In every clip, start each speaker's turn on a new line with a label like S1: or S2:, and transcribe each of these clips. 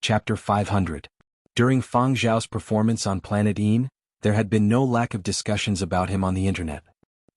S1: Chapter 500. During Fang Zhao's performance on Planet Een, there had been no lack of discussions about him on the internet.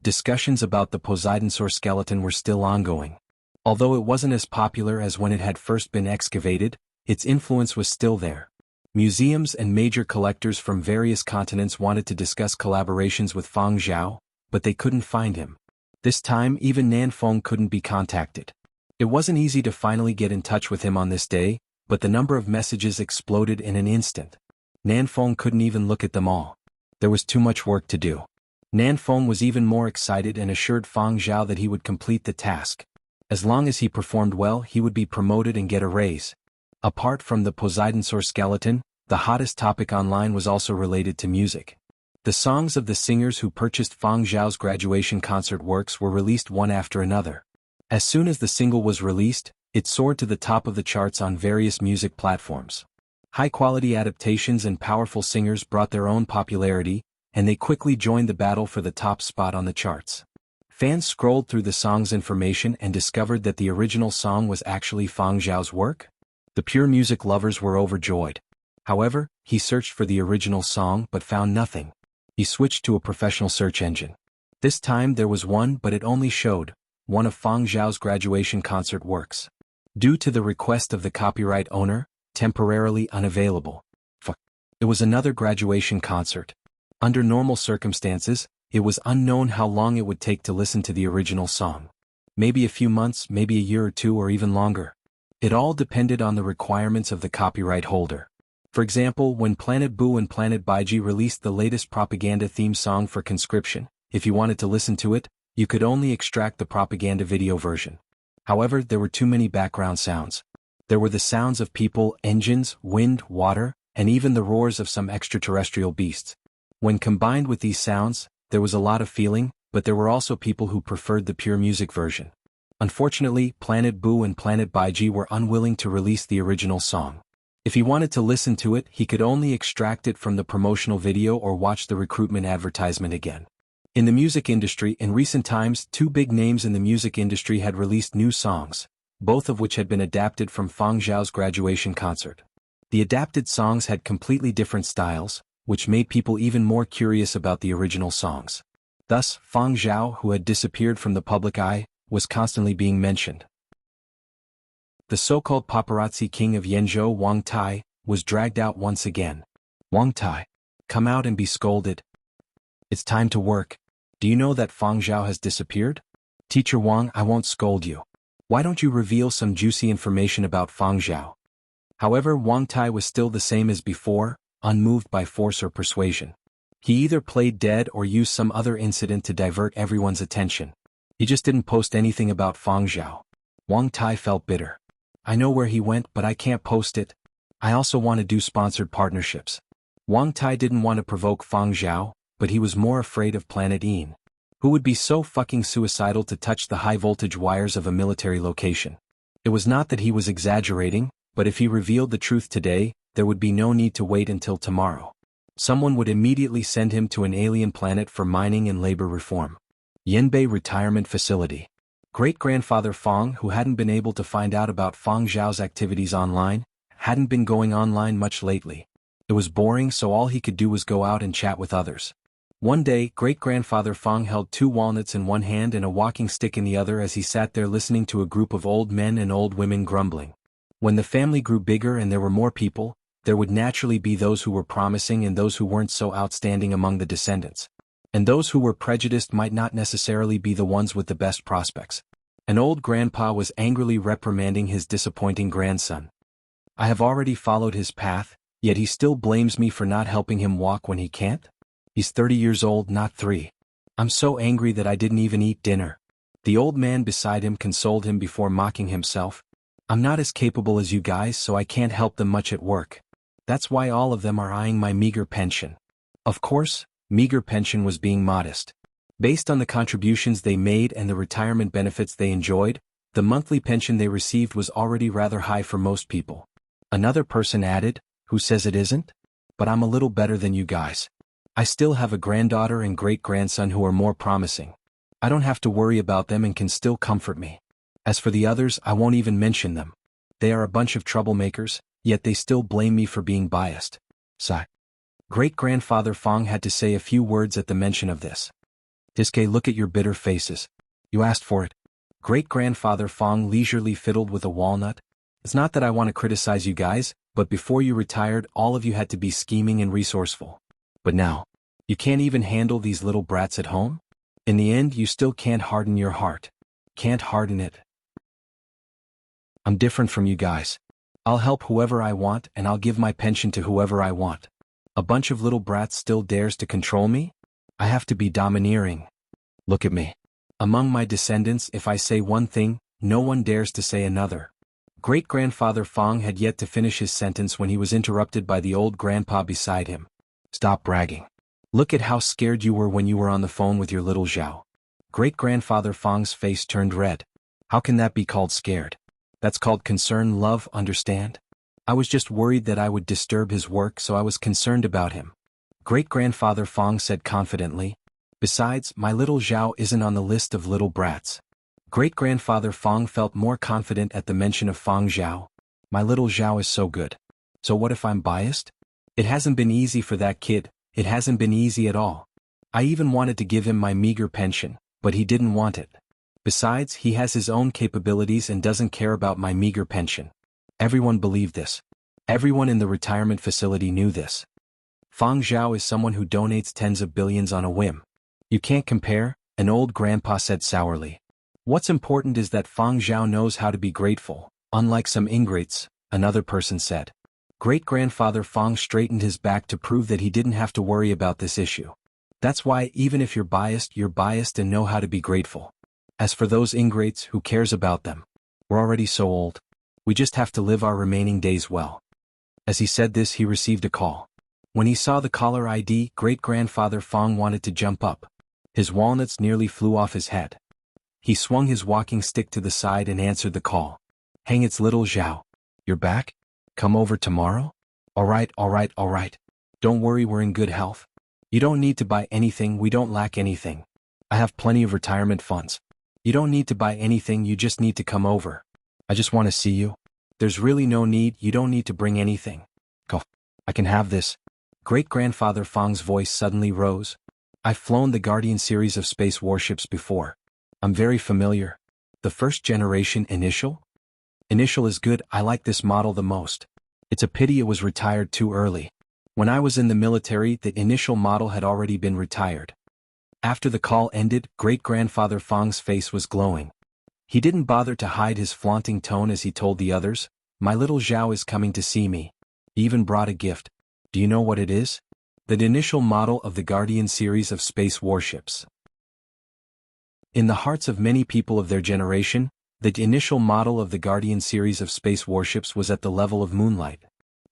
S1: Discussions about the Poseidonsaur skeleton were still ongoing. Although it wasn't as popular as when it had first been excavated, its influence was still there. Museums and major collectors from various continents wanted to discuss collaborations with Fang Zhao, but they couldn't find him. This time even Nan Feng couldn't be contacted. It wasn't easy to finally get in touch with him on this day, but the number of messages exploded in an instant. Nan Feng couldn't even look at them all. There was too much work to do. Nan Feng was even more excited and assured Fang Zhao that he would complete the task. As long as he performed well, he would be promoted and get a raise. Apart from the Poseidonsaur skeleton, the hottest topic online was also related to music. The songs of the singers who purchased Fang Zhao's graduation concert works were released one after another. As soon as the single was released, it soared to the top of the charts on various music platforms. High-quality adaptations and powerful singers brought their own popularity, and they quickly joined the battle for the top spot on the charts. Fans scrolled through the song's information and discovered that the original song was actually Fang Zhao's work. The pure music lovers were overjoyed. However, he searched for the original song but found nothing. He switched to a professional search engine. This time there was one, but it only showed one of Fang Zhao's graduation concert works. Due to the request of the copyright owner, temporarily unavailable. It was another graduation concert. Under normal circumstances, it was unknown how long it would take to listen to the original song. Maybe a few months, maybe a year or two, or even longer. It all depended on the requirements of the copyright holder. For example, when Planet Boo and Planet Baiji released the latest propaganda theme song for Conscription, if you wanted to listen to it, you could only extract the propaganda video version. However, there were too many background sounds. There were the sounds of people, engines, wind, water, and even the roars of some extraterrestrial beasts. When combined with these sounds, there was a lot of feeling, but there were also people who preferred the pure music version. Unfortunately, Planet Boo and Planet Baiji were unwilling to release the original song. If he wanted to listen to it, he could only extract it from the promotional video or watch the recruitment advertisement again. In the music industry, in recent times, two big names in the music industry had released new songs, both of which had been adapted from Fang Zhao's graduation concert. The adapted songs had completely different styles, which made people even more curious about the original songs. Thus, Fang Zhao, who had disappeared from the public eye, was constantly being mentioned. The so-called paparazzi king of Yenzhou, Wang Tai, was dragged out once again. Wang Tai, come out and be scolded. It's time to work. Do you know that Fang Zhao has disappeared? Teacher Wang, I won't scold you. Why don't you reveal some juicy information about Fang Zhao? However, Wang Tai was still the same as before, unmoved by force or persuasion. He either played dead or used some other incident to divert everyone's attention. He just didn't post anything about Fang Zhao. Wang Tai felt bitter. I know where he went, but I can't post it. I also want to do sponsored partnerships. Wang Tai didn't want to provoke Fang Zhao, but he was more afraid of Planet Een. Who would be so fucking suicidal to touch the high-voltage wires of a military location? It was not that he was exaggerating, but if he revealed the truth today, there would be no need to wait until tomorrow. Someone would immediately send him to an alien planet for mining and labor reform. Yanbei Retirement Facility. Great-grandfather Fang, who hadn't been able to find out about Fang Zhao's activities online, hadn't been going online much lately. It was boring, so all he could do was go out and chat with others. One day, great-grandfather Fang held 2 walnuts in one hand and a walking stick in the other as he sat there listening to a group of old men and old women grumbling. When the family grew bigger and there were more people, there would naturally be those who were promising and those who weren't so outstanding among the descendants. And those who were prejudiced might not necessarily be the ones with the best prospects. An old grandpa was angrily reprimanding his disappointing grandson. I have already followed his path, yet he still blames me for not helping him walk when he can't? He's 30 years old, not 3. I'm so angry that I didn't even eat dinner. The old man beside him consoled him before mocking himself. I'm not as capable as you guys, so I can't help them much at work. That's why all of them are eyeing my meager pension. Of course, meager pension was being modest. Based on the contributions they made and the retirement benefits they enjoyed, the monthly pension they received was already rather high for most people. Another person added, who says it isn't? But I'm a little better than you guys. I still have a granddaughter and great-grandson who are more promising. I don't have to worry about them and can still comfort me. As for the others, I won't even mention them. They are a bunch of troublemakers, Yet they still blame me for being biased. Sigh. Great-grandfather Fong had to say a few words at the mention of this. Diske, look at your bitter faces. You asked for it. Great-grandfather Fong leisurely fiddled with a walnut. It's not that I want to criticize you guys, but before you retired all of you had to be scheming and resourceful. But now, you can't even handle these little brats at home? In the end you still can't harden your heart. Can't harden it. I'm different from you guys. I'll help whoever I want and I'll give my pension to whoever I want. A bunch of little brats still dares to control me? I have to be domineering. Look at me. Among my descendants, if I say one thing, no one dares to say another. Great-grandfather Fong had yet to finish his sentence when he was interrupted by the old grandpa beside him. Stop bragging. Look at how scared you were when you were on the phone with your little Zhao. Great-grandfather Fong's face turned red. How can that be called scared? That's called concern, love, understand? I was just worried that I would disturb his work, so I was concerned about him. Great-grandfather Fong said confidently. Besides, my little Zhao isn't on the list of little brats. Great-grandfather Fong felt more confident at the mention of Fong Zhao. My little Zhao is so good. So what if I'm biased? It hasn't been easy for that kid, it hasn't been easy at all. I even wanted to give him my meager pension, but he didn't want it. Besides, he has his own capabilities and doesn't care about my meager pension. Everyone believed this. Everyone in the retirement facility knew this. Fong Zhao is someone who donates tens of billions on a whim. You can't compare, an old grandpa said sourly. What's important is that Fong Zhao knows how to be grateful, unlike some ingrates, another person said. Great-grandfather Fong straightened his back to prove that he didn't have to worry about this issue. That's why even if you're biased and know how to be grateful. As for those ingrates, who cares about them? We're already so old. We just have to live our remaining days well. As he said this, he received a call. When he saw the caller ID, great-grandfather Fong wanted to jump up. His walnuts nearly flew off his head. He swung his walking stick to the side and answered the call. Hang, it's little Zhao. You're back? Come over tomorrow? All right. Don't worry, we're in good health. You don't need to buy anything, we don't lack anything. I have plenty of retirement funds. You don't need to buy anything, you just need to come over. I just want to see you. There's really no need, you don't need to bring anything. Go. I can have this. Great-grandfather Fong's voice suddenly rose. I've flown the Guardian series of space warships before. I'm very familiar. The first generation Initial? Initial is good, I like this model the most. It's a pity it was retired too early. When I was in the military, the Initial model had already been retired. After the call ended, great-grandfather Fong's face was glowing. He didn't bother to hide his flaunting tone as he told the others, my little Zhao is coming to see me. He even brought a gift. Do you know what it is? The Initial model of the Guardian series of space warships. In the hearts of many people of their generation, the Initial model of the Guardian series of space warships was at the level of Moonlight.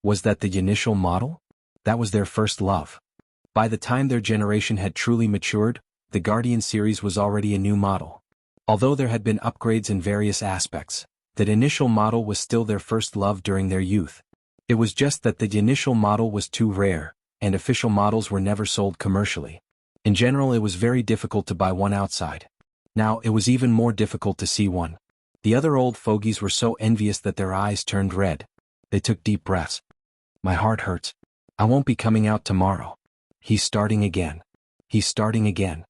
S1: Was that the Initial model? That was their first love. By the time their generation had truly matured, the Guardian series was already a new model. Although there had been upgrades in various aspects, that Initial model was still their first love during their youth. It was just that the Initial model was too rare, and official models were never sold commercially. In general, it was very difficult to buy one outside. Now, it was even more difficult to see one. The other old fogies were so envious that their eyes turned red. They took deep breaths. My heart hurts. I won't be coming out tomorrow. He's starting again. He's starting again.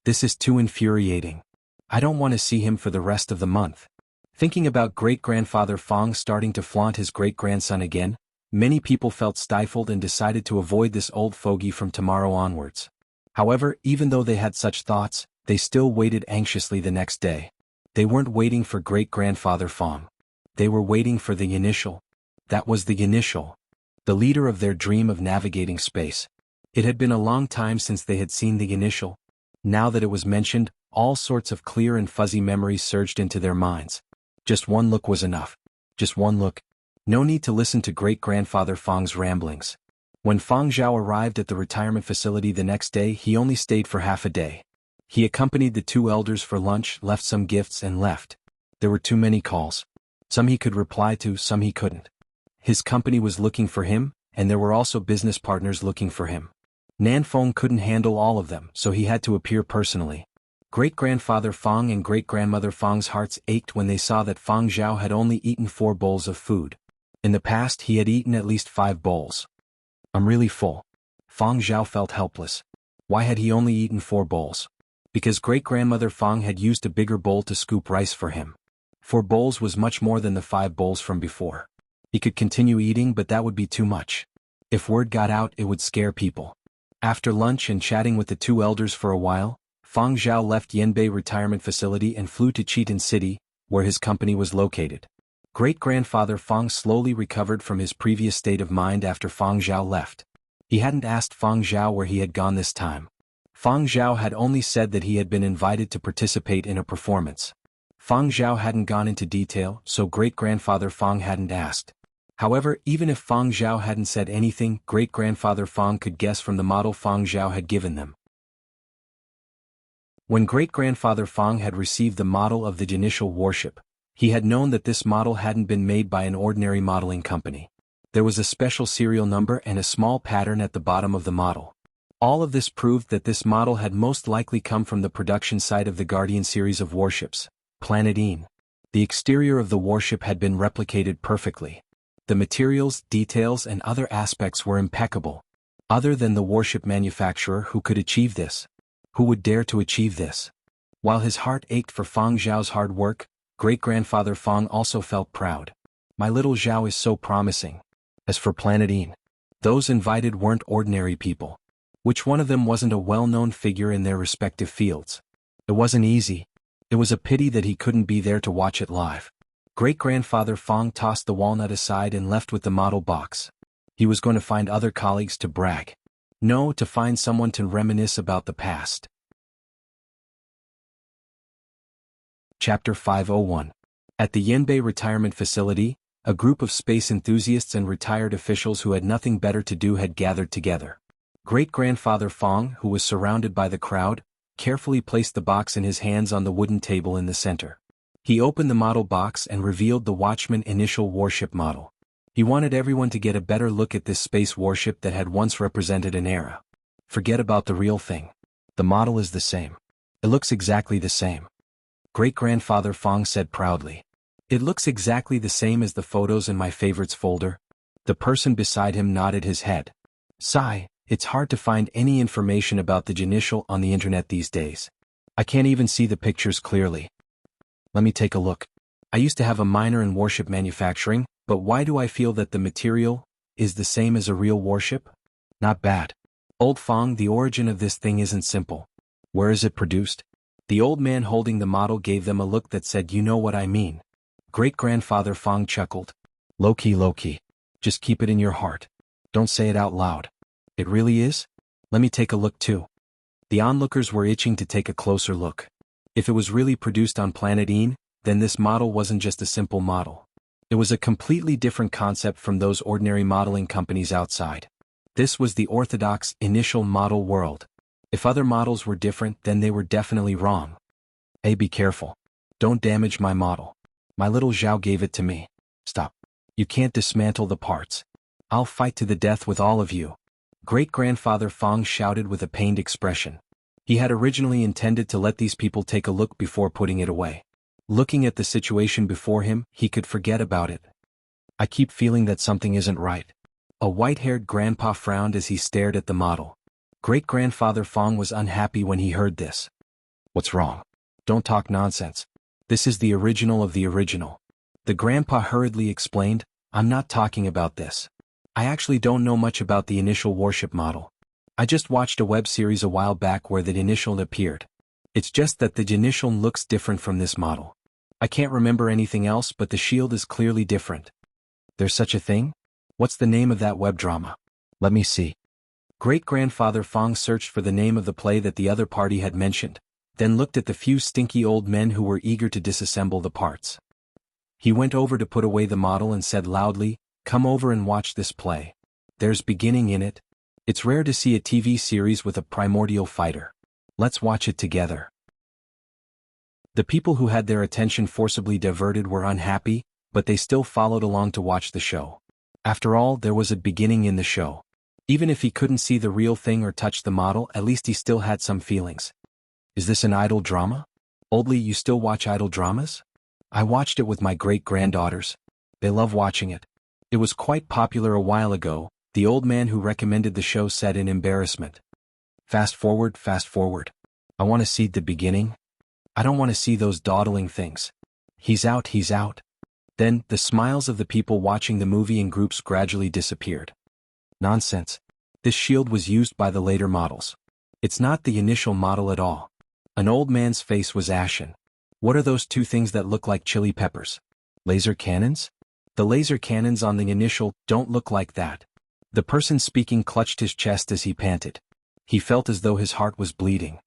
S1: This is too infuriating. I don't want to see him for the rest of the month. Thinking about great-grandfather Fong starting to flaunt his great-grandson again, many people felt stifled and decided to avoid this old fogey from tomorrow onwards. However, even though they had such thoughts, they still waited anxiously the next day. They weren't waiting for great-grandfather Fong. They were waiting for the Initial. That was the Initial. The leader of their dream of navigating space. It had been a long time since they had seen the Initial. Now that it was mentioned, all sorts of clear and fuzzy memories surged into their minds. Just one look was enough. Just one look. No need to listen to great-grandfather Fong's ramblings. When Fong Zhao arrived at the retirement facility the next day, he only stayed for half a day. He accompanied the two elders for lunch, left some gifts and left. There were too many calls. Some he could reply to, some he couldn't. His company was looking for him, and there were also business partners looking for him. Nanfeng couldn't handle all of them, so he had to appear personally. Great-grandfather Fong and great-grandmother Fong's hearts ached when they saw that Fong Zhao had only eaten 4 bowls of food. In the past he had eaten at least 5 bowls. I'm really full. Fang Zhao felt helpless. Why had he only eaten 4 bowls? Because great-grandmother Fang had used a bigger bowl to scoop rice for him. 4 bowls was much more than the 5 bowls from before. He could continue eating, but that would be too much. If word got out, it would scare people. After lunch and chatting with the 2 elders for a while, Fang Zhao left Yanbei retirement facility and flew to Chitan City, where his company was located. Great-grandfather Fang slowly recovered from his previous state of mind after Fang Zhao left. He hadn't asked Fang Zhao where he had gone this time. Fang Zhao had only said that he had been invited to participate in a performance. Fang Zhao hadn't gone into detail, so great-grandfather Fang hadn't asked. However, even if Fang Zhao hadn't said anything, great-grandfather Fang could guess from the model Fang Zhao had given them. When great-grandfather Fang had received the model of the initial warship, he had known that this model hadn't been made by an ordinary modeling company. There was a special serial number and a small pattern at the bottom of the model. All of this proved that this model had most likely come from the production site of the Guardian series of warships, Planet Een. The exterior of the warship had been replicated perfectly. The materials, details, and other aspects were impeccable. Other than the warship manufacturer who could achieve this? Who would dare to achieve this? While his heart ached for Fang Zhao's hard work, great-grandfather Fang also felt proud. My little Zhao is so promising. As for Planet Een, those invited weren't ordinary people. Which one of them wasn't a well-known figure in their respective fields? It wasn't easy. It was a pity that he couldn't be there to watch it live. Great-grandfather Fang tossed the walnut aside and left with the model box. He was going to find other colleagues to brag. No, to find someone to reminisce about the past. Chapter 501. At the Yanbei retirement facility, a group of space enthusiasts and retired officials who had nothing better to do had gathered together. Great-grandfather Fang, who was surrounded by the crowd, carefully placed the box in his hands on the wooden table in the center. He opened the model box and revealed the Watchman initial warship model. He wanted everyone to get a better look at this space warship that had once represented an era. Forget about the real thing. The model is the same. It looks exactly the same. Great-grandfather Fang said proudly. It looks exactly the same as the photos in my favorites folder. The person beside him nodded his head. Sigh, it's hard to find any information about the initial on the internet these days. I can't even see the pictures clearly. Let me take a look. I used to have a minor in warship manufacturing, but why do I feel that the material is the same as a real warship? Not bad. Old Fang, the origin of this thing isn't simple. Where is it produced? The old man holding the model gave them a look that said, you know what I mean. Great-grandfather Fang chuckled. Low-key. Just keep it in your heart. Don't say it out loud. It really is? Let me take a look too. The onlookers were itching to take a closer look. If it was really produced on Planet Een, then this model wasn't just a simple model. It was a completely different concept from those ordinary modeling companies outside. This was the orthodox, initial model world. If other models were different, then they were definitely wrong. Hey, be careful. Don't damage my model. My little Zhao gave it to me. Stop. You can't dismantle the parts. I'll fight to the death with all of you. Great-grandfather Fang shouted with a pained expression. He had originally intended to let these people take a look before putting it away. Looking at the situation before him, he could forget about it. I keep feeling that something isn't right. A white-haired grandpa frowned as he stared at the model. Great-grandfather Fang was unhappy when he heard this. What's wrong? Don't talk nonsense. This is the original of the original. The grandpa hurriedly explained, I'm not talking about this. I actually don't know much about the initial warship model. I just watched a web series a while back where the initial appeared. It's just that the initial looks different from this model. I can't remember anything else, but the shield is clearly different. There's such a thing? What's the name of that web drama? Let me see. Great-grandfather Fang searched for the name of the play that the other party had mentioned, then looked at the few stinky old men who were eager to disassemble the parts. He went over to put away the model and said loudly, come over and watch this play. There's beginning in it. It's rare to see a TV series with a primordial fighter. Let's watch it together. The people who had their attention forcibly diverted were unhappy, but they still followed along to watch the show. After all, there was a beginning in the show. Even if he couldn't see the real thing or touch the model, at least he still had some feelings. Is this an idol drama? Oldly, you still watch idol dramas? I watched it with my great-granddaughters. They love watching it. It was quite popular a while ago, the old man who recommended the show said in embarrassment. Fast forward, fast forward. I want to see the beginning. I don't want to see those dawdling things. He's out, he's out. Then, the smiles of the people watching the movie in groups gradually disappeared. Nonsense. This shield was used by the later models. It's not the initial model at all. An old man's face was ashen. What are those two things that look like chili peppers? Laser cannons? The laser cannons on the initial don't look like that. The person speaking clutched his chest as he panted. He felt as though his heart was bleeding.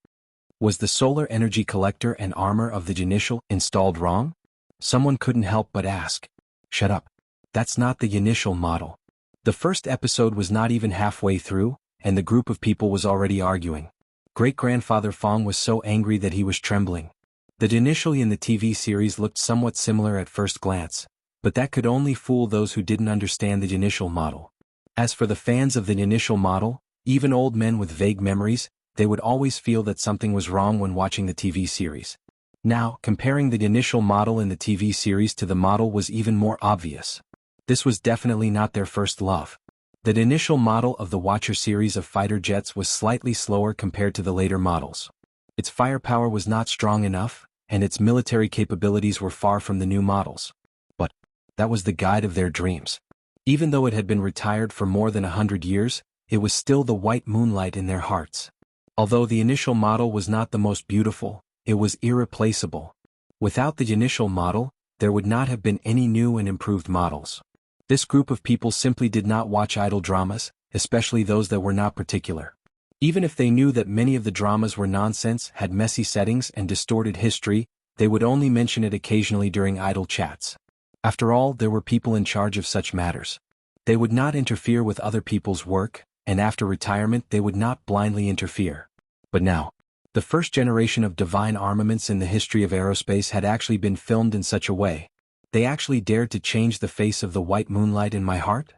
S1: Was the solar energy collector and armor of the initial installed wrong? Someone couldn't help but ask. Shut up. That's not the initial model. The first episode was not even halfway through, and the group of people was already arguing. Great-grandfather Fong was so angry that he was trembling. The initial in the TV series looked somewhat similar at first glance, but that could only fool those who didn't understand the initial model. As for the fans of the initial model, even old men with vague memories, they would always feel that something was wrong when watching the TV series. Now, comparing the initial model in the TV series to the model was even more obvious. This was definitely not their first love. The initial model of the Watcher series of fighter jets was slightly slower compared to the later models. Its firepower was not strong enough, and its military capabilities were far from the new models. But that was the guide of their dreams. Even though it had been retired for more than 100 years, it was still the white moonlight in their hearts. Although the initial model was not the most beautiful, it was irreplaceable. Without the initial model, there would not have been any new and improved models. This group of people simply did not watch idol dramas, especially those that were not particular. Even if they knew that many of the dramas were nonsense, had messy settings and distorted history, they would only mention it occasionally during idle chats. After all, there were people in charge of such matters. They would not interfere with other people's work, and after retirement they would not blindly interfere. But now, the first generation of divine armaments in the history of aerospace had actually been filmed in such a way. They actually dared to change the face of the white moonlight in my heart?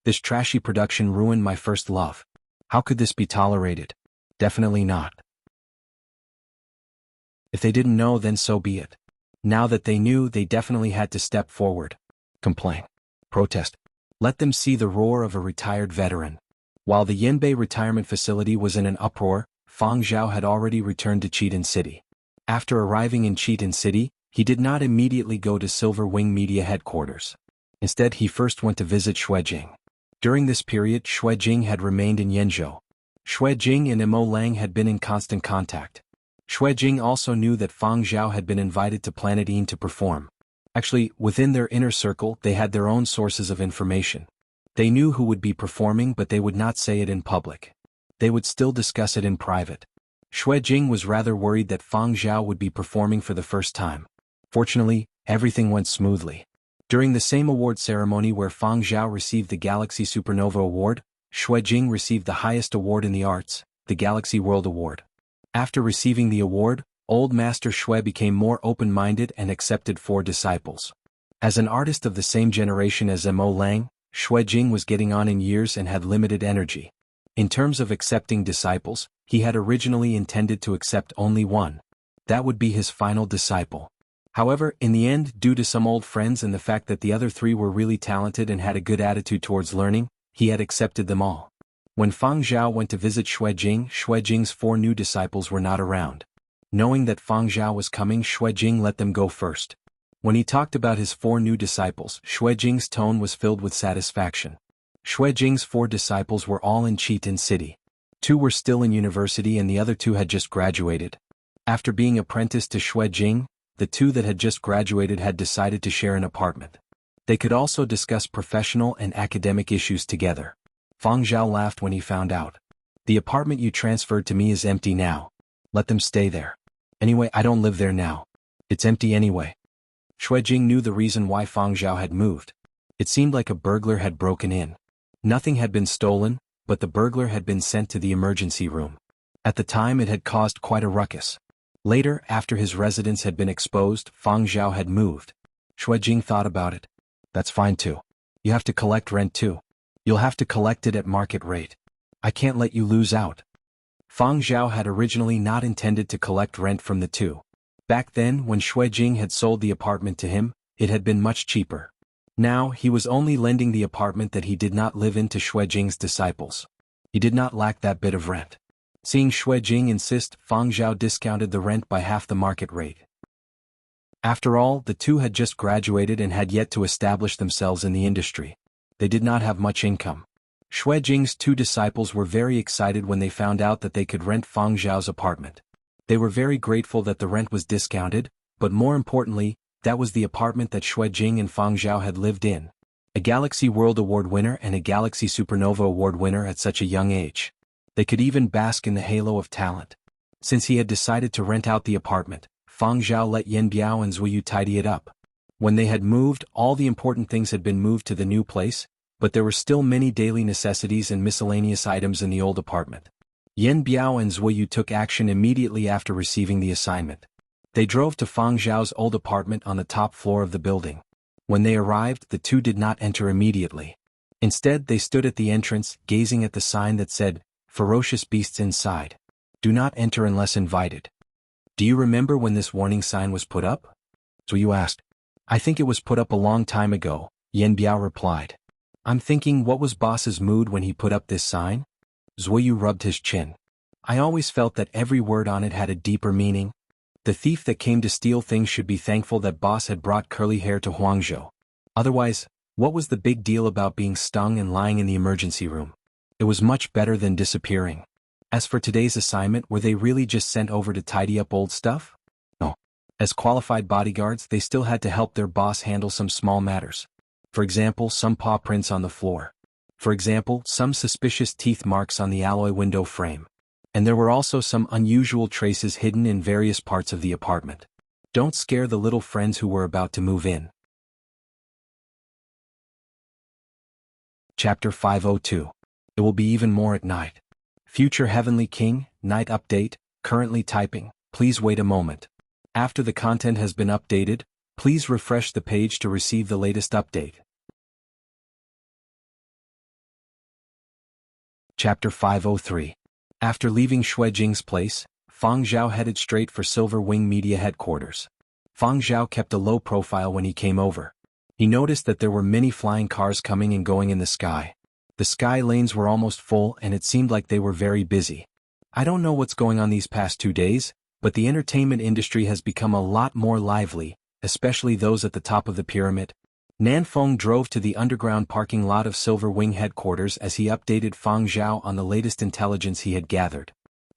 S1: This trashy production ruined my first love. How could this be tolerated? Definitely not. If they didn't know, then so be it. Now that they knew, they definitely had to step forward. Complain. Protest. Let them see the roar of a retired veteran. While the Yanbei retirement facility was in an uproar, Fang Zhao had already returned to Cheatin City. After arriving in Cheatin City, he did not immediately go to Silver Wing Media headquarters. Instead, he first went to visit Xuejing. During this period, Xuejing had remained in Yenzhou. Xuejing and Mo Lang had been in constant contact. Xuejing also knew that Fang Zhao had been invited to Planet Een to perform. Actually, within their inner circle, they had their own sources of information. They knew who would be performing, but they would not say it in public. They would still discuss it in private. Xuejing was rather worried that Fang Zhao would be performing for the first time. Fortunately, everything went smoothly. During the same award ceremony where Fang Zhao received the Galaxy Supernova Award, Xuejing received the highest award in the arts, the Galaxy World Award. After receiving the award, Old Master Xue became more open-minded and accepted 4 disciples. As an artist of the same generation as Mo Lang, Xuejing was getting on in years and had limited energy. In terms of accepting disciples, he had originally intended to accept only one. That would be his final disciple. However, in the end, due to some old friends and the fact that the other 3 were really talented and had a good attitude towards learning, he had accepted them all. When Fang Zhao went to visit Xuejing, Xuejing's 4 new disciples were not around. Knowing that Fang Zhao was coming, Xuejing let them go first. When he talked about his 4 new disciples, Xuejing's tone was filled with satisfaction. Xuejing's 4 disciples were all in Cheatin City. 2 were still in university and the other 2 had just graduated. After being apprenticed to Xuejing, the 2 that had just graduated had decided to share an apartment. They could also discuss professional and academic issues together. Fang Zhao laughed when he found out. The apartment you transferred to me is empty now. Let them stay there. Anyway, I don't live there now. It's empty anyway. Xuejing knew the reason why Fang Zhao had moved. It seemed like a burglar had broken in. Nothing had been stolen, but the burglar had been sent to the emergency room. At the time, it had caused quite a ruckus. Later, after his residence had been exposed, Fang Zhao had moved. Xuejing thought about it. That's fine too. You have to collect rent too. You'll have to collect it at market rate. I can't let you lose out. Fang Zhao had originally not intended to collect rent from the 2. Back then, when Xuejing had sold the apartment to him, it had been much cheaper. Now, he was only lending the apartment that he did not live in to Xue Jing's disciples. He did not lack that bit of rent. Seeing Xue Jing insist, Fang Zhao discounted the rent by half the market rate. After all, the two had just graduated and had yet to establish themselves in the industry. They did not have much income. Xue Jing's two disciples were very excited when they found out that they could rent Fang Zhao's apartment. They were very grateful that the rent was discounted, but more importantly, that was the apartment that Xue Jing and Fang Zhao had lived in. A Galaxy World Award winner and a Galaxy Supernova Award winner at such a young age. They could even bask in the halo of talent. Since he had decided to rent out the apartment, Fang Zhao let Yan Biao and Zuyu tidy it up. When they had moved, all the important things had been moved to the new place, but there were still many daily necessities and miscellaneous items in the old apartment. Yan Biao and Zuyu took action immediately after receiving the assignment. They drove to Fang Zhao's old apartment on the top floor of the building. When they arrived, the two did not enter immediately. Instead, they stood at the entrance, gazing at the sign that said, "Ferocious beasts inside. Do not enter unless invited." "Do you remember when this warning sign was put up?" Zuyu asked. "I think it was put up a long time ago," Yan Biao replied. "I'm thinking, what was boss's mood when he put up this sign?" Zuyu rubbed his chin. "I always felt that every word on it had a deeper meaning. The thief that came to steal things should be thankful that boss had brought curly hair to Huangzhou. Otherwise, what was the big deal about being stung and lying in the emergency room? It was much better than disappearing. As for today's assignment, were they really just sent over to tidy up old stuff? No. As qualified bodyguards, they still had to help their boss handle some small matters. For example, some paw prints on the floor. For example, some suspicious teeth marks on the alloy window frame. And there were also some unusual traces hidden in various parts of the apartment. Don't scare the little friends who were about to move in. Chapter 502. It will be even more at night. Future Heavenly King, night update, currently typing, please wait a moment. After the content has been updated, please refresh the page to receive the latest update. Chapter 503. After leaving Xue Jing's place, Fang Zhao headed straight for Silver Wing Media headquarters. Fang Zhao kept a low profile when he came over. He noticed that there were many flying cars coming and going in the sky. The sky lanes were almost full and it seemed like they were very busy. I don't know what's going on these past 2 days, but the entertainment industry has become a lot more lively, especially those at the top of the pyramid. Nanfeng drove to the underground parking lot of Silver Wing headquarters as he updated Fang Zhao on the latest intelligence he had gathered.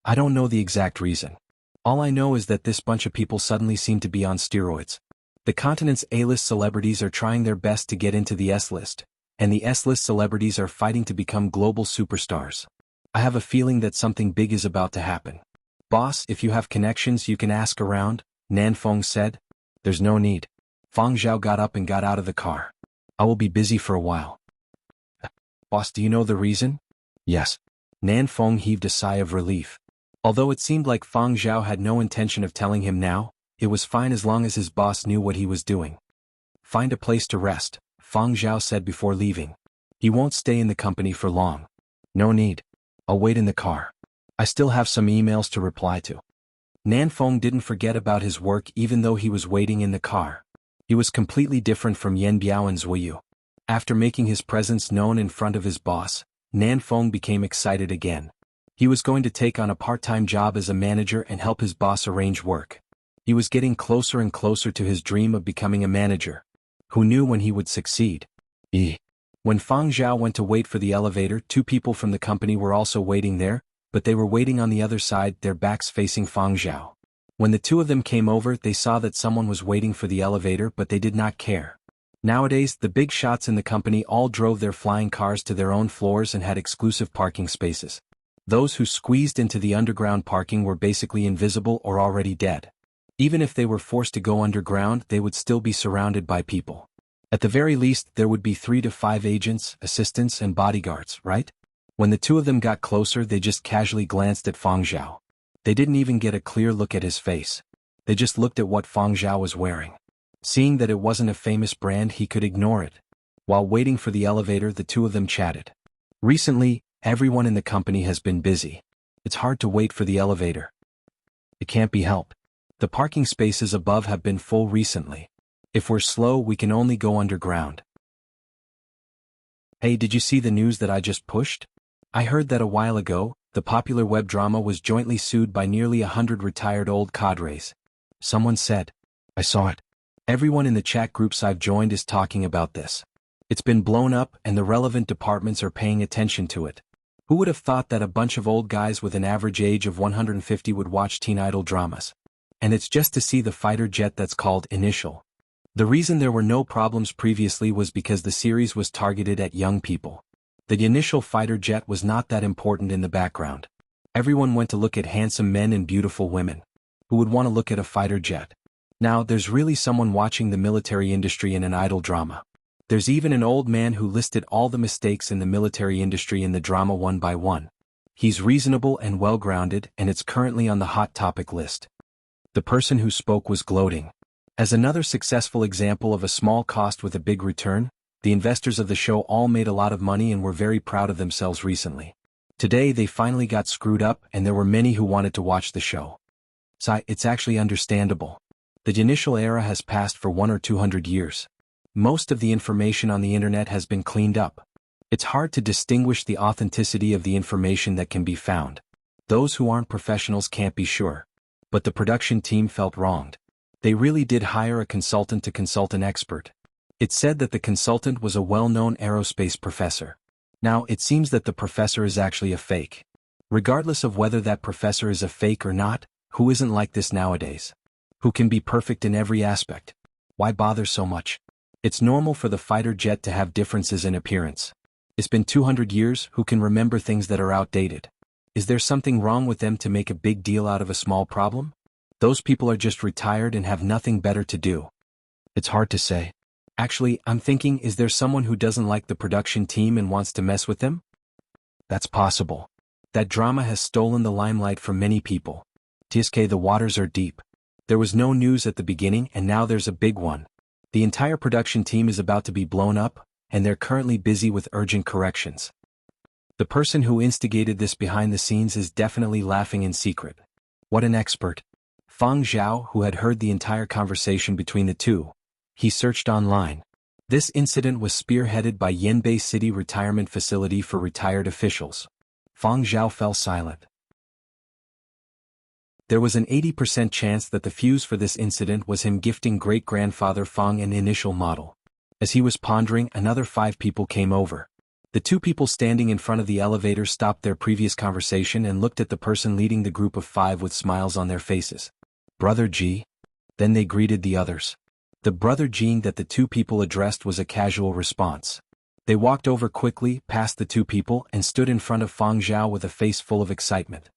S1: I don't know the exact reason. All I know is that this bunch of people suddenly seem to be on steroids. The continent's A-list celebrities are trying their best to get into the S-list, and the S-list celebrities are fighting to become global superstars. I have a feeling that something big is about to happen. "Boss, if you have connections you can ask around," Nanfeng said. "There's no need." Fang Zhao got up and got out of the car. "I will be busy for a while." "Boss, do you know the reason?" "Yes." Nanfeng heaved a sigh of relief. Although it seemed like Fang Zhao had no intention of telling him now, it was fine as long as his boss knew what he was doing. "Find a place to rest," Fang Zhao said before leaving. "He won't stay in the company for long." "No need. I'll wait in the car. I still have some emails to reply to." Nanfeng didn't forget about his work even though he was waiting in the car. He was completely different from Yan Biao and Zuyu. After making his presence known in front of his boss, Nanfeng became excited again. He was going to take on a part-time job as a manager and help his boss arrange work. He was getting closer and closer to his dream of becoming a manager. Who knew when he would succeed? When Fang Zhao went to wait for the elevator, 2 people from the company were also waiting there, but they were waiting on the other side, their backs facing Fang Zhao. When the 2 of them came over, they saw that someone was waiting for the elevator, but they did not care. Nowadays, the big shots in the company all drove their flying cars to their own floors and had exclusive parking spaces. Those who squeezed into the underground parking were basically invisible or already dead. Even if they were forced to go underground, they would still be surrounded by people. At the very least, there would be 3 to 5 agents, assistants, and bodyguards, right? When the 2 of them got closer, they just casually glanced at Fang Zhao. They didn't even get a clear look at his face. They just looked at what Fang Zhao was wearing. Seeing that it wasn't a famous brand, he could ignore it. While waiting for the elevator, the 2 of them chatted. "Recently, everyone in the company has been busy. It's hard to wait for the elevator. It can't be helped. The parking spaces above have been full recently. If we're slow, we can only go underground. Hey, did you see the news that I just pushed? I heard that a while ago, the popular web drama was jointly sued by nearly 100 retired old cadres. Someone said. I saw it. Everyone in the chat groups I've joined is talking about this. It's been blown up and the relevant departments are paying attention to it. Who would have thought that a bunch of old guys with an average age of 150 would watch teen idol dramas? And it's just to see the fighter jet that's called Initial. The reason there were no problems previously was because the series was targeted at young people. The Initial fighter jet was not that important in the background. Everyone went to look at handsome men and beautiful women. Who would want to look at a fighter jet? Now, there's really someone watching the military industry in an idol drama. There's even an old man who listed all the mistakes in the military industry in the drama one by one. He's reasonable and well-grounded, and it's currently on the hot topic list. The person who spoke was gloating. As another successful example of a small cost with a big return, the investors of the show all made a lot of money and were very proud of themselves recently. Today they finally got screwed up and there were many who wanted to watch the show. So it's actually understandable. The Initial era has passed for 100 or 200 years. Most of the information on the internet has been cleaned up. It's hard to distinguish the authenticity of the information that can be found. Those who aren't professionals can't be sure. But the production team felt wronged. They really did hire a consultant to consult an expert. It said that the consultant was a well-known aerospace professor. Now, it seems that the professor is actually a fake. Regardless of whether that professor is a fake or not, who isn't like this nowadays? Who can be perfect in every aspect? Why bother so much? It's normal for the fighter jet to have differences in appearance. It's been 200 years, who can remember things that are outdated? Is there something wrong with them to make a big deal out of a small problem? Those people are just retired and have nothing better to do. It's hard to say. Actually, I'm thinking, is there someone who doesn't like the production team and wants to mess with them? That's possible. That drama has stolen the limelight from many people. TSK, the waters are deep. There was no news at the beginning and now there's a big one. The entire production team is about to be blown up, and they're currently busy with urgent corrections. The person who instigated this behind the scenes is definitely laughing in secret. What an expert. Fang Zhao, who had heard the entire conversation between the two. He searched online. This incident was spearheaded by Yanbei City Retirement Facility for retired officials. Fang Zhao fell silent. There was an 80% chance that the fuse for this incident was him gifting great-grandfather Fang an Initial model. As he was pondering, another 5 people came over. The 2 people standing in front of the elevator stopped their previous conversation and looked at the person leading the group of 5 with smiles on their faces. Brother G? Then they greeted the others. The Brother Jean that the 2 people addressed was a casual response. They walked over quickly, past the 2 people, and stood in front of Fang Zhao with a face full of excitement.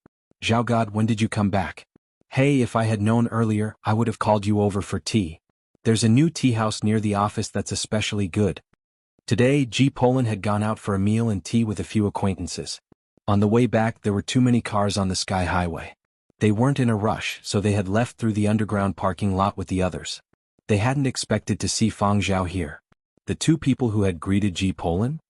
S1: Zhao God, when did you come back? Hey, if I had known earlier, I would have called you over for tea. There's a new tea house near the office that's especially good. Today, G. Poland had gone out for a meal and tea with a few acquaintances. On the way back, there were too many cars on the Sky Highway. They weren't in a rush, so they had left through the underground parking lot with the others. They hadn't expected to see Fang Zhao here. The 2 people who had greeted G. Poland?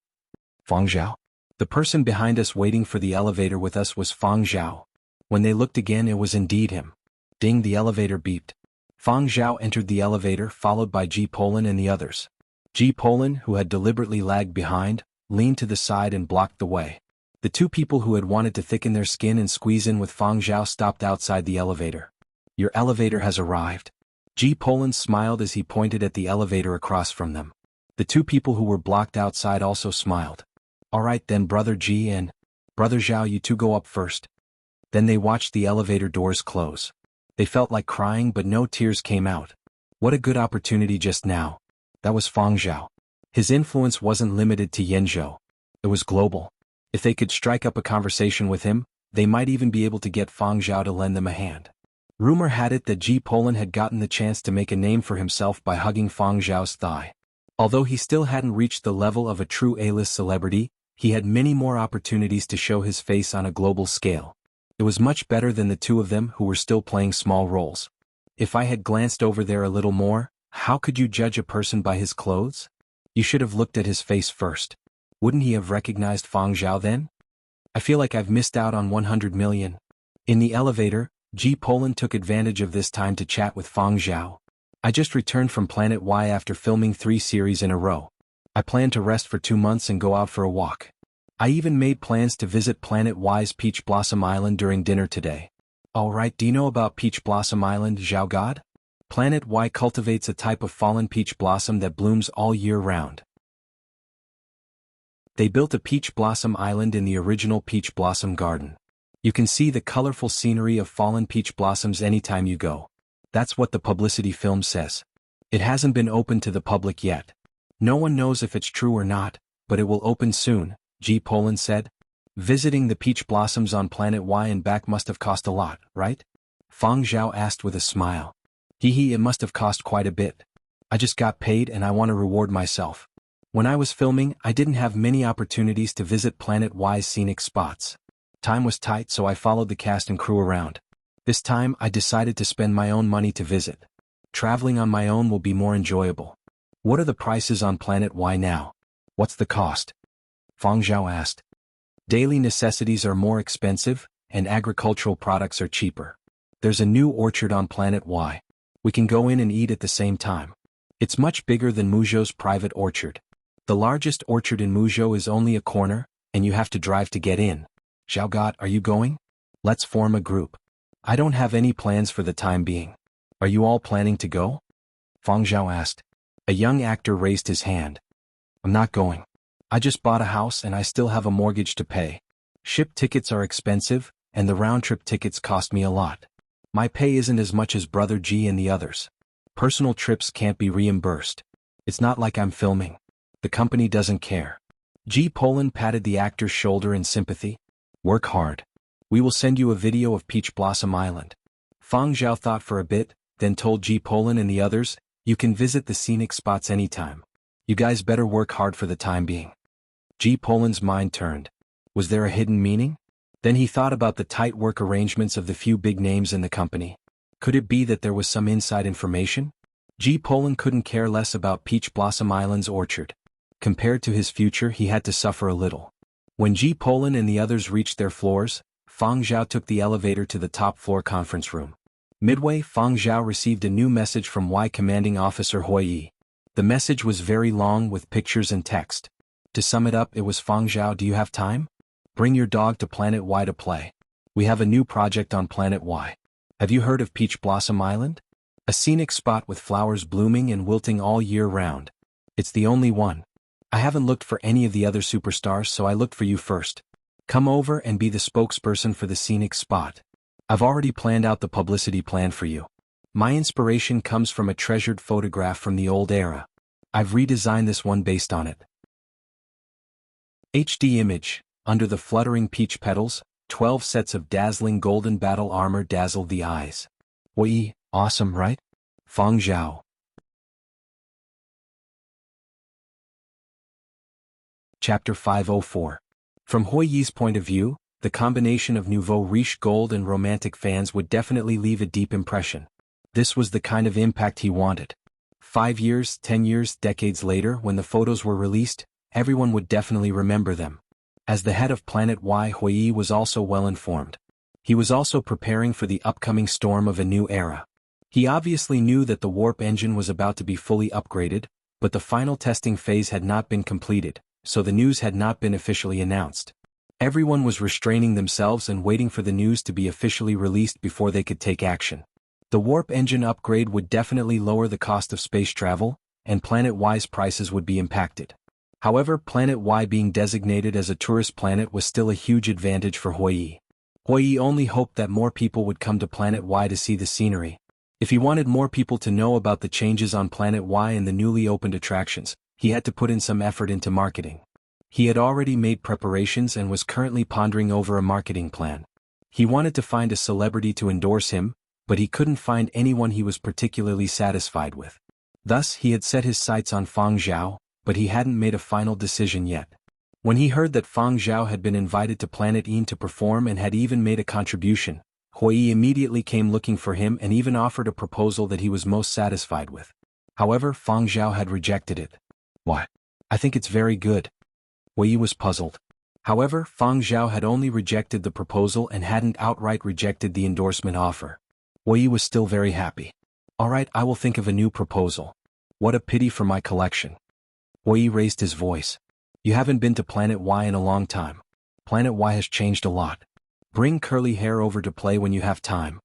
S1: Fang Zhao? The person behind us waiting for the elevator with us was Fang Zhao. When they looked again, it was indeed him. Ding, the elevator beeped. Fang Zhao entered the elevator, followed by G. Poland and the others. G. Poland, who had deliberately lagged behind, leaned to the side and blocked the way. The 2 people who had wanted to thicken their skin and squeeze in with Fang Zhao stopped outside the elevator. Your elevator has arrived. G. Poland smiled as he pointed at the elevator across from them. The 2 people who were blocked outside also smiled. All right then, Brother G and Brother Zhao, you 2 go up first. Then they watched the elevator doors close. They felt like crying, but no tears came out. What a good opportunity just now. That was Fang Zhao. His influence wasn't limited to Yenzhou. It was global. If they could strike up a conversation with him, they might even be able to get Fang Zhao to lend them a hand. Rumor had it that G. Poland had gotten the chance to make a name for himself by hugging Fang Zhao's thigh. Although he still hadn't reached the level of a true A-list celebrity, he had many more opportunities to show his face on a global scale. It was much better than the 2 of them who were still playing small roles. If I had glanced over there a little more, how could you judge a person by his clothes? You should have looked at his face first. Wouldn't he have recognized Fang Zhao then? I feel like I've missed out on 100 million. In the elevator, G. Poland took advantage of this time to chat with Fang Zhao. I just returned from Planet Y after filming 3 series in a row. I plan to rest for 2 months and go out for a walk. I even made plans to visit Planet Y's Peach Blossom Island during dinner today. Alright, do you know about Peach Blossom Island, Zhao God? Planet Y cultivates a type of fallen peach blossom that blooms all year round. They built a peach blossom island in the original peach blossom garden. You can see the colorful scenery of fallen peach blossoms anytime you go. That's what the publicity film says. It hasn't been opened to the public yet. No one knows if it's true or not, but it will open soon, G. Poland said. Visiting the peach blossoms on Planet Y and back must have cost a lot, right? Fang Zhao asked with a smile. It must have cost quite a bit. I just got paid and I want to reward myself. When I was filming, I didn't have many opportunities to visit Planet Y's scenic spots. Time was tight, so I followed the cast and crew around. This time, I decided to spend my own money to visit. Traveling on my own will be more enjoyable. What are the prices on Planet Y now? What's the cost? Fang Zhao asked. Daily necessities are more expensive, and agricultural products are cheaper. There's a new orchard on Planet Y. We can go in and eat at the same time. It's much bigger than Muzhou's private orchard. The largest orchard in Muzhou is only a corner, and you have to drive to get in. Zhao God, are you going? Let's form a group. I don't have any plans for the time being. Are you all planning to go? Fang Zhao asked. A young actor raised his hand. I'm not going. I just bought a house and I still have a mortgage to pay. Ship tickets are expensive, and the round-trip tickets cost me a lot. My pay isn't as much as Brother G and the others. Personal trips can't be reimbursed. It's not like I'm filming. The company doesn't care. G. Poland patted the actor's shoulder in sympathy. Work hard. We will send you a video of Peach Blossom Island. Fang Zhao thought for a bit, then told G. Poland and the others, you can visit the scenic spots anytime. You guys better work hard for the time being. G. Poland's mind turned. Was there a hidden meaning? Then he thought about the tight work arrangements of the few big names in the company. Could it be that there was some inside information? G. Poland couldn't care less about Peach Blossom Island's orchard. Compared to his future, he had to suffer a little. When G. Poland and the others reached their floors, Fang Zhao took the elevator to the top floor conference room. Midway, Fang Zhao received a new message from Y Commanding Officer Hui Yi. The message was very long with pictures and text. To sum it up, it was Fang Zhao, do you have time? Bring your dog to Planet Y to play. We have a new project on Planet Y. Have you heard of Peach Blossom Island? A scenic spot with flowers blooming and wilting all year round. It's the only one. I haven't looked for any of the other superstars, so I looked for you first. Come over and be the spokesperson for the scenic spot. I've already planned out the publicity plan for you. My inspiration comes from a treasured photograph from the old era. I've redesigned this one based on it. HD image. Under the fluttering peach petals, 12 sets of dazzling golden battle armor dazzled the eyes. Wei, awesome, right? Fang Zhao. Chapter 504. From Hui Yi's point of view, the combination of nouveau riche gold and romantic fans would definitely leave a deep impression. This was the kind of impact he wanted. 5 years, 10 years, decades later, when the photos were released, everyone would definitely remember them. As the head of Planet Y, Hui Yi was also well informed. He was also preparing for the upcoming storm of a new era. He obviously knew that the warp engine was about to be fully upgraded, but the final testing phase had not been completed, so the news had not been officially announced. Everyone was restraining themselves and waiting for the news to be officially released before they could take action. The warp engine upgrade would definitely lower the cost of space travel, and Planet Y's prices would be impacted. However, Planet Y being designated as a tourist planet was still a huge advantage for Hui Yi. Hui Yi only hoped that more people would come to Planet Y to see the scenery. If he wanted more people to know about the changes on Planet Y and the newly opened attractions, he had to put in some effort into marketing. He had already made preparations and was currently pondering over a marketing plan. He wanted to find a celebrity to endorse him, but he couldn't find anyone he was particularly satisfied with. Thus, he had set his sights on Fang Zhao, but he hadn't made a final decision yet. When he heard that Fang Zhao had been invited to Planet Een to perform and had even made a contribution, Hui Yi immediately came looking for him and even offered a proposal that he was most satisfied with. However, Fang Zhao had rejected it. Why? I think it's very good. Hui Yi was puzzled. However, Fang Zhao had only rejected the proposal and hadn't outright rejected the endorsement offer. Hui Yi was still very happy. Alright, I will think of a new proposal. What a pity for my collection. Hui raised his voice. You haven't been to Planet Y in a long time. Planet Y has changed a lot. Bring curly hair over to play when you have time.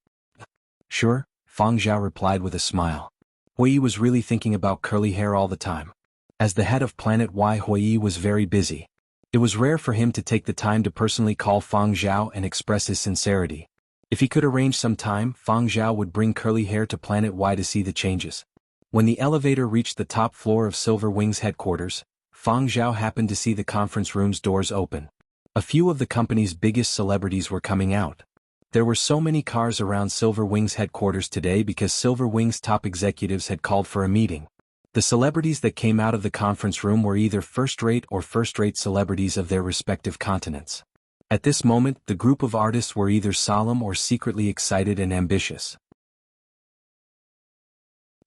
S1: Sure, Fang Zhao replied with a smile. Hui was really thinking about curly hair all the time. As the head of Planet Y, Hui was very busy. It was rare for him to take the time to personally call Fang Zhao and express his sincerity. If he could arrange some time, Fang Zhao would bring curly hair to Planet Y to see the changes. When the elevator reached the top floor of Silver Wing's headquarters, Fang Zhao happened to see the conference room's doors open. A few of the company's biggest celebrities were coming out. There were so many cars around Silver Wing's headquarters today because Silver Wing's top executives had called for a meeting. The celebrities that came out of the conference room were either first-rate or first-rate celebrities of their respective continents. At this moment, the group of artists were either solemn or secretly excited and ambitious.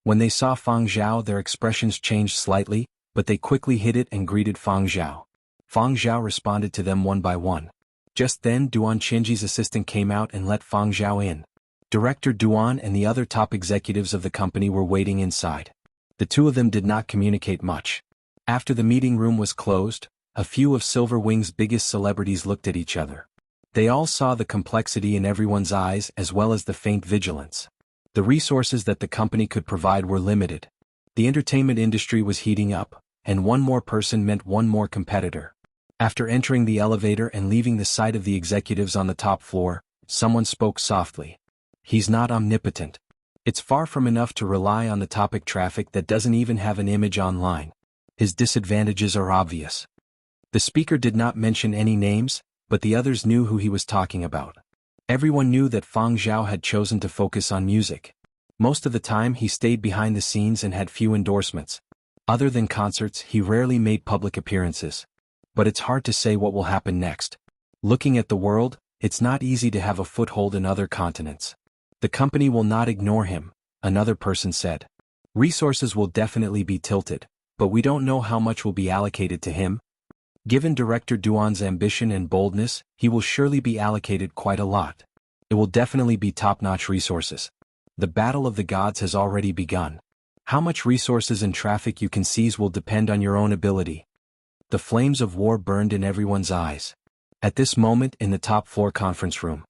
S1: When they saw Fang Zhao, their expressions changed slightly, but they quickly hid it and greeted Fang Zhao. Fang Zhao responded to them one by one. Just then Duan Qinji's assistant came out and let Fang Zhao in. Director Duan and the other top executives of the company were waiting inside. The two of them did not communicate much. After the meeting room was closed, a few of Silver Wing's biggest celebrities looked at each other. They all saw the complexity in everyone's eyes as well as the faint vigilance. The resources that the company could provide were limited. The entertainment industry was heating up, and one more person meant one more competitor. After entering the elevator and leaving the sight of the executives on the top floor, someone spoke softly. He's not omnipotent. It's far from enough to rely on the topic traffic that doesn't even have an image online. His disadvantages are obvious. The speaker did not mention any names, but the others knew who he was talking about. Everyone knew that Fang Zhao had chosen to focus on music. Most of the time he stayed behind the scenes and had few endorsements. Other than concerts, he rarely made public appearances. But it's hard to say what will happen next. Looking at the world, it's not easy to have a foothold in other continents. The company will not ignore him, another person said. Resources will definitely be tilted, but we don't know how much will be allocated to him. Given Director Duan's ambition and boldness, he will surely be allocated quite a lot. It will definitely be top-notch resources. The battle of the gods has already begun. How much resources and traffic you can seize will depend on your own ability. The flames of war burned in everyone's eyes. At this moment in the top floor conference room.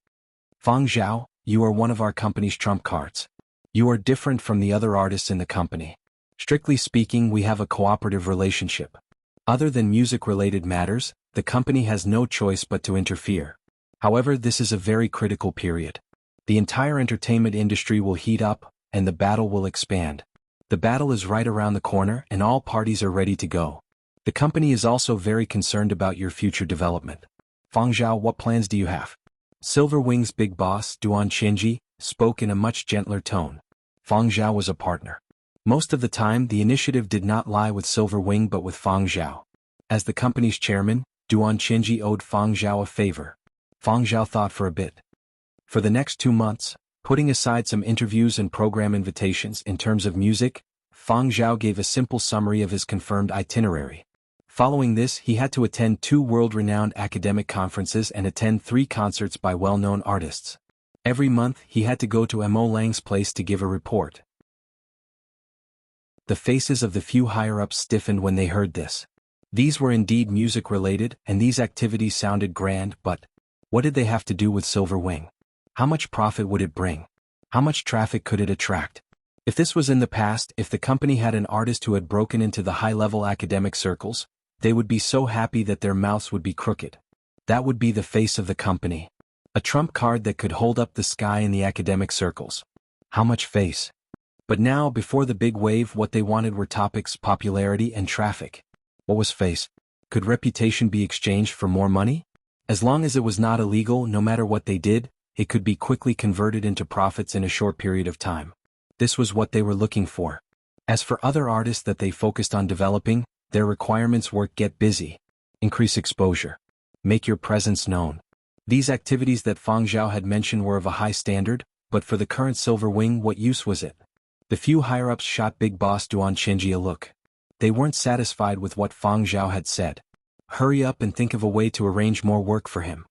S1: Fang Zhao, you are one of our company's trump cards. You are different from the other artists in the company. Strictly speaking, we have a cooperative relationship. Other than music-related matters, the company has no choice but to interfere. However, this is a very critical period. The entire entertainment industry will heat up, and the battle will expand. The battle is right around the corner and all parties are ready to go. The company is also very concerned about your future development. Fang Zhao, what plans do you have? Silver Wing's big boss, Duan Qinji, spoke in a much gentler tone. Fang Zhao was a partner. Most of the time, the initiative did not lie with Silver Wing but with Fang Zhao. As the company's chairman, Duan Qinji owed Fang Zhao a favor. Fang Zhao thought for a bit. For the next 2 months, putting aside some interviews and program invitations in terms of music, Fang Zhao gave a simple summary of his confirmed itinerary. Following this, he had to attend 2 world-renowned academic conferences and attend 3 concerts by well-known artists. Every month, he had to go to Mo Lang's place to give a report. The faces of the few higher-ups stiffened when they heard this. These were indeed music-related, and these activities sounded grand, but what did they have to do with Silver Wing? How much profit would it bring? How much traffic could it attract? If this was in the past, if the company had an artist who had broken into the high-level academic circles, they would be so happy that their mouths would be crooked. That would be the face of the company. A trump card that could hold up the sky in the academic circles. How much face? But now, before the big wave, what they wanted were topics, popularity, and traffic. What was face? Could reputation be exchanged for more money? As long as it was not illegal, no matter what they did, it could be quickly converted into profits in a short period of time. This was what they were looking for. As for other artists that they focused on developing, their requirements were get busy, increase exposure, make your presence known. These activities that Fang Zhao had mentioned were of a high standard, but for the current Silver Wing, what use was it? The few higher-ups shot Big Boss Duan Qinji a look. They weren't satisfied with what Fang Zhao had said. Hurry up and think of a way to arrange more work for him.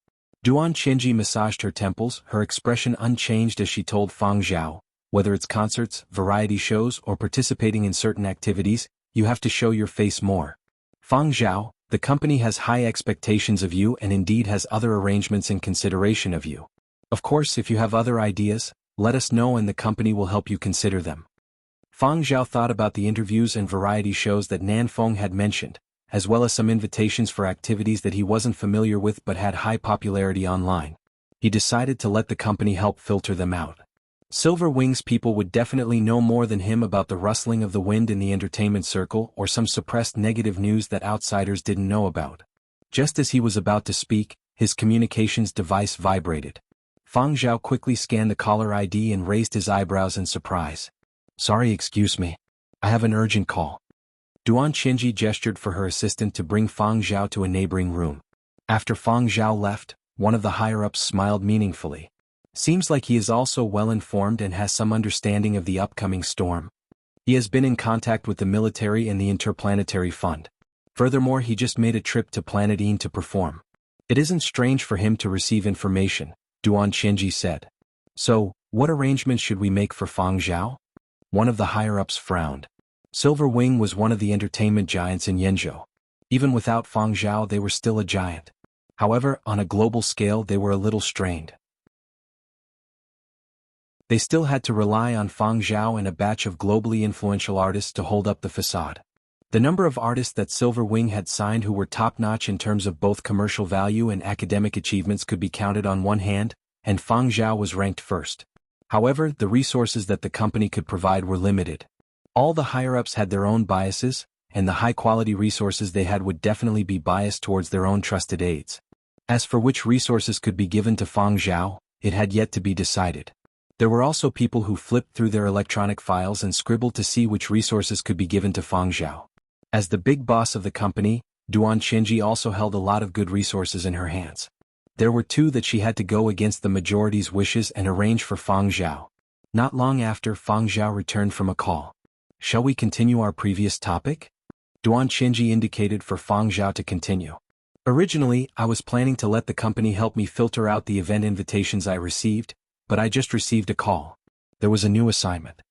S1: Duan Qinji massaged her temples, her expression unchanged as she told Fang Zhao, whether it's concerts, variety shows, or participating in certain activities, you have to show your face more. Fang Zhao, the company has high expectations of you and indeed has other arrangements in consideration of you. Of course, if you have other ideas, let us know and the company will help you consider them. Fang Zhao thought about the interviews and variety shows that Nan Feng had mentioned, as well as some invitations for activities that he wasn't familiar with but had high popularity online. He decided to let the company help filter them out. Silver Wings people would definitely know more than him about the rustling of the wind in the entertainment circle or some suppressed negative news that outsiders didn't know about. Just as he was about to speak, his communications device vibrated. Fang Zhao quickly scanned the caller ID and raised his eyebrows in surprise. Sorry, excuse me. I have an urgent call. Duan Qinji gestured for her assistant to bring Fang Zhao to a neighboring room. After Fang Zhao left, one of the higher-ups smiled meaningfully. Seems like he is also well-informed and has some understanding of the upcoming storm. He has been in contact with the military and the Interplanetary Fund. Furthermore, he just made a trip to Planet Een to perform. It isn't strange for him to receive information, Duan Qinji said. So, what arrangements should we make for Fang Zhao? One of the higher-ups frowned. Silver Wing was one of the entertainment giants in Yenzhou. Even without Fang Zhao they were still a giant. However, on a global scale they were a little strained. They still had to rely on Fang Zhao and a batch of globally influential artists to hold up the facade. The number of artists that Silver Wing had signed who were top-notch in terms of both commercial value and academic achievements could be counted on one hand, and Fang Zhao was ranked first. However, the resources that the company could provide were limited. All the higher-ups had their own biases, and the high-quality resources they had would definitely be biased towards their own trusted aides. As for which resources could be given to Fang Zhao, it had yet to be decided. There were also people who flipped through their electronic files and scribbled to see which resources could be given to Fang Zhao. As the big boss of the company, Duan Qinji also held a lot of good resources in her hands. There were two that she had to go against the majority's wishes and arrange for Fang Zhao. Not long after, Fang Zhao returned from a call. Shall we continue our previous topic? Duan Qinji indicated for Fang Zhao to continue. Originally, I was planning to let the company help me filter out the event invitations I received, but I just received a call. There was a new assignment.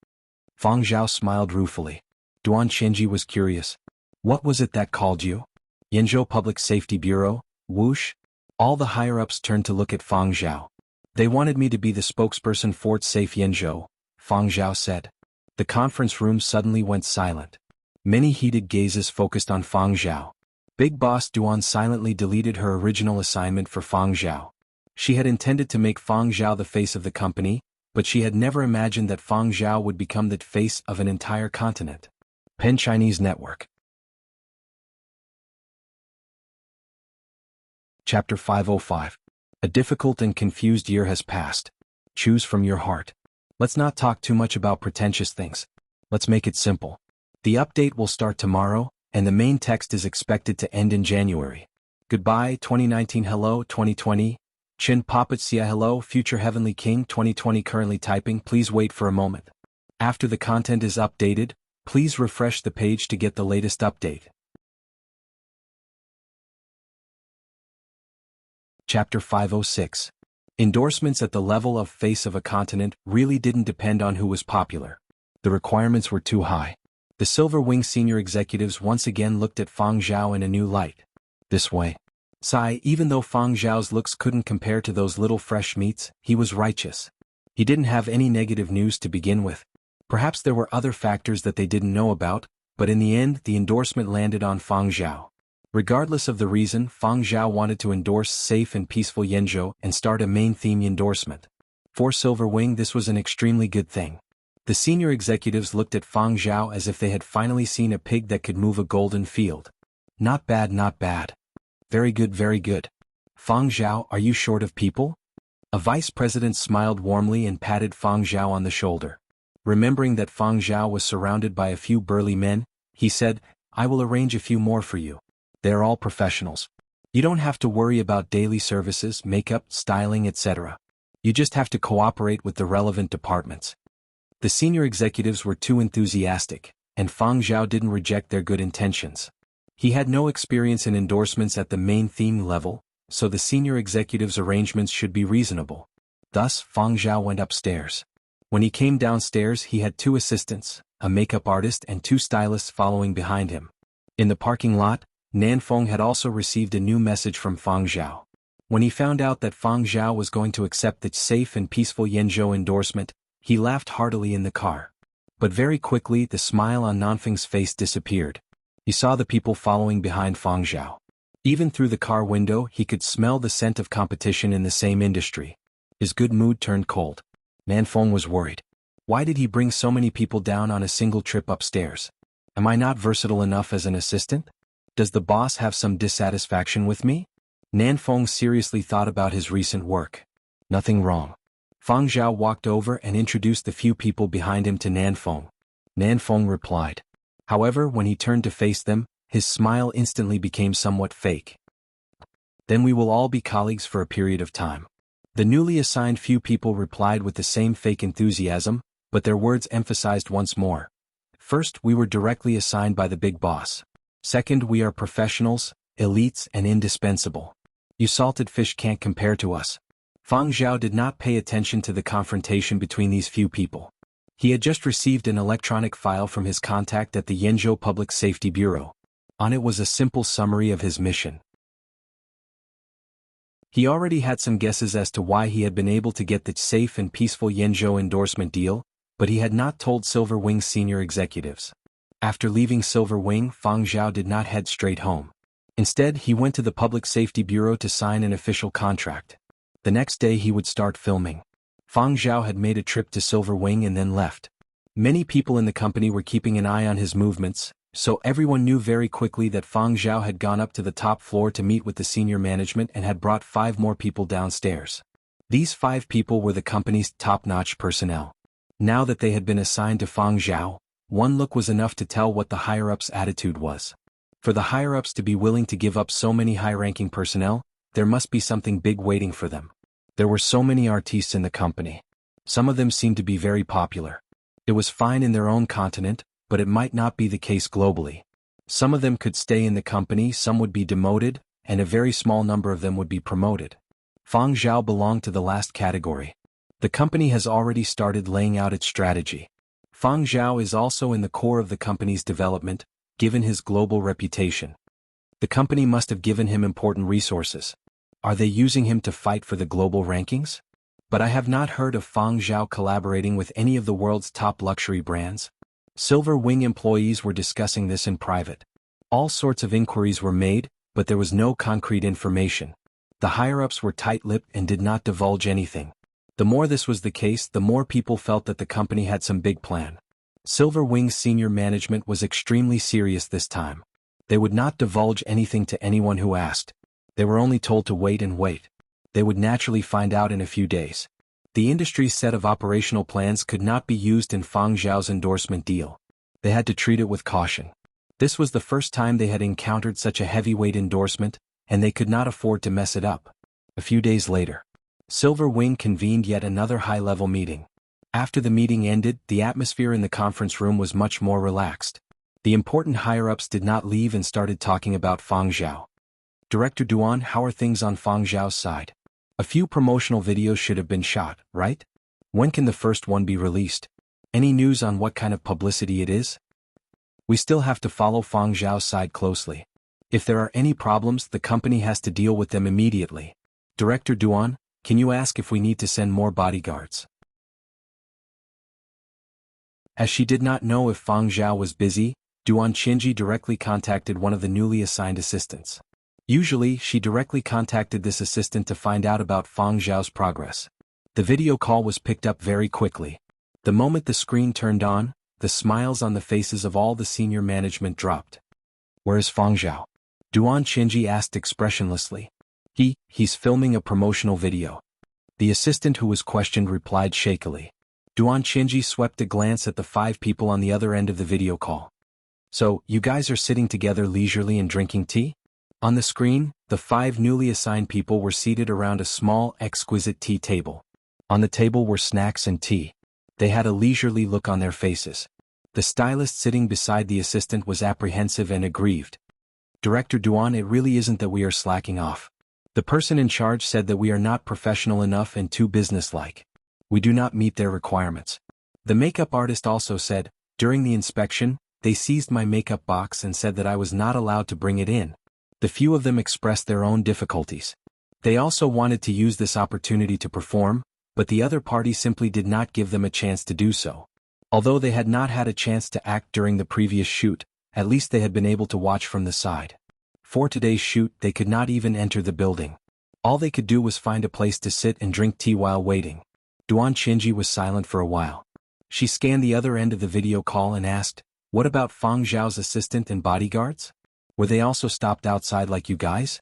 S1: Fang Zhao smiled ruefully. Duan Qinji was curious. What was it that called you? Yenzhou Public Safety Bureau, whoosh? All the higher-ups turned to look at Fang Zhao. They wanted me to be the spokesperson for Safe Yenzhou, Fang Zhao said. The conference room suddenly went silent. Many heated gazes focused on Fang Zhao. Big Boss Duan silently deleted her original assignment for Fang Zhao. She had intended to make Fang Zhao the face of the company, but she had never imagined that Fang Zhao would become the face of an entire continent. Pen Chinese Network. Chapter 505. A difficult and confused year has passed. Choose from your heart. Let's not talk too much about pretentious things. Let's make it simple. The update will start tomorrow, and the main text is expected to end in January. Goodbye 2019. Hello 2020. Chin Poppet Sia. Hello Future Heavenly King 2020. Currently typing. Please wait for a moment. After the content is updated, please refresh the page to get the latest update. Chapter 506. Endorsements at the level of face of a continent really didn't depend on who was popular. The requirements were too high. The Silver Wing senior executives once again looked at Fang Zhao in a new light. This way. Sigh, even though Fang Zhao's looks couldn't compare to those little fresh meats, he was righteous. He didn't have any negative news to begin with. Perhaps there were other factors that they didn't know about, but in the end the endorsement landed on Fang Zhao. Regardless of the reason, Fang Zhao wanted to endorse safe and peaceful Yenzhou and start a main theme endorsement. For Silver Wing this was an extremely good thing. The senior executives looked at Fang Zhao as if they had finally seen a pig that could move a golden field. Not bad, not bad. Very good, very good. Fang Zhao, are you short of people? A vice president smiled warmly and patted Fang Zhao on the shoulder. Remembering that Fang Zhao was surrounded by a few burly men, he said, I will arrange a few more for you. They are all professionals. You don't have to worry about daily services, makeup, styling, etc. You just have to cooperate with the relevant departments. The senior executives were too enthusiastic, and Fang Zhao didn't reject their good intentions. He had no experience in endorsements at the main theme level, so the senior executives' arrangements should be reasonable. Thus, Fang Zhao went upstairs. When he came downstairs he had two assistants, a makeup artist and two stylists following behind him. In the parking lot, Nanfeng had also received a new message from Fang Zhao. When he found out that Fang Zhao was going to accept the safe and peaceful Yanzhou endorsement, he laughed heartily in the car. But very quickly the smile on Nanfeng's face disappeared. He saw the people following behind Fang Zhao. Even through the car window he could smell the scent of competition in the same industry. His good mood turned cold. Nanfeng was worried. Why did he bring so many people down on a single trip upstairs? Am I not versatile enough as an assistant? Does the boss have some dissatisfaction with me? Nanfeng seriously thought about his recent work. Nothing wrong. Fang Zhao walked over and introduced the few people behind him to Nanfeng. Nanfeng replied. However, when he turned to face them, his smile instantly became somewhat fake. Then we will all be colleagues for a period of time. The newly assigned few people replied with the same fake enthusiasm, but their words emphasized once more. First, we were directly assigned by the big boss. Second, we are professionals, elites and indispensable. You salted fish can't compare to us. Fang Zhao did not pay attention to the confrontation between these few people. He had just received an electronic file from his contact at the Yanzhou Public Safety Bureau. On it was a simple summary of his mission. He already had some guesses as to why he had been able to get the safe and peaceful Yanzhou endorsement deal, but he had not told Silver Wing's senior executives. After leaving Silver Wing, Fang Zhao did not head straight home. Instead, he went to the Public Safety Bureau to sign an official contract. The next day he would start filming. Fang Zhao had made a trip to Silver Wing and then left. Many people in the company were keeping an eye on his movements, so everyone knew very quickly that Fang Zhao had gone up to the top floor to meet with the senior management and had brought 5 more people downstairs. These 5 people were the company's top-notch personnel. Now that they had been assigned to Fang Zhao, one look was enough to tell what the higher-ups' attitude was. For the higher-ups to be willing to give up so many high-ranking personnel, there must be something big waiting for them. There were so many artistes in the company. Some of them seemed to be very popular. It was fine in their own continent, but it might not be the case globally. Some of them could stay in the company, some would be demoted, and a very small number of them would be promoted. Fang Zhao belonged to the last category. The company has already started laying out its strategy. Fang Zhao is also in the core of the company's development, given his global reputation. The company must have given him important resources. Are they using him to fight for the global rankings? But I have not heard of Fang Zhao collaborating with any of the world's top luxury brands. Silver Wing employees were discussing this in private. All sorts of inquiries were made, but there was no concrete information. The higher-ups were tight-lipped and did not divulge anything. The more this was the case, the more people felt that the company had some big plan. Silver Wing's senior management was extremely serious this time. They would not divulge anything to anyone who asked. They were only told to wait and wait. They would naturally find out in a few days. The industry's set of operational plans could not be used in Fang Zhao's endorsement deal. They had to treat it with caution. This was the first time they had encountered such a heavyweight endorsement, and they could not afford to mess it up. A few days later, Silver Wing convened yet another high-level meeting. After the meeting ended, the atmosphere in the conference room was much more relaxed. The important higher-ups did not leave and started talking about Fang Zhao. Director Duan, how are things on Fang Zhao's side? A few promotional videos should have been shot, right? When can the first one be released? Any news on what kind of publicity it is? We still have to follow Fang Zhao's side closely. If there are any problems, the company has to deal with them immediately. Director Duan, can you ask if we need to send more bodyguards? As she did not know if Fang Zhao was busy, Duan Qinji directly contacted one of the newly assigned assistants. Usually, she directly contacted this assistant to find out about Fang Zhao's progress. The video call was picked up very quickly. The moment the screen turned on, the smiles on the faces of all the senior management dropped. Where is Fang Zhao? Duan Qinji asked expressionlessly. He's filming a promotional video. The assistant who was questioned replied shakily. Duan Qinji swept a glance at the 5 people on the other end of the video call. So, you guys are sitting together leisurely and drinking tea? On the screen, the 5 newly assigned people were seated around a small, exquisite tea table. On the table were snacks and tea. They had a leisurely look on their faces. The stylist sitting beside the assistant was apprehensive and aggrieved. Director Duan, it really isn't that we are slacking off. The person in charge said that we are not professional enough and too businesslike. We do not meet their requirements. The makeup artist also said, during the inspection, they seized my makeup box and said that I was not allowed to bring it in, The few of them expressed their own difficulties. They also wanted to use this opportunity to perform, but the other party simply did not give them a chance to do so. Although they had not had a chance to act during the previous shoot, at least they had been able to watch from the side. For today's shoot, they could not even enter the building. All they could do was find a place to sit and drink tea while waiting. Duan Qinji was silent for a while. She scanned the other end of the video call and asked, "What about Fang Zhao's assistant and bodyguards? Were they also stopped outside like you guys?"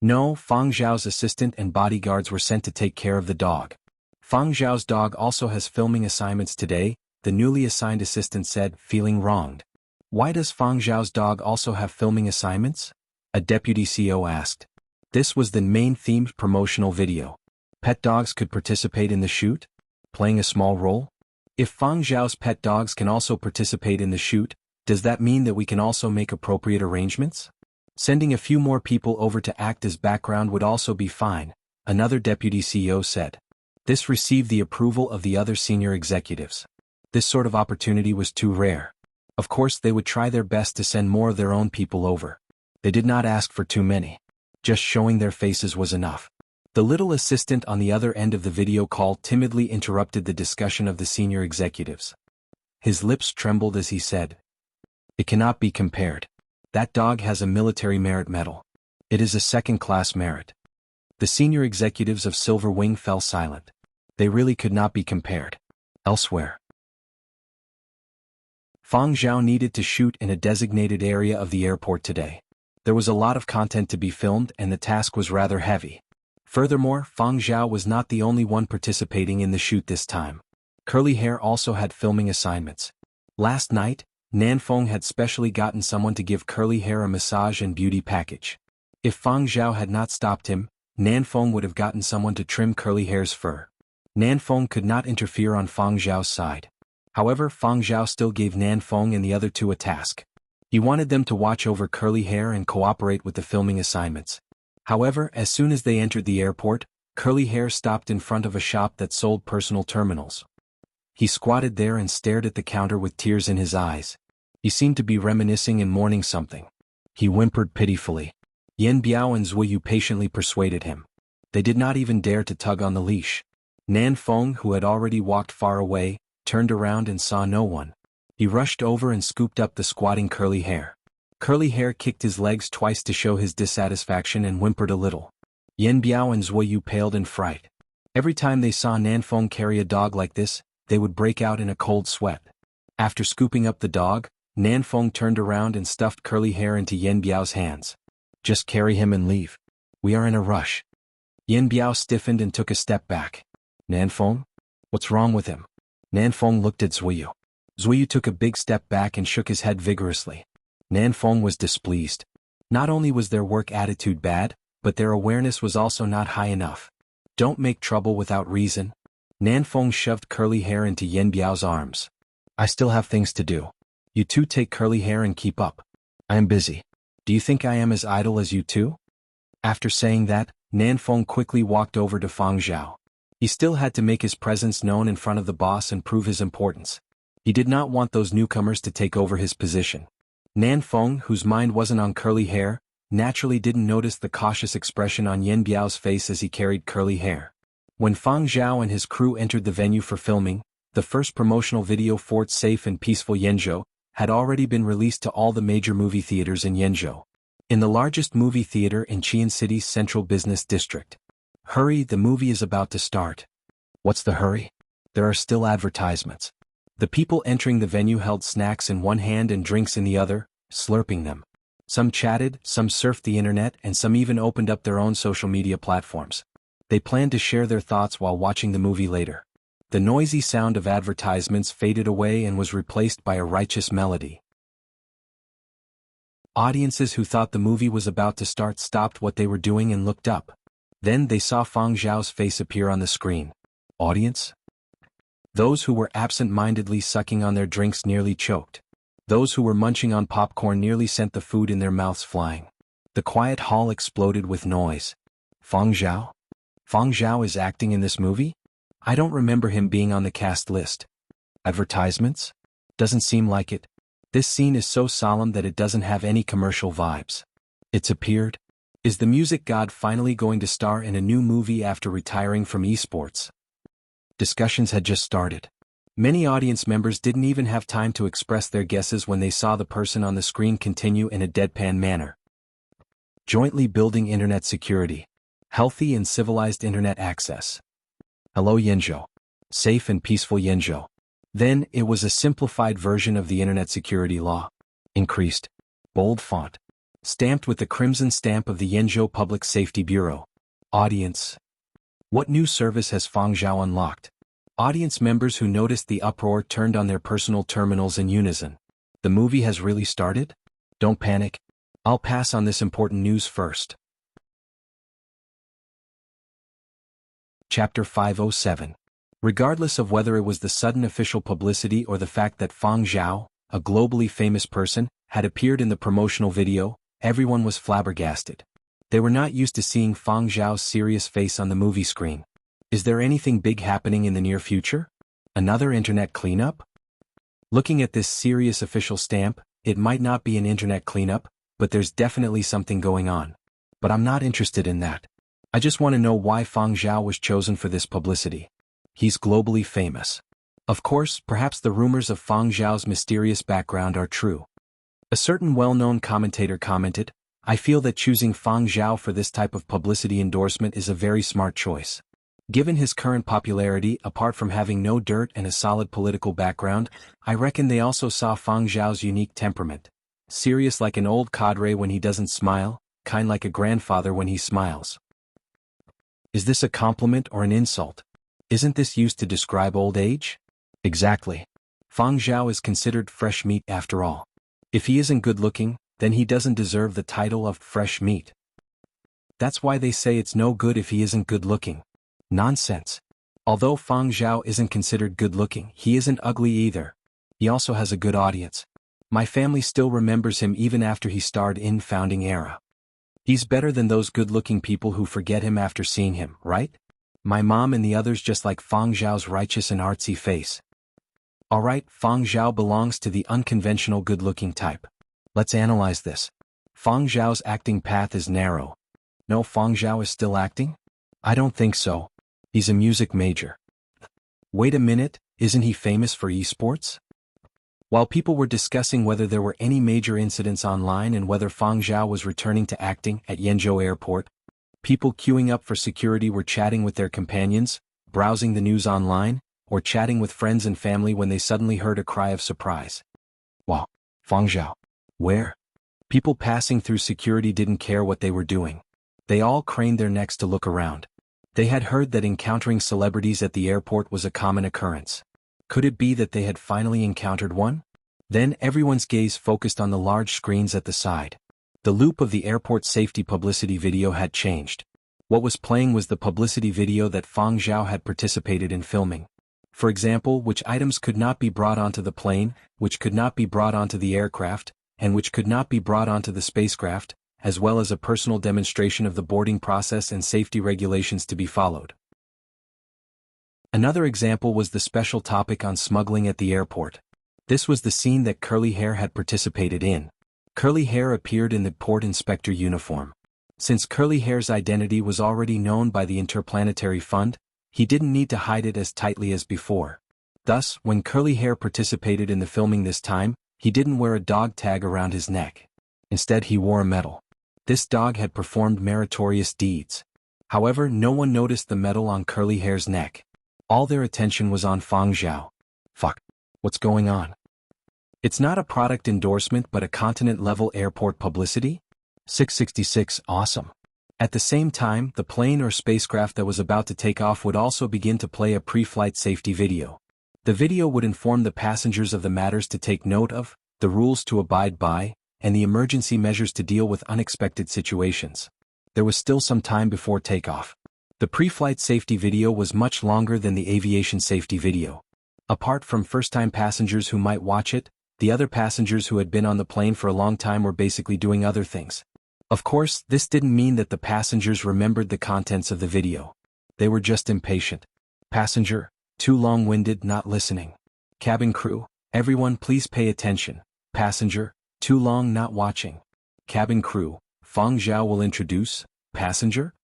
S1: No, Fang Zhao's assistant and bodyguards were sent to take care of the dog. Fang Zhao's dog also has filming assignments today, the newly assigned assistant said, feeling wronged. Why does Fang Zhao's dog also have filming assignments? A deputy CEO asked. This was the main themed promotional video. Pet dogs could participate in the shoot? Playing a small role? If Fang Zhao's pet dogs can also participate in the shoot, does that mean that we can also make appropriate arrangements? Sending a few more people over to act as background would also be fine, another deputy CEO said. This received the approval of the other senior executives. This sort of opportunity was too rare. Of course they would try their best to send more of their own people over. They did not ask for too many. Just showing their faces was enough. The little assistant on the other end of the video call timidly interrupted the discussion of the senior executives. His lips trembled as he said, "It cannot be compared. That dog has a military merit medal. It is a second-class merit." The senior executives of Silver Wing fell silent. They really could not be compared. Elsewhere. Fang Zhao needed to shoot in a designated area of the airport today. There was a lot of content to be filmed and the task was rather heavy. Furthermore, Fang Zhao was not the only one participating in the shoot this time. Curly Hair also had filming assignments. Last night, Nanfeng had specially gotten someone to give Curly Hair a massage and beauty package. If Fang Zhao had not stopped him, Nanfeng would have gotten someone to trim Curly Hair's fur. Nanfeng could not interfere on Fang Zhao's side. However, Fang Zhao still gave Nanfeng and the other two a task. He wanted them to watch over Curly Hair and cooperate with the filming assignments. However, as soon as they entered the airport, Curly Hair stopped in front of a shop that sold personal terminals. He squatted there and stared at the counter with tears in his eyes. He seemed to be reminiscing and mourning something. He whimpered pitifully. Yen Biao and Zui Yu patiently persuaded him. They did not even dare to tug on the leash. Nanfeng, who had already walked far away, turned around and saw no one. He rushed over and scooped up the squatting Curly Hair. Curly Hair kicked his legs twice to show his dissatisfaction and whimpered a little. Yen Biao and Zui Yu paled in fright. Every time they saw Nanfeng carry a dog like this, they would break out in a cold sweat. After scooping up the dog, Nanfeng turned around and stuffed Curly Hair into Yen Biao's hands. "Just carry him and leave. We are in a rush." Yen Biao stiffened and took a step back. "Nanfeng? What's wrong with him?" Nanfeng looked at Zui Yu. Zui Yu took a big step back and shook his head vigorously. Nanfeng was displeased. Not only was their work attitude bad, but their awareness was also not high enough. Don't make trouble without reason. Nanfeng shoved Curly Hair into Yen Biao's arms. "I still have things to do. You two take Curly Hair and keep up. I am busy. Do you think I am as idle as you two?" After saying that, Nanfeng quickly walked over to Fang Zhao. He still had to make his presence known in front of the boss and prove his importance. He did not want those newcomers to take over his position. Nanfeng, whose mind wasn't on Curly Hair, naturally didn't notice the cautious expression on Yen Biao's face as he carried Curly Hair. When Fang Zhao and his crew entered the venue for filming, the first promotional video for its safe and peaceful Yenzhou had already been released to all the major movie theaters in Yenzhou. In the largest movie theater in Qian City's central business district. "Hurry, the movie is about to start." "What's the hurry? There are still advertisements." The people entering the venue held snacks in one hand and drinks in the other, slurping them. Some chatted, some surfed the internet, and some even opened up their own social media platforms. They planned to share their thoughts while watching the movie later. The noisy sound of advertisements faded away and was replaced by a righteous melody. Audiences who thought the movie was about to start stopped what they were doing and looked up. Then they saw Fang Zhao's face appear on the screen. Audience? Those who were absent-mindedly sucking on their drinks nearly choked. Those who were munching on popcorn nearly sent the food in their mouths flying. The quiet hall exploded with noise. Fang Zhao? Fang Zhao is acting in this movie? I don't remember him being on the cast list. Advertisements? Doesn't seem like it. This scene is so solemn that it doesn't have any commercial vibes. It's appeared? Is the music god finally going to star in a new movie after retiring from esports? Discussions had just started. Many audience members didn't even have time to express their guesses when they saw the person on the screen continue in a deadpan manner. Jointly building internet security. Healthy and civilized internet access. Hello Yenjo. Safe and peaceful Yenjo. Then, it was a simplified version of the internet security law. Increased. Bold font. Stamped with the crimson stamp of the Yenjo Public Safety Bureau. Audience. What new service has Fangzhou unlocked? Audience members who noticed the uproar turned on their personal terminals in unison. The movie has really started? Don't panic. I'll pass on this important news first. Chapter 507. Regardless of whether it was the sudden official publicity or the fact that Fang Zhao, a globally famous person, had appeared in the promotional video, everyone was flabbergasted. They were not used to seeing Fang Zhao's serious face on the movie screen. Is there anything big happening in the near future? Another internet cleanup? Looking at this serious official stamp, it might not be an internet cleanup, but there's definitely something going on. But I'm not interested in that. I just want to know why Fang Zhao was chosen for this publicity. He's globally famous. Of course, perhaps the rumors of Fang Zhao's mysterious background are true. A certain well-known commentator commented, I feel that choosing Fang Zhao for this type of publicity endorsement is a very smart choice. Given his current popularity, apart from having no dirt and a solid political background, I reckon they also saw Fang Zhao's unique temperament. Serious like an old cadre when he doesn't smile, kind like a grandfather when he smiles. Is this a compliment or an insult? Isn't this used to describe old age? Exactly. Fang Zhao is considered fresh meat after all. If he isn't good-looking, then he doesn't deserve the title of fresh meat. That's why they say it's no good if he isn't good-looking. Nonsense. Although Fang Zhao isn't considered good-looking, he isn't ugly either. He also has a good audience. My family still remembers him even after he starred in Founding Era. He's better than those good-looking people who forget him after seeing him, right? My mom and the others just like Fang Zhao's righteous and artsy face. Alright, Fang Zhao belongs to the unconventional good-looking type. Let's analyze this. Fang Zhao's acting path is narrow. No, Fang Zhao is still acting? I don't think so. He's a music major. Wait a minute, isn't he famous for esports? While people were discussing whether there were any major incidents online and whether Fang Zhao was returning to acting at Yenzhou Airport, people queuing up for security were chatting with their companions, browsing the news online, or chatting with friends and family when they suddenly heard a cry of surprise. Wow, Fang Zhao. Where? People passing through security didn't care what they were doing. They all craned their necks to look around. They had heard that encountering celebrities at the airport was a common occurrence. Could it be that they had finally encountered one? Then everyone's gaze focused on the large screens at the side. The loop of the airport safety publicity video had changed. What was playing was the publicity video that Fang Zhao had participated in filming. For example, which items could not be brought onto the plane, which could not be brought onto the aircraft, and which could not be brought onto the spacecraft, as well as a personal demonstration of the boarding process and safety regulations to be followed. Another example was the special topic on smuggling at the airport. This was the scene that Curly Hair had participated in. Curly Hair appeared in the port inspector uniform. Since Curly Hair's identity was already known by the Interplanetary Fund, he didn't need to hide it as tightly as before. Thus, when Curly Hair participated in the filming this time, he didn't wear a dog tag around his neck. Instead, he wore a medal. This dog had performed meritorious deeds. However, no one noticed the medal on Curly Hair's neck. All their attention was on Fang Zhao. Fuck. What's going on? It's not a product endorsement but a continent-level airport publicity? 666, awesome. At the same time, the plane or spacecraft that was about to take off would also begin to play a pre-flight safety video. The video would inform the passengers of the matters to take note of, the rules to abide by, and the emergency measures to deal with unexpected situations. There was still some time before takeoff. The pre-flight safety video was much longer than the aviation safety video. Apart from first-time passengers who might watch it, the other passengers who had been on the plane for a long time were basically doing other things. Of course, this didn't mean that the passengers remembered the contents of the video. They were just impatient. Passenger, too long-winded, not listening. Cabin crew, everyone please pay attention. Passenger, too long not watching. Cabin crew, Fang Zhao will introduce, passenger?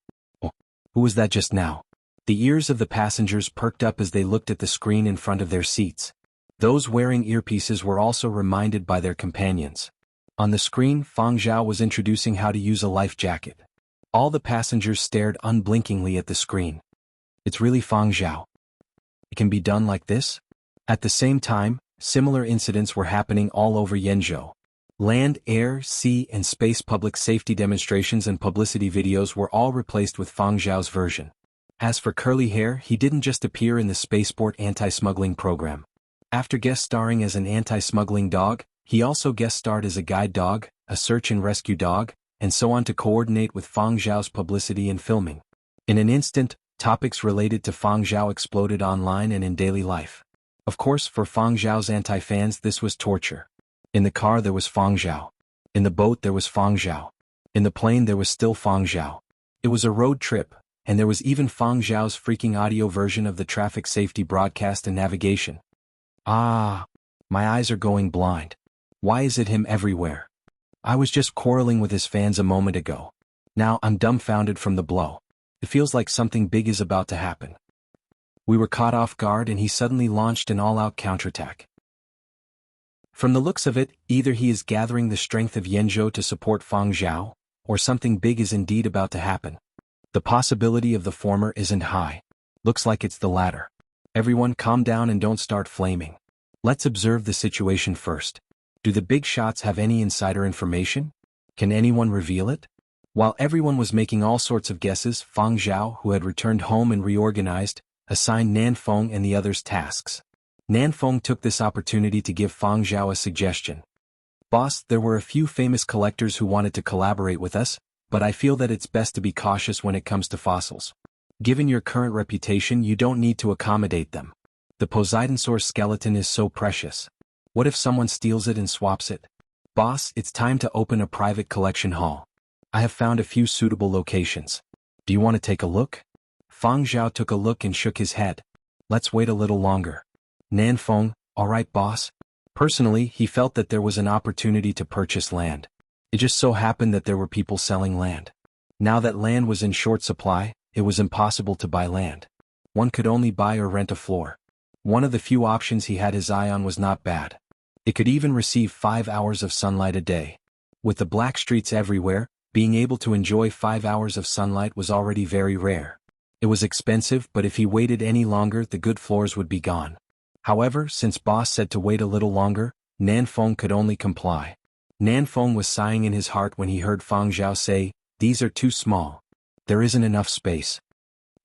S1: Oh, who was that just now? The ears of the passengers perked up as they looked at the screen in front of their seats. Those wearing earpieces were also reminded by their companions. On the screen, Fang Zhao was introducing how to use a life jacket. All the passengers stared unblinkingly at the screen. It's really Fang Zhao. It can be done like this? At the same time, similar incidents were happening all over Yenzhou. Land, air, sea, and space public safety demonstrations and publicity videos were all replaced with Fang Zhao's version. As for curly hair, he didn't just appear in the spaceport anti-smuggling program. After guest starring as an anti-smuggling dog, he also guest starred as a guide dog, a search and rescue dog, and so on to coordinate with Fang Zhao's publicity and filming. In an instant, topics related to Fang Zhao exploded online and in daily life. Of course, for Fang Zhao's anti-fans this was torture. In the car there was Fang Zhao. In the boat there was Fang Zhao. In the plane there was still Fang Zhao. It was a road trip, and there was even Fang Zhao's freaking audio version of the traffic safety broadcast and navigation. Ah, my eyes are going blind. Why is it him everywhere? I was just quarreling with his fans a moment ago. Now I'm dumbfounded from the blow. It feels like something big is about to happen. We were caught off guard and he suddenly launched an all-out counterattack. From the looks of it, either he is gathering the strength of Yenzhou to support Fang Zhao, or something big is indeed about to happen. The possibility of the former isn't high. Looks like it's the latter. Everyone calm down and don't start flaming. Let's observe the situation first. Do the big shots have any insider information? Can anyone reveal it? While everyone was making all sorts of guesses, Fang Zhao, who had returned home and reorganized, assigned Nanfeng and the others tasks. Nanfeng took this opportunity to give Fang Zhao a suggestion. Boss, there were a few famous collectors who wanted to collaborate with us, but I feel that it's best to be cautious when it comes to fossils. Given your current reputation, you don't need to accommodate them. The Poseidonsaur skeleton is so precious. What if someone steals it and swaps it? Boss, it's time to open a private collection hall. I have found a few suitable locations. Do you want to take a look? Fang Zhao took a look and shook his head. Let's wait a little longer. Nanfeng, alright boss. Personally, he felt that there was an opportunity to purchase land. It just so happened that there were people selling land. Now that land was in short supply, it was impossible to buy land. One could only buy or rent a floor. One of the few options he had his eye on was not bad. It could even receive 5 hours of sunlight a day. With the black streets everywhere, being able to enjoy 5 hours of sunlight was already very rare. It was expensive, but if he waited any longer the good floors would be gone. However, since boss said to wait a little longer, Nanfeng could only comply. Nanfeng was sighing in his heart when he heard Fang Zhao say, "These are too small. There isn't enough space."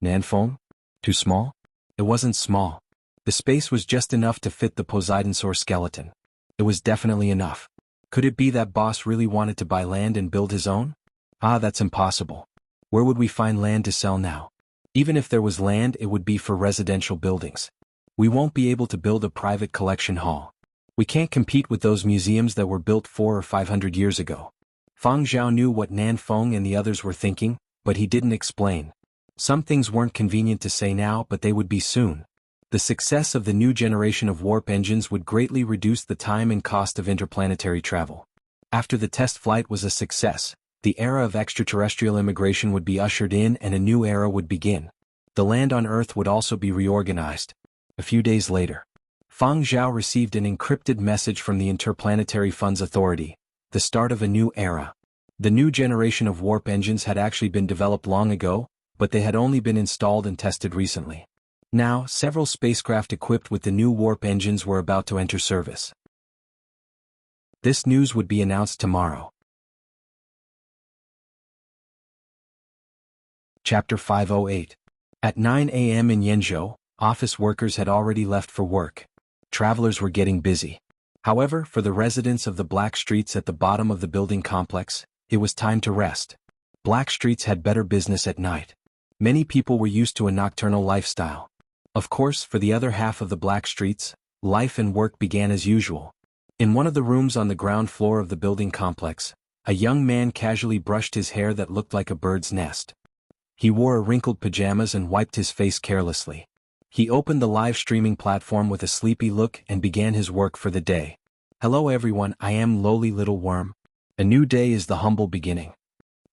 S1: Nanfeng? Too small? It wasn't small. The space was just enough to fit the Poseidonsaur skeleton. It was definitely enough. Could it be that boss really wanted to buy land and build his own? Ah, that's impossible. Where would we find land to sell now? Even if there was land, it would be for residential buildings. We won't be able to build a private collection hall. We can't compete with those museums that were built 400 or 500 years ago. Fang Zhao knew what Nanfeng and the others were thinking, but he didn't explain. Some things weren't convenient to say now, but they would be soon. The success of the new generation of warp engines would greatly reduce the time and cost of interplanetary travel. After the test flight was a success, the era of extraterrestrial immigration would be ushered in and a new era would begin. The land on Earth would also be reorganized. A few days later, Fang Zhao received an encrypted message from the Interplanetary Funds Authority, the start of a new era. The new generation of warp engines had actually been developed long ago, but they had only been installed and tested recently. Now, several spacecraft equipped with the new warp engines were about to enter service. This news would be announced tomorrow. Chapter 508. At 9 a.m. in Yenzhou, office workers had already left for work. Travelers were getting busy. However, for the residents of the black streets at the bottom of the building complex, it was time to rest. Black streets had better business at night. Many people were used to a nocturnal lifestyle. Of course, for the other half of the black streets, life and work began as usual. In one of the rooms on the ground floor of the building complex, a young man casually brushed his hair that looked like a bird's nest. He wore a wrinkled pajamas and wiped his face carelessly. He opened the live streaming platform with a sleepy look and began his work for the day. Hello everyone, I am lowly little worm. A new day is the humble beginning.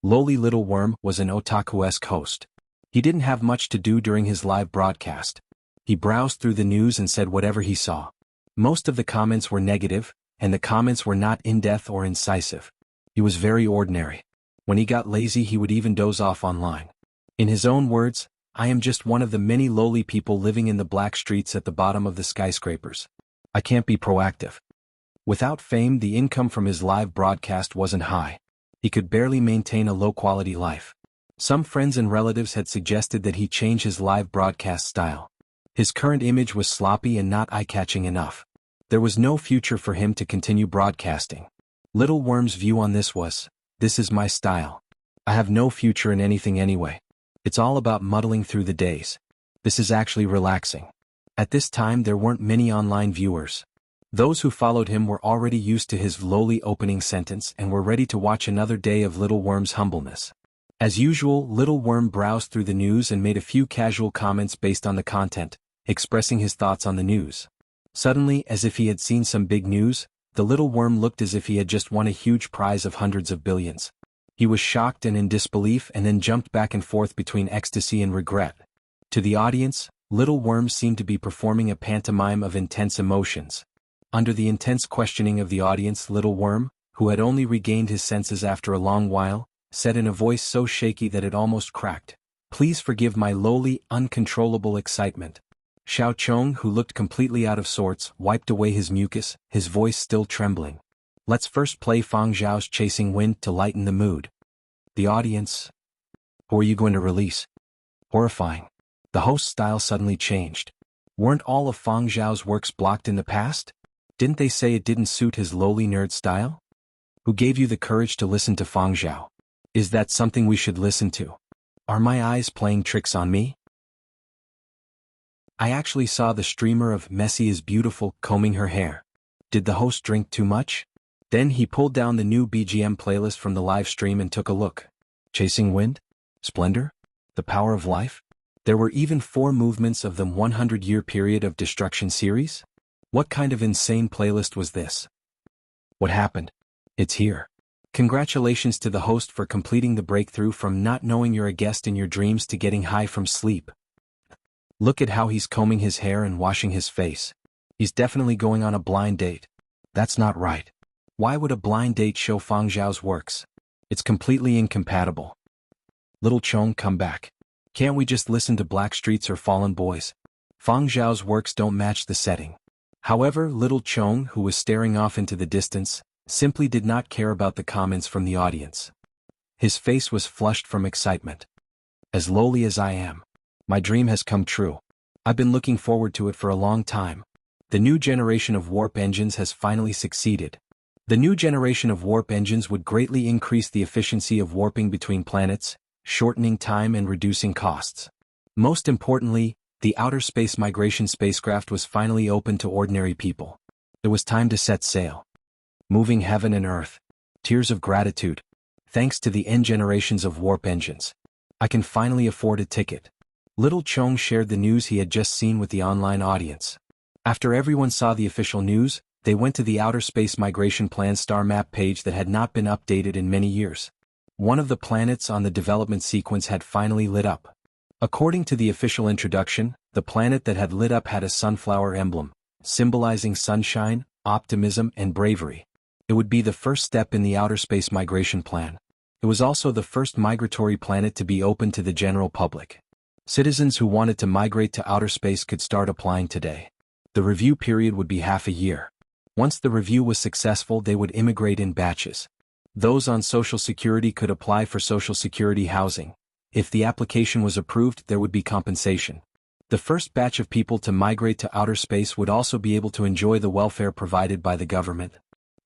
S1: Lowly Little Worm was an otaku-esque host. He didn't have much to do during his live broadcast. He browsed through the news and said whatever he saw. Most of the comments were negative, and the comments were not in-depth or incisive. He was very ordinary. When he got lazy, he would even doze off online. In his own words, "I am just one of the many lowly people living in the black streets at the bottom of the skyscrapers. I can't be proactive." Without fame, the income from his live broadcast wasn't high. He could barely maintain a low-quality life. Some friends and relatives had suggested that he change his live broadcast style. His current image was sloppy and not eye-catching enough. There was no future for him to continue broadcasting. Little Worm's view on this was, "This is my style. I have no future in anything anyway. It's all about muddling through the days. This is actually relaxing." At this time there weren't many online viewers. Those who followed him were already used to his lowly opening sentence and were ready to watch another day of Little Worm's humbleness. As usual, Little Worm browsed through the news and made a few casual comments based on the content, expressing his thoughts on the news. Suddenly, as if he had seen some big news, the Little Worm looked as if he had just won a huge prize of hundreds of billions. He was shocked and in disbelief and then jumped back and forth between ecstasy and regret. To the audience, Little Worm seemed to be performing a pantomime of intense emotions. Under the intense questioning of the audience, Little Worm, who had only regained his senses after a long while, said in a voice so shaky that it almost cracked, "Please forgive my lowly, uncontrollable excitement." Xiao Chong, who looked completely out of sorts, wiped away his mucus, his voice still trembling. "Let's first play Fang Zhao's Chasing Wind to lighten the mood." The audience. "Who are you going to release?" Horrifying. The host's style suddenly changed. Weren't all of Fang Zhao's works blocked in the past? Didn't they say it didn't suit his lowly nerd style? Who gave you the courage to listen to Fang Zhao? Is that something we should listen to? Are my eyes playing tricks on me? I actually saw the streamer of Messi is Beautiful combing her hair. Did the host drink too much? Then he pulled down the new BGM playlist from the live stream and took a look. Chasing Wind? Splendor? The Power of Life? There were even 4 movements of the 100-year period of destruction series? What kind of insane playlist was this? What happened? It's here. Congratulations to the host for completing the breakthrough from not knowing you're a guest in your dreams to getting high from sleep. Look at how he's combing his hair and washing his face. He's definitely going on a blind date. That's not right. Why would a blind date show Fang Zhao's works? It's completely incompatible. Little Chong, come back. Can't we just listen to Black Streets or Fallen Boys? Fang Zhao's works don't match the setting. However, Little Chong, who was staring off into the distance, simply did not care about the comments from the audience. His face was flushed from excitement. As lowly as I am, my dream has come true. I've been looking forward to it for a long time. The new generation of warp engines has finally succeeded. The new generation of warp engines would greatly increase the efficiency of warping between planets, shortening time and reducing costs. Most importantly, the outer space migration spacecraft was finally open to ordinary people. It was time to set sail. Moving heaven and earth. Tears of gratitude. Thanks to the N generations of warp engines. I can finally afford a ticket. Little Chong shared the news he had just seen with the online audience. After everyone saw the official news, they went to the Outer Space Migration Plan star map page that had not been updated in many years. One of the planets on the development sequence had finally lit up. According to the official introduction, the planet that had lit up had a sunflower emblem, symbolizing sunshine, optimism, and bravery. It would be the first step in the Outer Space Migration Plan. It was also the first migratory planet to be open to the general public. Citizens who wanted to migrate to outer space could start applying today. The review period would be half a year. Once the review was successful, they would immigrate in batches. Those on Social Security could apply for Social Security housing. If the application was approved, there would be compensation. The first batch of people to migrate to outer space would also be able to enjoy the welfare provided by the government.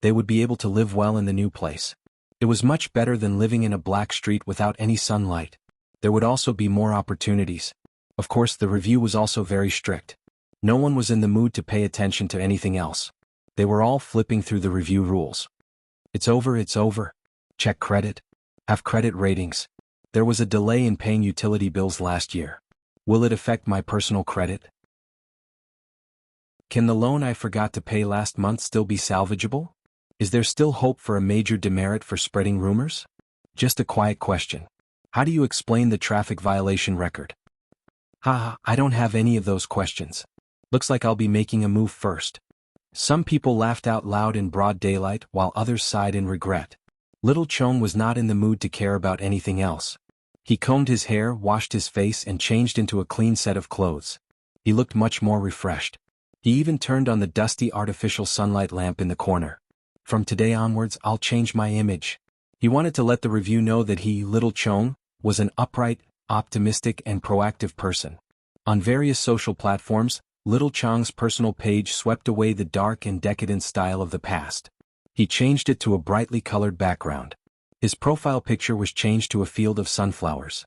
S1: They would be able to live well in the new place. It was much better than living in a black street without any sunlight. There would also be more opportunities. Of course, the review was also very strict. No one was in the mood to pay attention to anything else. They were all flipping through the review rules. It's over, it's over. Check credit. Have credit ratings. There was a delay in paying utility bills last year. Will it affect my personal credit? Can the loan I forgot to pay last month still be salvageable? Is there still hope for a major demerit for spreading rumors? Just a quiet question. How do you explain the traffic violation record? Haha, I don't have any of those questions. Looks like I'll be making a move first. Some people laughed out loud in broad daylight while others sighed in regret. Little Chong was not in the mood to care about anything else. He combed his hair, washed his face and changed into a clean set of clothes. He looked much more refreshed. He even turned on the dusty artificial sunlight lamp in the corner. From today onwards I'll change my image. He wanted to let the review know that he, Little Chong, was an upright, optimistic and proactive person. On various social platforms, Little Chong's personal page swept away the dark and decadent style of the past. He changed it to a brightly colored background. His profile picture was changed to a field of sunflowers.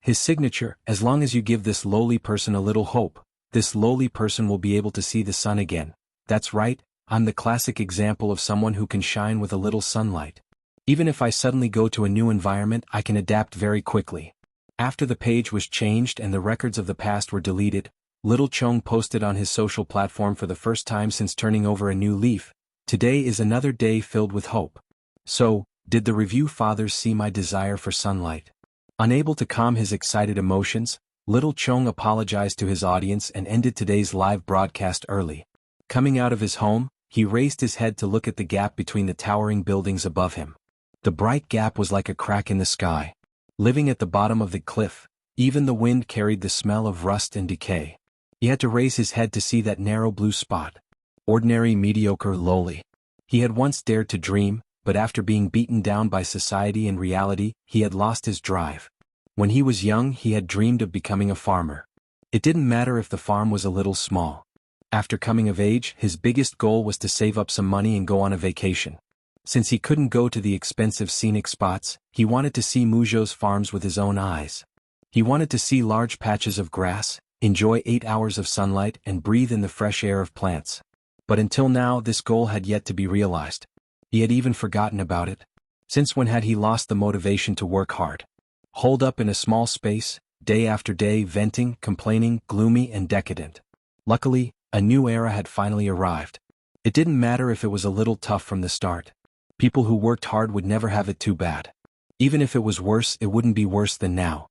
S1: His signature, as long as you give this lowly person a little hope, this lowly person will be able to see the sun again. That's right, I'm the classic example of someone who can shine with a little sunlight. Even if I suddenly go to a new environment, I can adapt very quickly. After the page was changed and the records of the past were deleted, Little Chong posted on his social platform for the first time since turning over a new leaf. Today is another day filled with hope. So, did the review fathers see my desire for sunlight? Unable to calm his excited emotions, Little Chong apologized to his audience and ended today's live broadcast early. Coming out of his home, he raised his head to look at the gap between the towering buildings above him. The bright gap was like a crack in the sky. Living at the bottom of the cliff, even the wind carried the smell of rust and decay. He had to raise his head to see that narrow blue spot. Ordinary, mediocre, lowly. He had once dared to dream, but after being beaten down by society and reality, he had lost his drive. When he was young, he had dreamed of becoming a farmer. It didn't matter if the farm was a little small. After coming of age, his biggest goal was to save up some money and go on a vacation. Since he couldn't go to the expensive scenic spots, he wanted to see Muzhou's farms with his own eyes. He wanted to see large patches of grass, enjoy 8 hours of sunlight and breathe in the fresh air of plants. But until now this goal had yet to be realized. He had even forgotten about it. Since when had he lost the motivation to work hard? Holed up in a small space, day after day venting, complaining, gloomy and decadent. Luckily, a new era had finally arrived. It didn't matter if it was a little tough from the start. People who worked hard would never have it too bad. Even if it was worse, it wouldn't be worse than now.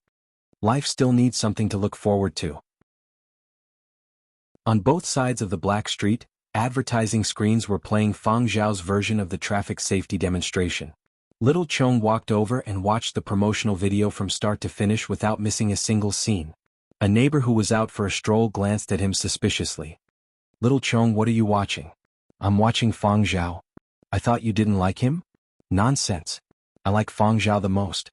S1: Life still needs something to look forward to. On both sides of the black street, advertising screens were playing Fang Zhao's version of the traffic safety demonstration. Little Chong walked over and watched the promotional video from start to finish without missing a single scene. A neighbor who was out for a stroll glanced at him suspiciously. "Little Chong, what are you watching?" "I'm watching Fang Zhao." "I thought you didn't like him?" "Nonsense. I like Fang Zhao the most."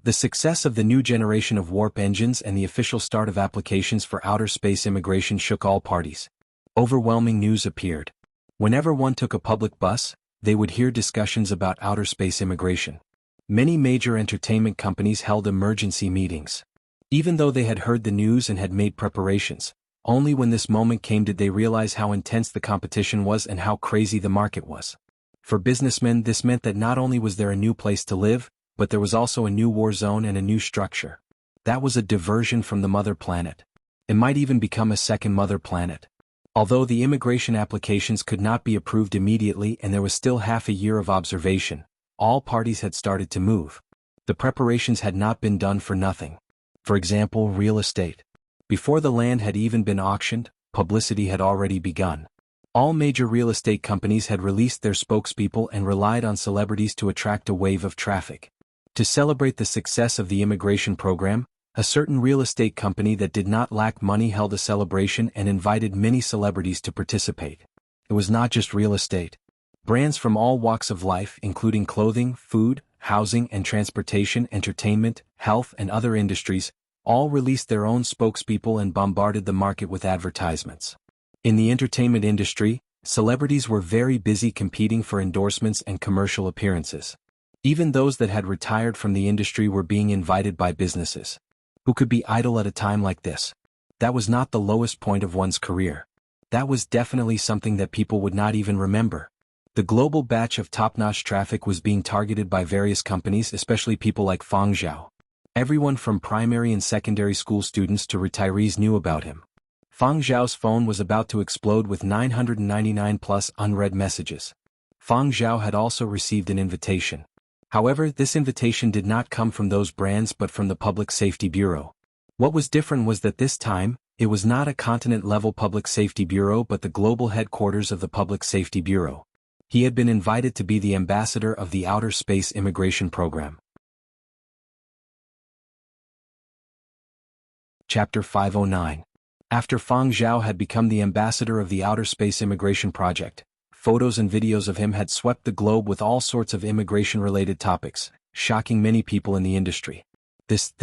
S1: The success of the new generation of warp engines and the official start of applications for outer space immigration shook all parties. Overwhelming news appeared. Whenever one took a public bus, they would hear discussions about outer space immigration. Many major entertainment companies held emergency meetings. Even though they had heard the news and had made preparations, only when this moment came did they realize how intense the competition was and how crazy the market was. For businessmen, this meant that not only was there a new place to live, but there was also a new war zone and a new structure. That was a diversion from the mother planet. It might even become a second mother planet. Although the immigration applications could not be approved immediately and there was still half a year of observation, all parties had started to move. The preparations had not been done for nothing. For example, real estate. Before the land had even been auctioned, publicity had already begun. All major real estate companies had released their spokespeople and relied on celebrities to attract a wave of traffic. To celebrate the success of the immigration program, a certain real estate company that did not lack money held a celebration and invited many celebrities to participate. It was not just real estate. Brands from all walks of life, including clothing, food, housing and transportation, entertainment, health and other industries, all released their own spokespeople and bombarded the market with advertisements. In the entertainment industry, celebrities were very busy competing for endorsements and commercial appearances. Even those that had retired from the industry were being invited by businesses. Who could be idle at a time like this? That was not the lowest point of one's career. That was definitely something that people would not even remember. The global batch of top-notch traffic was being targeted by various companies, especially people like Fang Zhao. Everyone from primary and secondary school students to retirees knew about him. Fang Zhao's phone was about to explode with 999 plus unread messages. Fang Zhao had also received an invitation. However, this invitation did not come from those brands but from the Public Safety Bureau. What was different was that this time, it was not a continent-level Public Safety Bureau but the global headquarters of the Public Safety Bureau. He had been invited to be the ambassador of the Outer Space Immigration Program. Chapter 509. After Fang Zhao had become the ambassador of the Outer Space Immigration Project, photos and videos of him had swept the globe with all sorts of immigration-related topics, shocking many people in the industry. This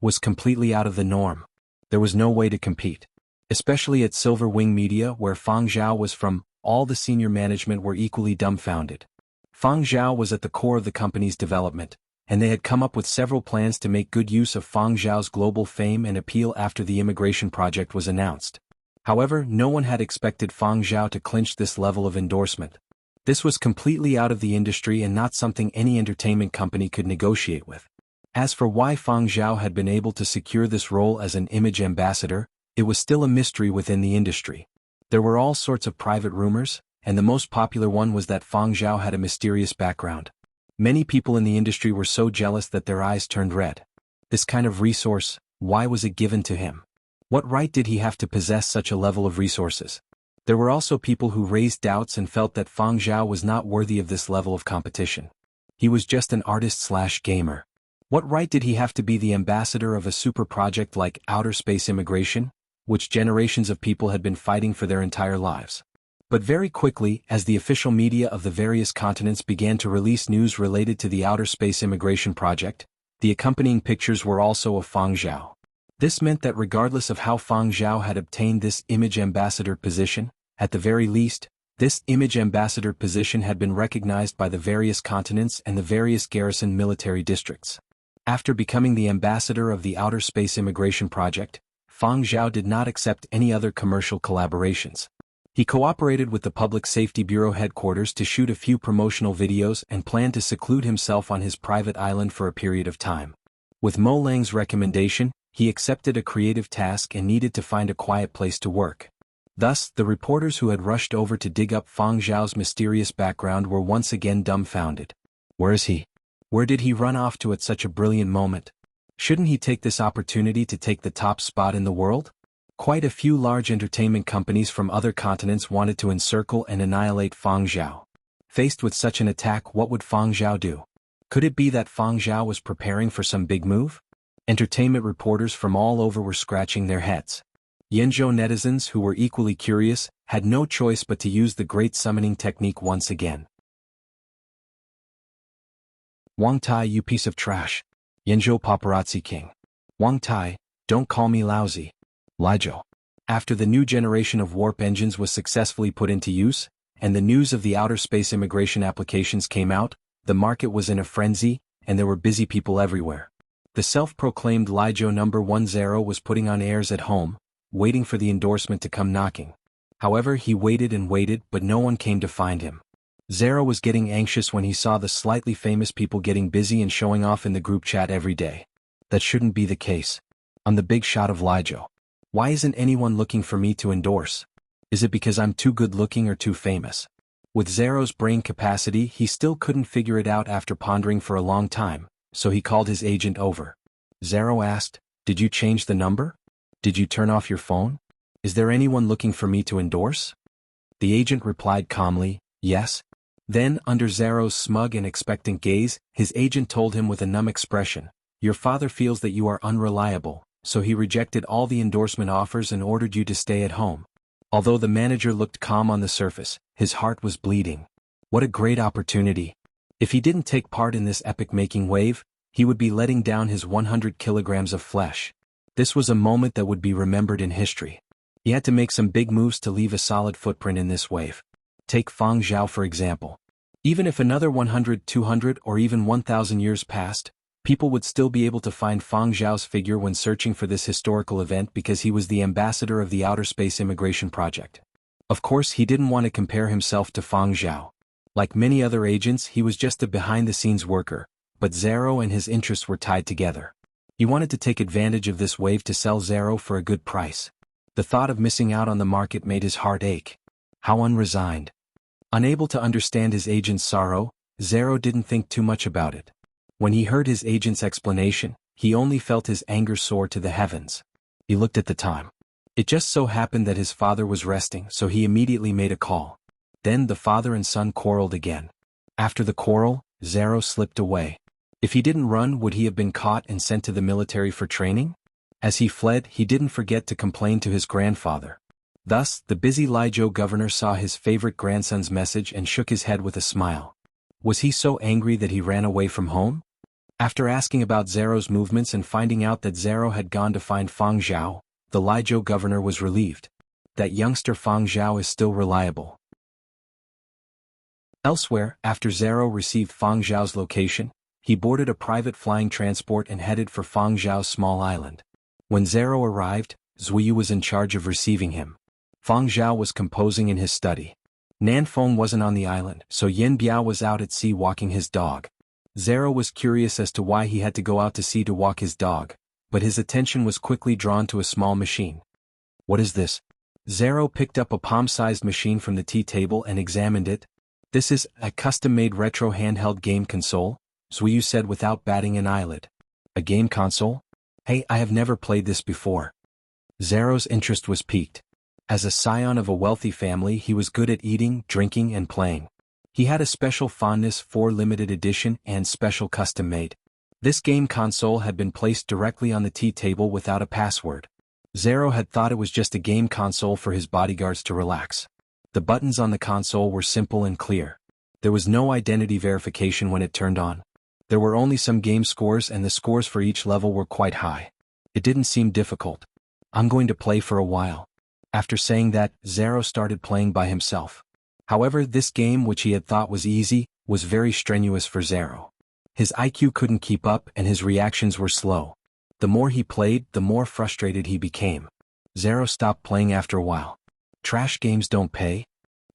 S1: was completely out of the norm. There was no way to compete. Especially at Silver Wing Media where Fang Zhao was from, all the senior management were equally dumbfounded. Fang Zhao was at the core of the company's development, and they had come up with several plans to make good use of Fang Zhao's global fame and appeal after the immigration project was announced. However, no one had expected Fang Zhao to clinch this level of endorsement. This was completely out of the industry and not something any entertainment company could negotiate with. As for why Fang Zhao had been able to secure this role as an image ambassador, it was still a mystery within the industry. There were all sorts of private rumors, and the most popular one was that Fang Zhao had a mysterious background. Many people in the industry were so jealous that their eyes turned red. This kind of resource, why was it given to him? What right did he have to possess such a level of resources? There were also people who raised doubts and felt that Fang Zhao was not worthy of this level of competition. He was just an artist/gamer. What right did he have to be the ambassador of a super project like outer space immigration, which generations of people had been fighting for their entire lives? But very quickly, as the official media of the various continents began to release news related to the outer space immigration project, the accompanying pictures were also of Fang Zhao. This meant that regardless of how Fang Zhao had obtained this image ambassador position, at the very least, this image ambassador position had been recognized by the various continents and the various garrison military districts. After becoming the ambassador of the outer space immigration project, Fang Zhao did not accept any other commercial collaborations. He cooperated with the Public Safety Bureau headquarters to shoot a few promotional videos and planned to seclude himself on his private island for a period of time. With Mo Lang's recommendation, he accepted a creative task and needed to find a quiet place to work. Thus, the reporters who had rushed over to dig up Fang Zhao's mysterious background were once again dumbfounded. Where is he? Where did he run off to at such a brilliant moment? Shouldn't he take this opportunity to take the top spot in the world? Quite a few large entertainment companies from other continents wanted to encircle and annihilate Fang Zhao. Faced with such an attack, what would Fang Zhao do? Could it be that Fang Zhao was preparing for some big move? Entertainment reporters from all over were scratching their heads. Yenzhou netizens who were equally curious had no choice but to use the great summoning technique once again. Wang Tai, you piece of trash. Yenzhou paparazzi king. Wang Tai, don't call me lousy. Lizhou. After the new generation of warp engines was successfully put into use, and the news of the outer space immigration applications came out, the market was in a frenzy, and there were busy people everywhere. The self-proclaimed Lizhou number 10 was putting on airs at home, waiting for the endorsement to come knocking. However, he waited and waited, but no one came to find him. Zero was getting anxious when he saw the slightly famous people getting busy and showing off in the group chat every day. That shouldn't be the case. I'm the big shot of Lizhou. Why isn't anyone looking for me to endorse? Is it because I'm too good-looking or too famous? With Zero's brain capacity, he still couldn't figure it out after pondering for a long time, so he called his agent over. Zero asked, "Did you change the number? Did you turn off your phone? Is there anyone looking for me to endorse?" The agent replied calmly, "Yes." Then, under Zero's smug and expectant gaze, his agent told him with a numb expression, "Your father feels that you are unreliable, so he rejected all the endorsement offers and ordered you to stay at home." Although the manager looked calm on the surface, his heart was bleeding. What a great opportunity. If he didn't take part in this epic-making wave, he would be letting down his 100 kilograms of flesh. This was a moment that would be remembered in history. He had to make some big moves to leave a solid footprint in this wave. Take Fang Zhao for example. Even if another 100, 200, or even 1,000 years passed, people would still be able to find Fang Zhao's figure when searching for this historical event because he was the ambassador of the Outer Space Immigration Project. Of course, he didn't want to compare himself to Fang Zhao. Like many other agents, he was just a behind-the-scenes worker, but Zero and his interests were tied together. He wanted to take advantage of this wave to sell Zero for a good price. The thought of missing out on the market made his heart ache. How unresigned. Unable to understand his agent's sorrow, Zero didn't think too much about it. When he heard his agent's explanation, he only felt his anger soar to the heavens. He looked at the time. It just so happened that his father was resting, so he immediately made a call. Then the father and son quarreled again. After the quarrel, Zero slipped away. If he didn't run, would he have been caught and sent to the military for training? As he fled, he didn't forget to complain to his grandfather. Thus, the busy Lijo governor saw his favorite grandson's message and shook his head with a smile. Was he so angry that he ran away from home? After asking about Zero's movements and finding out that Zero had gone to find Fang Zhao, the Lijo governor was relieved. That youngster Fang Zhao is still reliable. Elsewhere, after Zero received Fang Zhao's location, he boarded a private flying transport and headed for Fang Zhao's small island. When Zero arrived, Zuiyu was in charge of receiving him. Fang Zhao was composing in his study. Nanfeng wasn't on the island, so Yin Biao was out at sea walking his dog. Zero was curious as to why he had to go out to sea to walk his dog, but his attention was quickly drawn to a small machine. What is this? Zero picked up a palm-sized machine from the tea table and examined it. This is a custom-made retro handheld game console, Zuiyu said without batting an eyelid. A game console? Hey, I have never played this before. Zero's interest was piqued. As a scion of a wealthy family, he was good at eating, drinking, and playing. He had a special fondness for limited edition and special custom-made. This game console had been placed directly on the tea table without a password. Zero had thought it was just a game console for his bodyguards to relax. The buttons on the console were simple and clear. There was no identity verification when it turned on. There were only some game scores, and the scores for each level were quite high. It didn't seem difficult. I'm going to play for a while. After saying that, Zero started playing by himself. However, this game, which he had thought was easy, was very strenuous for Zero. His IQ couldn't keep up and his reactions were slow. The more he played, the more frustrated he became. Zero stopped playing after a while. Trash games don't pay?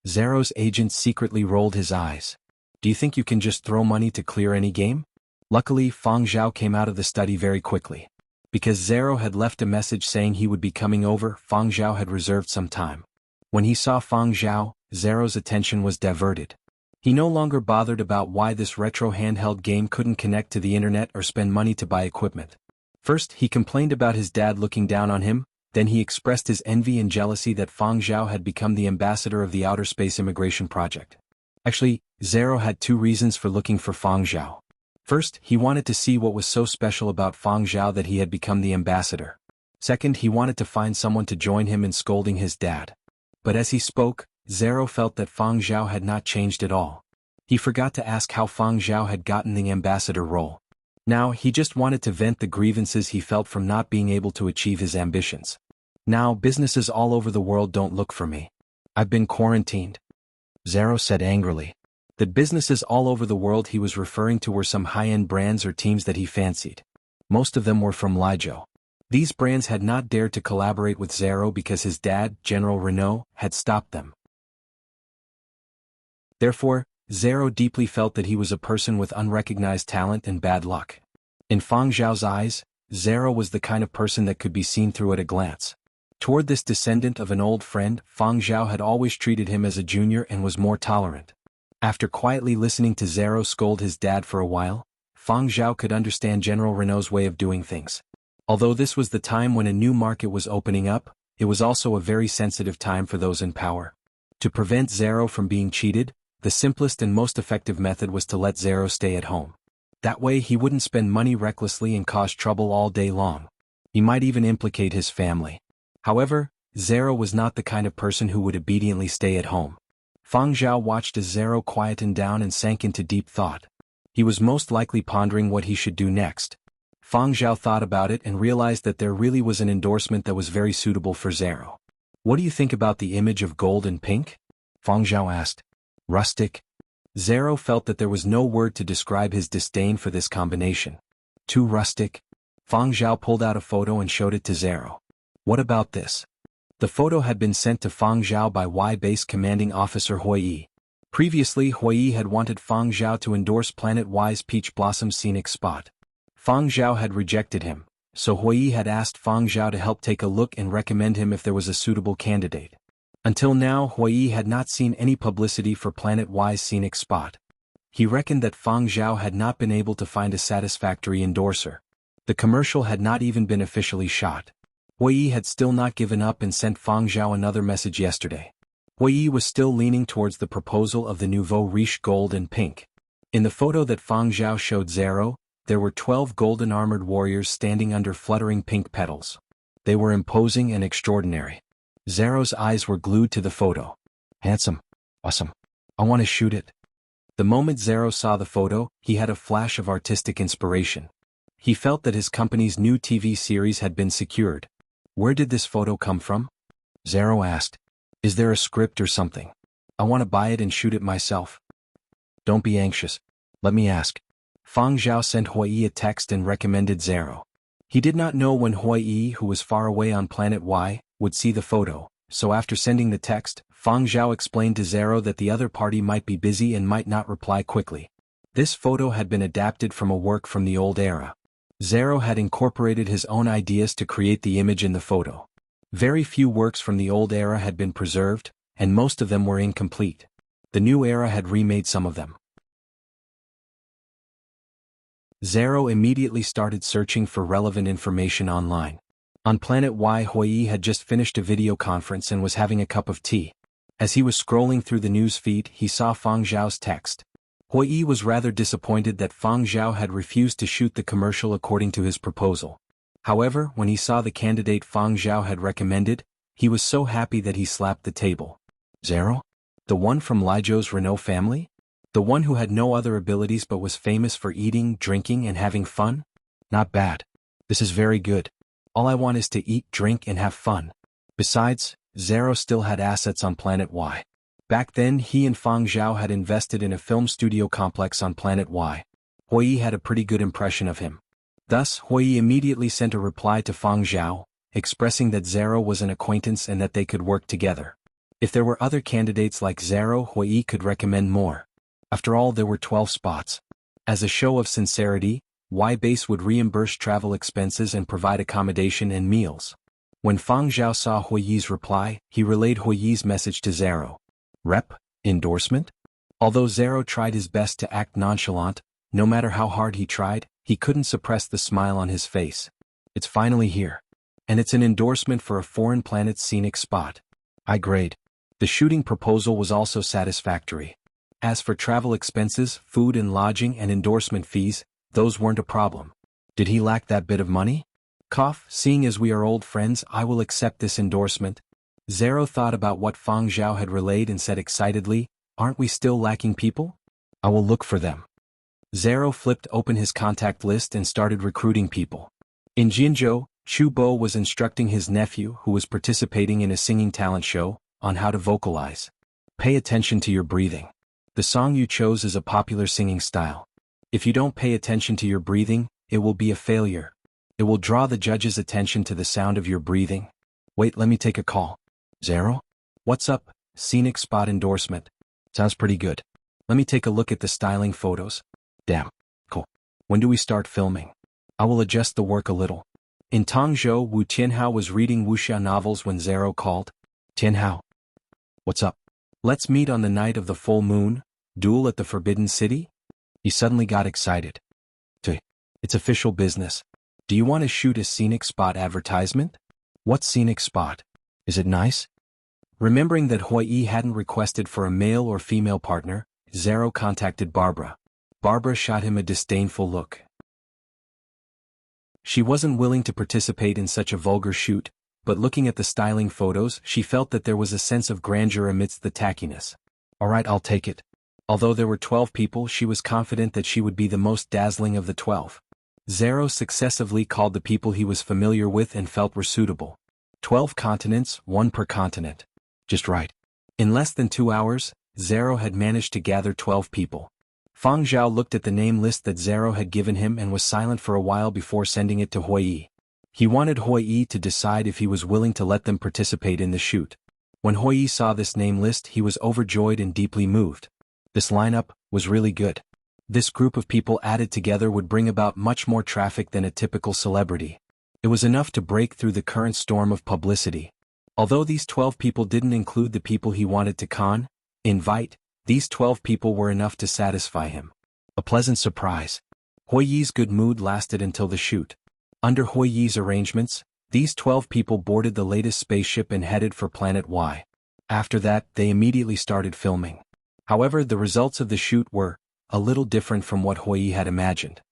S1: Zero's agent secretly rolled his eyes. Do you think you can just throw money to clear any game? Luckily, Fang Zhao came out of the study very quickly. Because Zero had left a message saying he would be coming over, Fang Zhao had reserved some time. When he saw Fang Zhao, Zero's attention was diverted. He no longer bothered about why this retro handheld game couldn't connect to the internet or spend money to buy equipment. First, he complained about his dad looking down on him, then he expressed his envy and jealousy that Fang Zhao had become the ambassador of the Outer Space Immigration Project. Actually, Zero had two reasons for looking for Fang Zhao. First, he wanted to see what was so special about Fang Zhao that he had become the ambassador. Second, he wanted to find someone to join him in scolding his dad. But as he spoke, Zero felt that Fang Zhao had not changed at all. He forgot to ask how Fang Zhao had gotten the ambassador role. Now, he just wanted to vent the grievances he felt from not being able to achieve his ambitions. Now, businesses all over the world don't look for me. I've been quarantined. Zero said angrily. The businesses all over the world he was referring to were some high-end brands or teams that he fancied. Most of them were from Lijo. These brands had not dared to collaborate with Zero because his dad, General Renault, had stopped them. Therefore, Zero deeply felt that he was a person with unrecognized talent and bad luck. In Fang Zhao's eyes, Zero was the kind of person that could be seen through at a glance. Toward this descendant of an old friend, Fang Zhao had always treated him as a junior and was more tolerant. After quietly listening to Zero scold his dad for a while, Fang Zhao could understand General Renault's way of doing things. Although this was the time when a new market was opening up, it was also a very sensitive time for those in power. To prevent Zero from being cheated, the simplest and most effective method was to let Zero stay at home. That way he wouldn't spend money recklessly and cause trouble all day long. He might even implicate his family. However, Zero was not the kind of person who would obediently stay at home. Fang Zhao watched as Zero quietened down and sank into deep thought. He was most likely pondering what he should do next. Fang Zhao thought about it and realized that there really was an endorsement that was very suitable for Zero. What do you think about the image of gold and pink? Fang Zhao asked. Rustic. Zero felt that there was no word to describe his disdain for this combination. Too rustic. Fang Zhao pulled out a photo and showed it to Zero. What about this? The photo had been sent to Fang Zhao by Y-Base Commanding Officer Hui Yi. Previously, Hui Yi had wanted Fang Zhao to endorse Planet Y's Peach Blossom Scenic Spot. Fang Zhao had rejected him, so Hui Yi had asked Fang Zhao to help take a look and recommend him if there was a suitable candidate. Until now, Hui Yi had not seen any publicity for Planet Y's Scenic Spot. He reckoned that Fang Zhao had not been able to find a satisfactory endorser. The commercial had not even been officially shot. Hui Yi had still not given up and sent Fang Zhao another message yesterday. Hui Yi was still leaning towards the proposal of the nouveau riche gold and pink. In the photo that Fang Zhao showed Zero, there were 12 golden armored warriors standing under fluttering pink petals. They were imposing and extraordinary. Zero's eyes were glued to the photo. Handsome. Awesome. I want to shoot it. The moment Zero saw the photo, he had a flash of artistic inspiration. He felt that his company's new TV series had been secured. Where did this photo come from? Zero asked. Is there a script or something? I want to buy it and shoot it myself. Don't be anxious. Let me ask. Fang Zhao sent Hui Yi a text and recommended Zero. He did not know when Hui Yi, who was far away on planet Y, would see the photo, so after sending the text, Fang Zhao explained to Zero that the other party might be busy and might not reply quickly. This photo had been adapted from a work from the old era. Zero had incorporated his own ideas to create the image in the photo. Very few works from the old era had been preserved, and most of them were incomplete. The new era had remade some of them. Zero immediately started searching for relevant information online. On planet Y, Hui Yi had just finished a video conference and was having a cup of tea. As he was scrolling through the news feed, he saw Fang Zhao's text. Hui Yi was rather disappointed that Fang Zhao had refused to shoot the commercial according to his proposal. However, when he saw the candidate Fang Zhao had recommended, he was so happy that he slapped the table. Zero? The one from Li Zhou's Renault family? The one who had no other abilities but was famous for eating, drinking, and having fun? Not bad. This is very good. All I want is to eat, drink, and have fun. Besides, Zero still had assets on planet Y. Back then, he and Fang Zhao had invested in a film studio complex on planet Y. Hui Yi had a pretty good impression of him. Thus, Hui Yi immediately sent a reply to Fang Zhao, expressing that Zero was an acquaintance and that they could work together. If there were other candidates like Zero, Hui Yi could recommend more. After all, there were 12 spots. As a show of sincerity, Y-Base would reimburse travel expenses and provide accommodation and meals. When Fang Zhao saw Hui Yi's reply, he relayed Hui Yi's message to Zero. Rep? Endorsement? Although Zero tried his best to act nonchalant, no matter how hard he tried, he couldn't suppress the smile on his face. It's finally here. And it's an endorsement for a foreign planet's scenic spot. I grade. The shooting proposal was also satisfactory. As for travel expenses, food and lodging and endorsement fees, those weren't a problem. Did he lack that bit of money? Cough, seeing as we are old friends, I will accept this endorsement. Zero thought about what Fang Zhao had relayed and said excitedly, aren't we still lacking people? I will look for them. Zero flipped open his contact list and started recruiting people. In Jinzhou, Chu Bo was instructing his nephew, who was participating in a singing talent show, on how to vocalize. Pay attention to your breathing. The song you chose is a popular singing style. If you don't pay attention to your breathing, it will be a failure. It will draw the judge's attention to the sound of your breathing. Wait, let me take a call. Zero? What's up? Scenic spot endorsement. Sounds pretty good. Let me take a look at the styling photos. Damn. Cool. When do we start filming? I will adjust the work a little. In Tongzhou, Wu Tianhao was reading wuxia novels when Zero called. Tianhao. What's up? Let's meet on the night of the full moon, duel at the Forbidden City? He suddenly got excited. It's official business. Do you want to shoot a scenic spot advertisement? What scenic spot? Is it nice? Remembering that Hui Yi hadn't requested for a male or female partner, Zero contacted Barbara. Barbara shot him a disdainful look. She wasn't willing to participate in such a vulgar shoot, but looking at the styling photos, she felt that there was a sense of grandeur amidst the tackiness. Alright, I'll take it. Although there were 12 people, she was confident that she would be the most dazzling of the 12. Zero successively called the people he was familiar with and felt were suitable. 12 continents, one per continent. Just right. In less than 2 hours, Zero had managed to gather 12 people. Fang Zhao looked at the name list that Zero had given him and was silent for a while before sending it to Hui Yi. He wanted Hui Yi to decide if he was willing to let them participate in the shoot. When Hui Yi saw this name list, he was overjoyed and deeply moved. This lineup was really good. This group of people added together would bring about much more traffic than a typical celebrity. It was enough to break through the current storm of publicity. Although these 12 people didn't include the people he wanted to invite, These 12 people were enough to satisfy him. A pleasant surprise. Huiyi's good mood lasted until the shoot. Under Huiyi's arrangements, these 12 people boarded the latest spaceship and headed for Planet Y. After that, they immediately started filming. However, the results of the shoot were a little different from what Huiyi had imagined.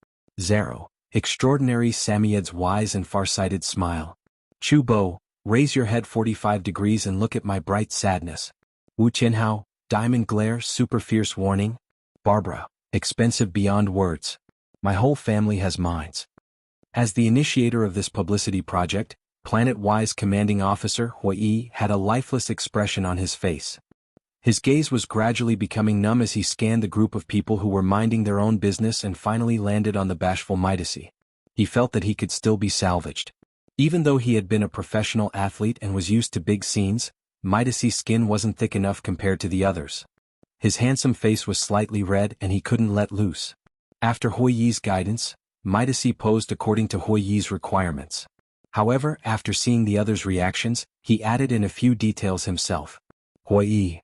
S1: 0. Extraordinary Samyed's wise and far-sighted smile. Chu Bo, raise your head 45 degrees and look at my bright sadness. Wu Qianhao, diamond glare, super fierce warning. Barbara, expensive beyond words. My whole family has minds. As the initiator of this publicity project, Planet Y's commanding officer, Huiyi, had a lifeless expression on his face. His gaze was gradually becoming numb as he scanned the group of people who were minding their own business and finally landed on the bashful Midasi. He felt that he could still be salvaged. Even though he had been a professional athlete and was used to big scenes, Midasi's skin wasn't thick enough compared to the others. His handsome face was slightly red and he couldn't let loose. After Huiyi's guidance, Midasi posed according to Huiyi's requirements. However, after seeing the others' reactions, he added in a few details himself. Huiyi.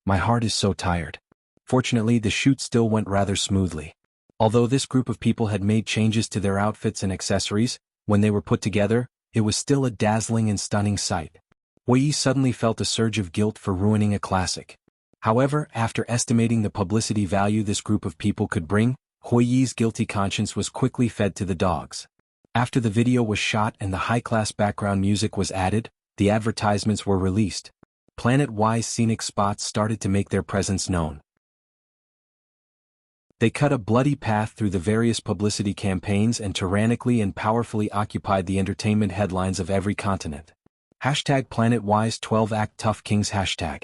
S1: My heart is so tired. Fortunately, the shoot still went rather smoothly. Although this group of people had made changes to their outfits and accessories, when they were put together, it was still a dazzling and stunning sight. Huiyi suddenly felt a surge of guilt for ruining a classic. However, after estimating the publicity value this group of people could bring, Huiyi's guilty conscience was quickly fed to the dogs. After the video was shot and the high-class background music was added, the advertisements were released. Planet Y's scenic spots started to make their presence known. They cut a bloody path through the various publicity campaigns and tyrannically and powerfully occupied the entertainment headlines of every continent. Hashtag Planet Y's 12-Act Tough Kings Hashtag.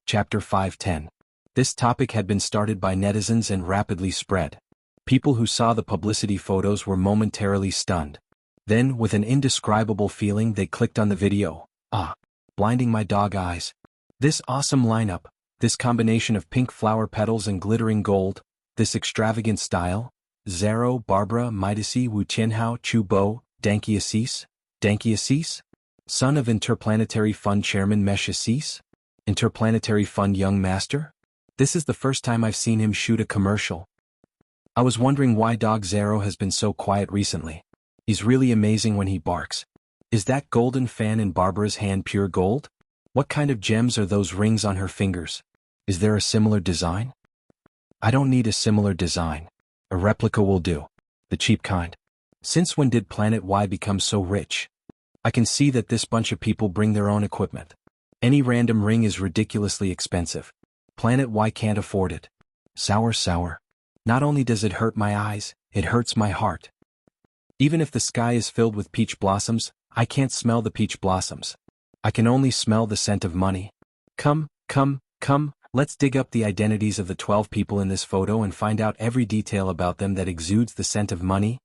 S1: Chapter 510. This topic had been started by netizens and rapidly spread. People who saw the publicity photos were momentarily stunned. Then, with an indescribable feeling, they clicked on the video. Blinding my dog eyes. This awesome lineup, this combination of pink flower petals and glittering gold, this extravagant style. 0. Barbara, Midasi, Wu Qianhao, Chu Bo, Danky Assis? Son of Interplanetary Fund Chairman Mesh Assis? Interplanetary Fund Young Master? This is the first time I've seen him shoot a commercial. I was wondering why Dog Zero has been so quiet recently. He's really amazing when he barks. Is that golden fan in Barbara's hand pure gold? What kind of gems are those rings on her fingers? Is there a similar design? I don't need a similar design. A replica will do. The cheap kind. Since when did Planet Y become so rich? I can see that this bunch of people bring their own equipment. Any random ring is ridiculously expensive. Planet Y can't afford it. Sour. Not only does it hurt my eyes, it hurts my heart. Even if the sky is filled with peach blossoms, I can't smell the peach blossoms. I can only smell the scent of money. Come, let's dig up the identities of the 12 people in this photo and find out every detail about them that exudes the scent of money.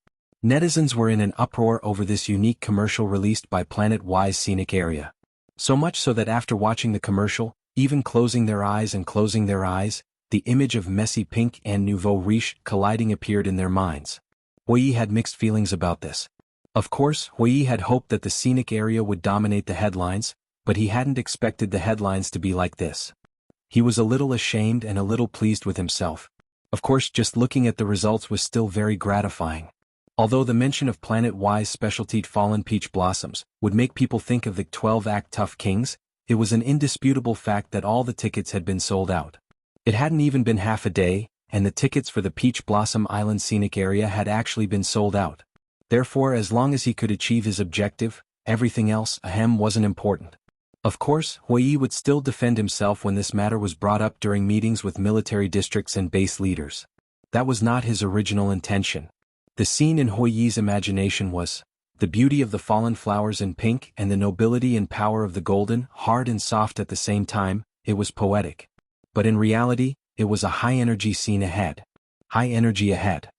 S1: Netizens were in an uproar over this unique commercial released by Planet Y's scenic area. So much so that after watching the commercial, even closing their eyes, the image of messy pink and nouveau riche colliding appeared in their minds. Huiyi had mixed feelings about this. Of course, Huiyi had hoped that the scenic area would dominate the headlines, but he hadn't expected the headlines to be like this. He was a little ashamed and a little pleased with himself. Of course, just looking at the results was still very gratifying. Although the mention of Planet Y's specialty fallen peach blossoms would make people think of the 12-Act Tough Kings, it was an indisputable fact that all the tickets had been sold out. It hadn't even been half a day, and the tickets for the Peach Blossom Island scenic area had actually been sold out. Therefore, as long as he could achieve his objective, everything else, wasn't important. Of course, Huiyi would still defend himself when this matter was brought up during meetings with military districts and base leaders. That was not his original intention. The scene in Huiyi's imagination was the beauty of the fallen flowers in pink and the nobility and power of the golden, hard and soft at the same time. It was poetic. But in reality, it was a high-energy scene ahead. High energy ahead.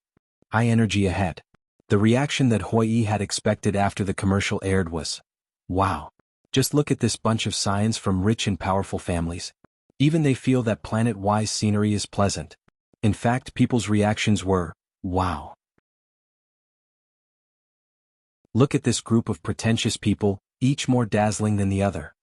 S1: The reaction that Huiyi had expected after the commercial aired was, wow. Just look at this bunch of scions from rich and powerful families. Even they feel that Planet Y's scenery is pleasant. In fact, people's reactions were, wow. Look at this group of pretentious people, each more dazzling than the other.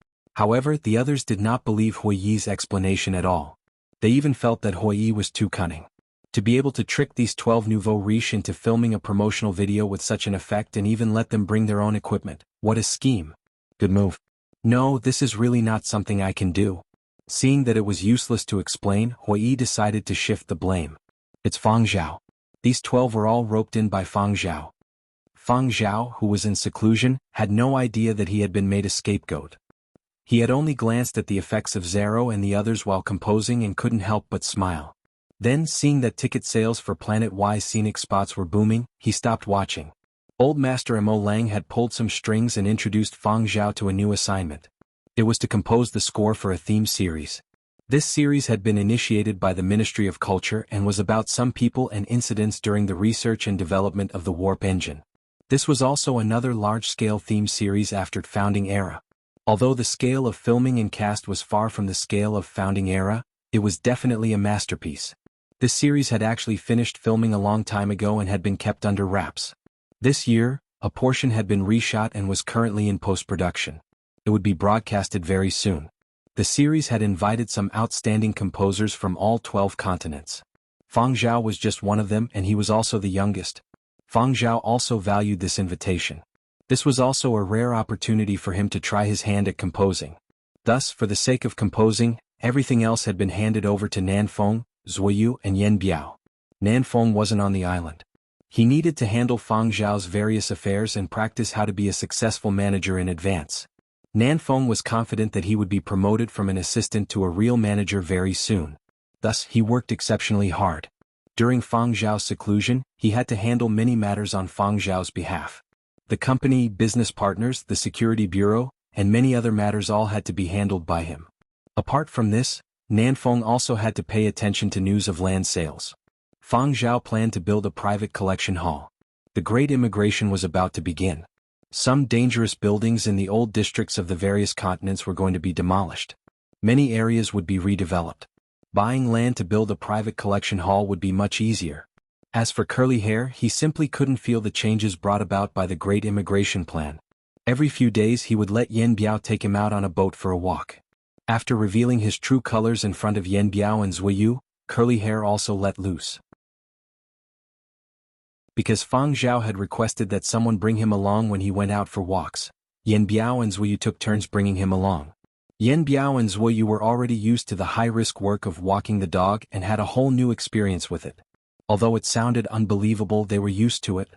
S1: However, the others did not believe Huiyi's explanation at all. They even felt that Huiyi was too cunning. To be able to trick these 12 nouveau riches into filming a promotional video with such an effect and even let them bring their own equipment, what a scheme. Good move. No, this is really not something I can do. Seeing that it was useless to explain, Huiyi decided to shift the blame. It's Fang Zhao. These 12 were all roped in by Fang Zhao. Fang Zhao, who was in seclusion, had no idea that he had been made a scapegoat. He had only glanced at the effects of Zero and the others while composing and couldn't help but smile. Then, seeing that ticket sales for Planet Y's scenic spots were booming, he stopped watching. Old Master Mo Lang had pulled some strings and introduced Fang Zhao to a new assignment. It was to compose the score for a theme series. This series had been initiated by the Ministry of Culture and was about some people and incidents during the research and development of the warp engine. This was also another large-scale theme series after Founding Era. Although the scale of filming and cast was far from the scale of Founding Era, it was definitely a masterpiece. This series had actually finished filming a long time ago and had been kept under wraps. This year, a portion had been reshot and was currently in post-production. It would be broadcasted very soon. The series had invited some outstanding composers from all 12 continents. Fang Zhao was just one of them and he was also the youngest. Fang Zhao also valued this invitation. This was also a rare opportunity for him to try his hand at composing. Thus, for the sake of composing, everything else had been handed over to Nanfeng, Zuoyu and Yen Biao. Nanfeng wasn't on the island. He needed to handle Fang Zhao's various affairs and practice how to be a successful manager in advance. Nanfeng was confident that he would be promoted from an assistant to a real manager very soon. Thus, he worked exceptionally hard. During Fang Zhao's seclusion, he had to handle many matters on Fang Zhao's behalf. The company, business partners, the security bureau, and many other matters all had to be handled by him. Apart from this, Nanfeng also had to pay attention to news of land sales. Fang Zhao planned to build a private collection hall. The Great Immigration was about to begin. Some dangerous buildings in the old districts of the various continents were going to be demolished. Many areas would be redeveloped. Buying land to build a private collection hall would be much easier. As for Curly Hair, he simply couldn't feel the changes brought about by the Great Immigration Plan. Every few days he would let Yen Biao take him out on a boat for a walk. After revealing his true colors in front of Yen Biao and Zuoyu, Curly Hair also let loose. Because Fang Zhao had requested that someone bring him along when he went out for walks, Yen Biao and Zuoyu took turns bringing him along. Yen Biao and Zuoyu were already used to the high-risk work of walking the dog and had a whole new experience with it. Although it sounded unbelievable, they were used to it.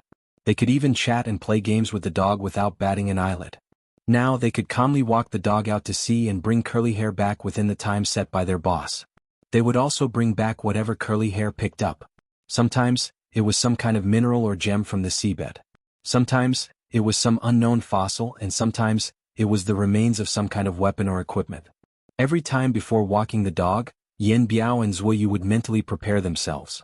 S1: They could even chat and play games with the dog without batting an eyelid. Now they could calmly walk the dog out to sea and bring Curly Hair back within the time set by their boss. They would also bring back whatever Curly Hair picked up. Sometimes, it was some kind of mineral or gem from the seabed. Sometimes, it was some unknown fossil, and sometimes, it was the remains of some kind of weapon or equipment. Every time before walking the dog, Yen Biao and Zuoyu would mentally prepare themselves.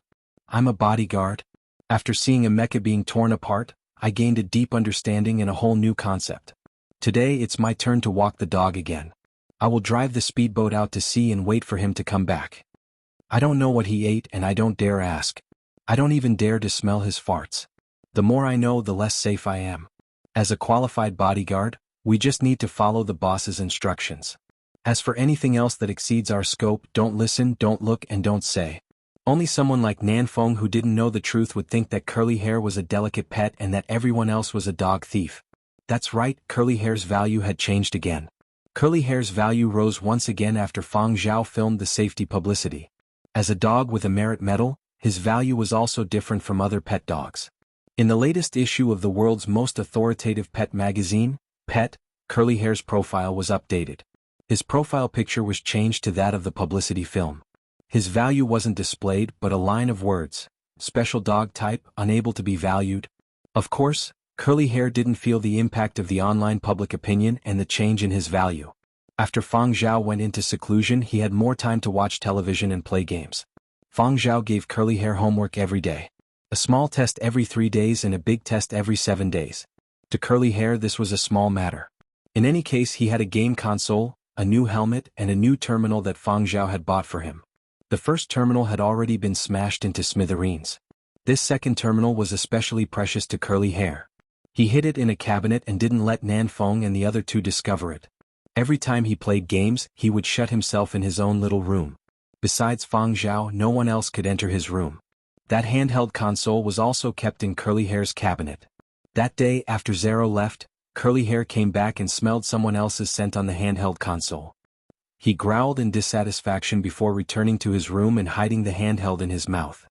S1: I'm a bodyguard. After seeing a mecha being torn apart, I gained a deep understanding and a whole new concept. Today it's my turn to walk the dog again. I will drive the speedboat out to sea and wait for him to come back. I don't know what he ate and I don't dare ask. I don't even dare to smell his farts. The more I know, the less safe I am. As a qualified bodyguard, we just need to follow the boss's instructions. As for anything else that exceeds our scope, don't listen, don't look, and don't say. Only someone like Nanfeng who didn't know the truth would think that Curly Hair was a delicate pet and that everyone else was a dog thief. That's right, Curly Hair's value had changed again. Curly Hair's value rose once again after Fang Zhao filmed the safety publicity. As a dog with a merit medal, his value was also different from other pet dogs. In the latest issue of the world's most authoritative pet magazine, Pet, Curly Hair's profile was updated. His profile picture was changed to that of the publicity film. His value wasn't displayed but a line of words, special dog type, unable to be valued. Of course, Curly Hair didn't feel the impact of the online public opinion and the change in his value. After Fang Zhao went into seclusion, he had more time to watch television and play games. Fang Zhao gave Curly Hair homework every day. A small test every 3 days and a big test every 7 days. To Curly Hair this was a small matter. In any case, he had a game console, a new helmet and a new terminal that Fang Zhao had bought for him. The first terminal had already been smashed into smithereens. This second terminal was especially precious to Curly Hair. He hid it in a cabinet and didn't let Nanfeng and the other two discover it. Every time he played games, he would shut himself in his own little room. Besides Fang Zhao, no one else could enter his room. That handheld console was also kept in Curly Hair's cabinet. That day, after Zero left, Curly Hair came back and smelled someone else's scent on the handheld console. He growled in dissatisfaction before returning to his room and hiding the handheld in his mouth.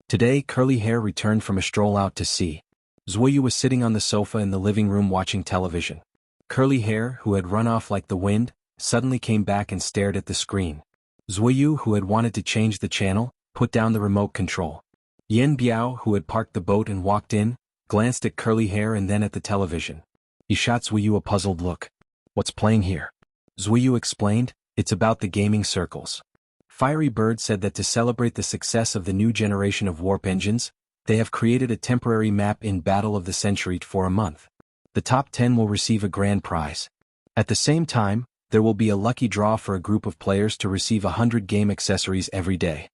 S1: Today, Curly Hair returned from a stroll out to sea. Zuoyu was sitting on the sofa in the living room watching television. Curly Hair, who had run off like the wind, suddenly came back and stared at the screen. Zuoyu, who had wanted to change the channel, put down the remote control. Yen Biao, who had parked the boat and walked in, glanced at Curly Hair and then at the television. He shot Zuoyu a puzzled look. "What's playing here?" Zuoyu explained, "It's about the gaming circles." Fiery Bird said that to celebrate the success of the new generation of warp engines, they have created a temporary map in Battle of the Century for a month. The top 10 will receive a grand prize. At the same time, there will be a lucky draw for a group of players to receive 100 game accessories every day.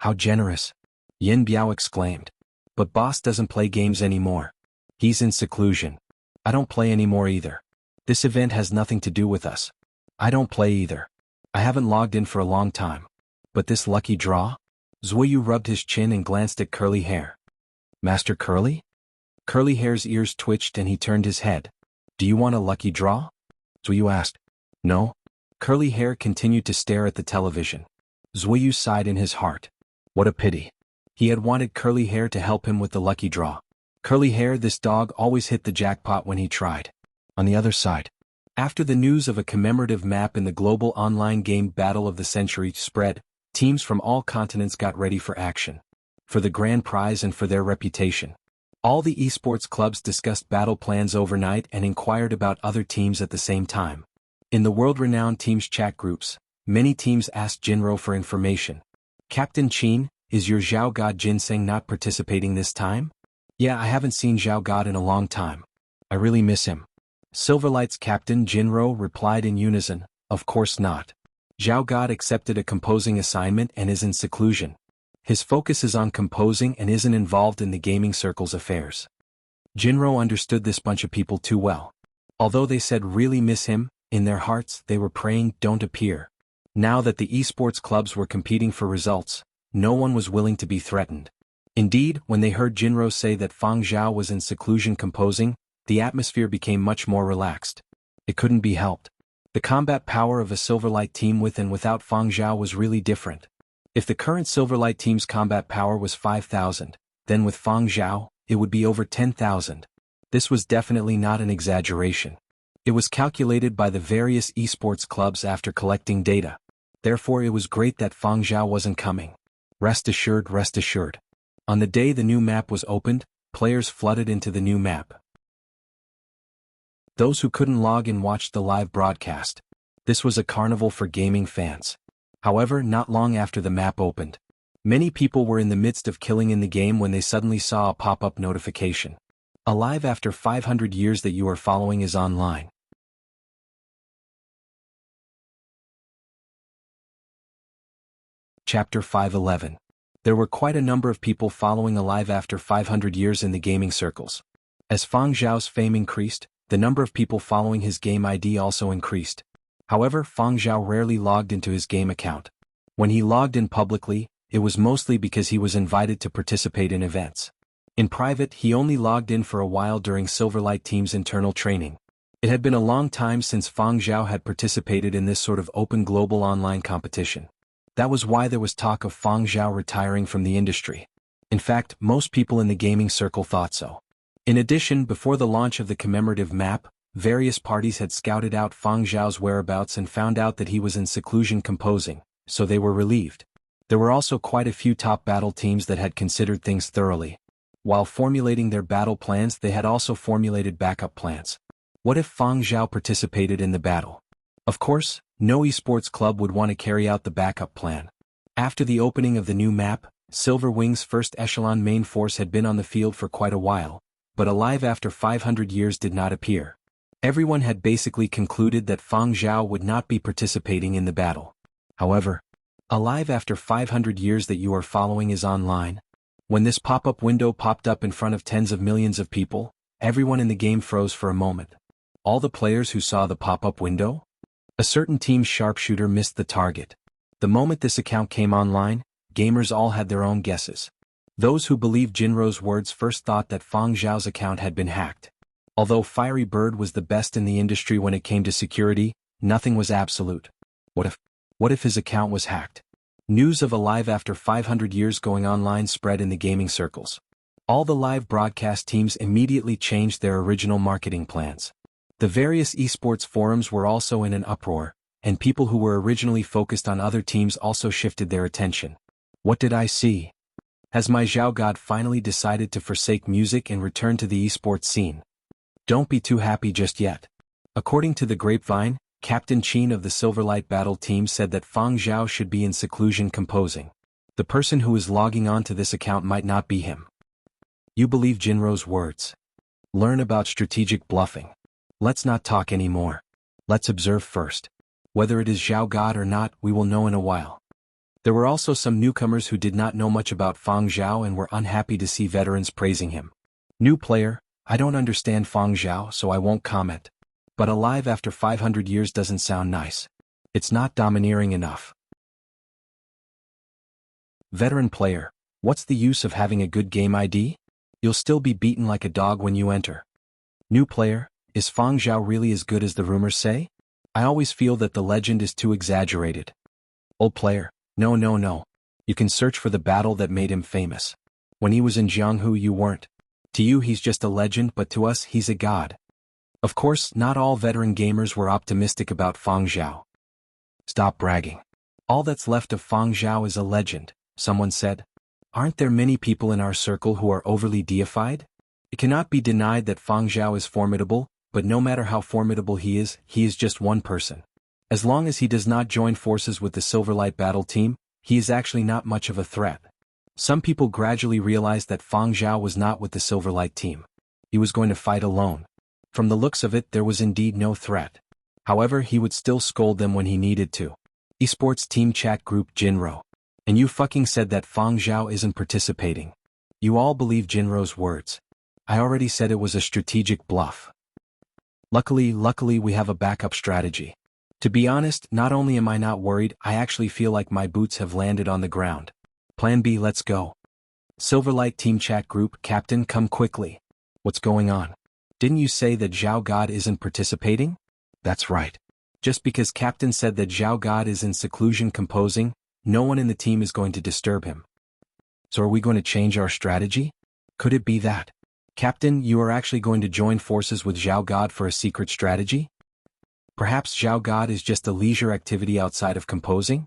S1: "How generous!" Yin Biao exclaimed. "But boss doesn't play games anymore. He's in seclusion. I don't play anymore either. This event has nothing to do with us. I don't play either. I haven't logged in for a long time. But this lucky draw?" Zuoyu rubbed his chin and glanced at Curly Hair. "Master Curly?" Curly Hair's ears twitched and he turned his head. "Do you want a lucky draw?" Zuoyu asked. "No." Curly Hair continued to stare at the television. Zuoyu sighed in his heart. What a pity. He had wanted Curly Hair to help him with the lucky draw. Curly Hair, this dog, always hit the jackpot when he tried. On the other side, after the news of a commemorative map in the global online game Battle of the Century spread, teams from all continents got ready for action. For the grand prize and for their reputation. All the esports clubs discussed battle plans overnight and inquired about other teams at the same time. In the world-renowned teams chat groups, many teams asked Jinro for information. "Captain Qin, is your Zhao God Ginseng not participating this time?" "Yeah, I haven't seen Zhao God in a long time. I really miss him." Silverlight's Captain Jinro replied in unison, "Of course not. Zhao God accepted a composing assignment and is in seclusion. His focus is on composing and isn't involved in the gaming circle's affairs." Jinro understood this bunch of people too well. Although they said really miss him, in their hearts they were praying don't appear. Now that the esports clubs were competing for results, no one was willing to be threatened. Indeed, when they heard Jinro say that Fang Zhao was in seclusion composing, the atmosphere became much more relaxed. It couldn't be helped. The combat power of a Silverlight team with and without Fang Zhao was really different. If the current Silverlight team's combat power was 5,000, then with Fang Zhao, it would be over 10,000. This was definitely not an exaggeration. It was calculated by the various esports clubs after collecting data. Therefore it was great that Fang Zhao wasn't coming. Rest assured, rest assured. On the day the new map was opened, players flooded into the new map. Those who couldn't log in watched the live broadcast. This was a carnival for gaming fans. However, not long after the map opened, many people were in the midst of killing in the game when they suddenly saw a pop-up notification. Alive after 500 years that you are following is online. Chapter 511. There were quite a number of people following Alive after 500 years in the gaming circles. As Fang Zhao's fame increased, the number of people following his game ID also increased. However, Fang Zhao rarely logged into his game account. When he logged in publicly, it was mostly because he was invited to participate in events. In private, he only logged in for a while during Silverlight Team's internal training. It had been a long time since Fang Zhao had participated in this sort of open global online competition. That was why there was talk of Fang Zhao retiring from the industry. In fact, most people in the gaming circle thought so. In addition, before the launch of the commemorative map, various parties had scouted out Fang Zhao's whereabouts and found out that he was in seclusion composing, so they were relieved. There were also quite a few top battle teams that had considered things thoroughly. While formulating their battle plans, they had also formulated backup plans. What if Fang Zhao participated in the battle? Of course, no esports club would want to carry out the backup plan. After the opening of the new map, Silver Wing's first echelon main force had been on the field for quite a while, but Alive after 500 years did not appear. Everyone had basically concluded that Fang Zhao would not be participating in the battle. However, Alive after 500 years that you are following is online. When this pop-up window popped up in front of tens of millions of people, everyone in the game froze for a moment. All the players who saw the pop-up window? A certain team's sharpshooter missed the target. The moment this account came online, gamers all had their own guesses. Those who believed Jinro's words first thought that Fang Zhao's account had been hacked. Although Fiery Bird was the best in the industry when it came to security, nothing was absolute. What if his account was hacked? News of a live after 500 years going online spread in the gaming circles. All the live broadcast teams immediately changed their original marketing plans. The various esports forums were also in an uproar, and people who were originally focused on other teams also shifted their attention. What did I see? Has my Zhao God finally decided to forsake music and return to the esports scene? Don't be too happy just yet. According to the grapevine, Captain Qin of the Silverlight Battle team said that Fang Zhao should be in seclusion composing. The person who is logging on to this account might not be him. You believe Jinro's words. Learn about strategic bluffing. Let's not talk anymore. Let's observe first. Whether it is Zhao God or not, we will know in a while. There were also some newcomers who did not know much about Fang Zhao and were unhappy to see veterans praising him. New player, I don't understand Fang Zhao, so I won't comment. But alive after 500 years doesn't sound nice. It's not domineering enough. Veteran player, what's the use of having a good game ID? You'll still be beaten like a dog when you enter. New player, is Fang Zhao really as good as the rumors say? I always feel that the legend is too exaggerated. Old player, no. You can search for the battle that made him famous. When he was in Jianghu you weren't. To you he's just a legend, but to us he's a god. Of course, not all veteran gamers were optimistic about Fang Zhao. Stop bragging. All that's left of Fang Zhao is a legend, someone said. Aren't there many people in our circle who are overly deified? It cannot be denied that Fang Zhao is formidable, but no matter how formidable he is just one person. As long as he does not join forces with the Silverlight Battle team, he is actually not much of a threat. Some people gradually realized that Fang Zhao was not with the Silverlight team. He was going to fight alone. From the looks of it, there was indeed no threat. However, he would still scold them when he needed to. Esports team chat group Jinro. And you fucking said that Fang Zhao isn't participating. You all believe Jinro's words. I already said it was a strategic bluff. Luckily we have a backup strategy. To be honest, not only am I not worried, I actually feel like my boots have landed on the ground. Plan B, let's go. Silverlight team chat group, Captain, come quickly. What's going on? Didn't you say that Zhao God isn't participating? That's right. Just because Captain said that Zhao God is in seclusion composing, no one in the team is going to disturb him. So are we going to change our strategy? Could it be that? Captain, you are actually going to join forces with Zhao God for a secret strategy? Perhaps Zhao God is just a leisure activity outside of composing?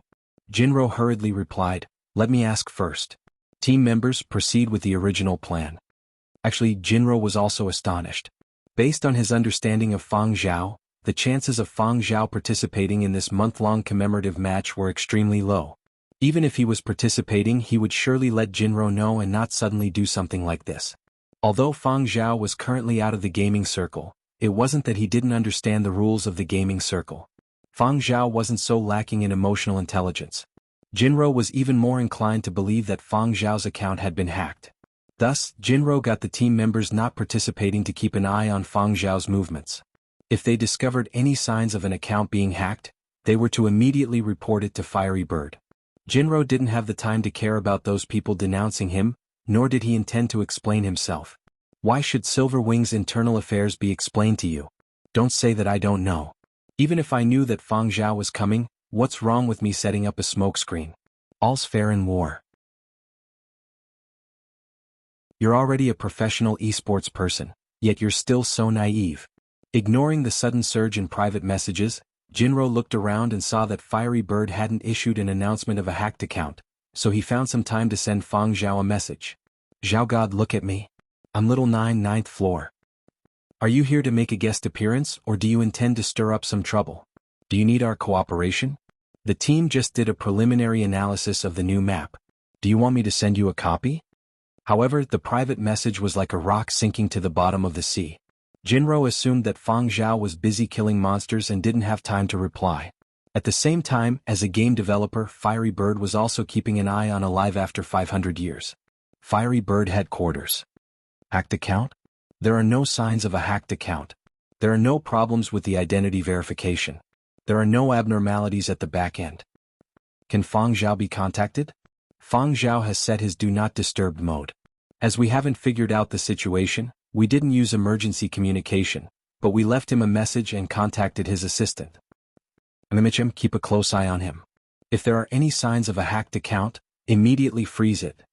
S1: Jinro hurriedly replied, let me ask first. Team members, proceed with the original plan. Actually, Jinro was also astonished. Based on his understanding of Fang Zhao, the chances of Fang Zhao participating in this month-long commemorative match were extremely low. Even if he was participating, he would surely let Jinro know and not suddenly do something like this. Although Fang Zhao was currently out of the gaming circle, it wasn't that he didn't understand the rules of the gaming circle. Fang Zhao wasn't so lacking in emotional intelligence. Jinro was even more inclined to believe that Fang Zhao's account had been hacked. Thus, Jinro got the team members not participating to keep an eye on Fang Zhao's movements. If they discovered any signs of an account being hacked, they were to immediately report it to Fiery Bird. Jinro didn't have the time to care about those people denouncing him, nor did he intend to explain himself. Why should Silverwing's internal affairs be explained to you? Don't say that I don't know. Even if I knew that Fang Zhao was coming, what's wrong with me setting up a smokescreen? All's fair in war. You're already a professional esports person, yet you're still so naive. Ignoring the sudden surge in private messages, Jinro looked around and saw that Fiery Bird hadn't issued an announcement of a hacked account, so he found some time to send Fang Zhao a message. Zhao God, look at me. I'm Little 9, 9th floor. Are you here to make a guest appearance, or do you intend to stir up some trouble? Do you need our cooperation? The team just did a preliminary analysis of the new map. Do you want me to send you a copy? However, the private message was like a rock sinking to the bottom of the sea. Jinro assumed that Fang Zhao was busy killing monsters and didn't have time to reply. At the same time, as a game developer, Fiery Bird was also keeping an eye on Alive after 500 years. Fiery Bird headquarters. Hacked account? There are no signs of a hacked account. There are no problems with the identity verification. There are no abnormalities at the back end. Can Fang Zhao be contacted? Fang Zhao has set his do not disturb mode. As we haven't figured out the situation, we didn't use emergency communication, but we left him a message and contacted his assistant. Enrich him, keep a close eye on him. If there are any signs of a hacked account, immediately freeze it.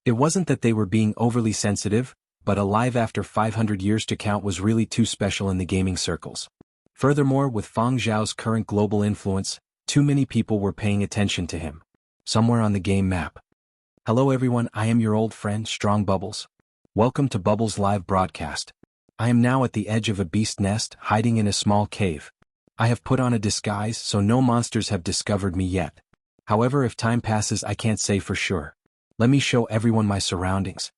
S1: It wasn't that they were being overly sensitive, but alive after 500 years to count was really too special in the gaming circles. Furthermore, with Fang Zhao's current global influence, too many people were paying attention to him. Somewhere on the game map. Hello everyone, I am your old friend, Strong Bubbles. Welcome to Bubbles live broadcast. I am now at the edge of a beast nest, hiding in a small cave. I have put on a disguise so no monsters have discovered me yet. However, if time passes I can't say for sure. Let me show everyone my surroundings.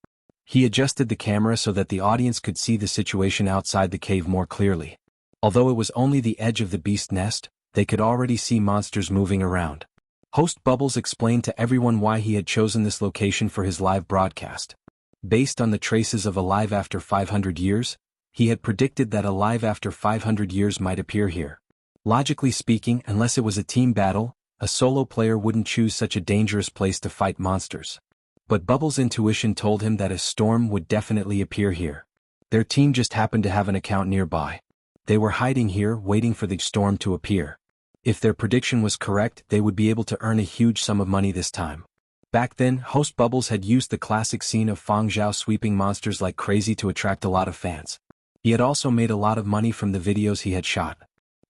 S1: He adjusted the camera so that the audience could see the situation outside the cave more clearly. Although it was only the edge of the beast nest, they could already see monsters moving around. Host Bubbles explained to everyone why he had chosen this location for his live broadcast. Based on the traces of Alive After 500 Years, he had predicted that Alive After 500 Years might appear here. Logically speaking, unless it was a team battle, a solo player wouldn't choose such a dangerous place to fight monsters. But Bubbles' intuition told him that a storm would definitely appear here. Their team just happened to have an account nearby. They were hiding here, waiting for the storm to appear. If their prediction was correct, they would be able to earn a huge sum of money this time. Back then, Host Bubbles had used the classic scene of Fang Zhao sweeping monsters like crazy to attract a lot of fans. He had also made a lot of money from the videos he had shot.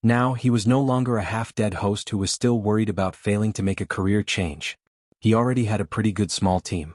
S1: Now, he was no longer a half-dead host who was still worried about failing to make a career change. He already had a pretty good small team.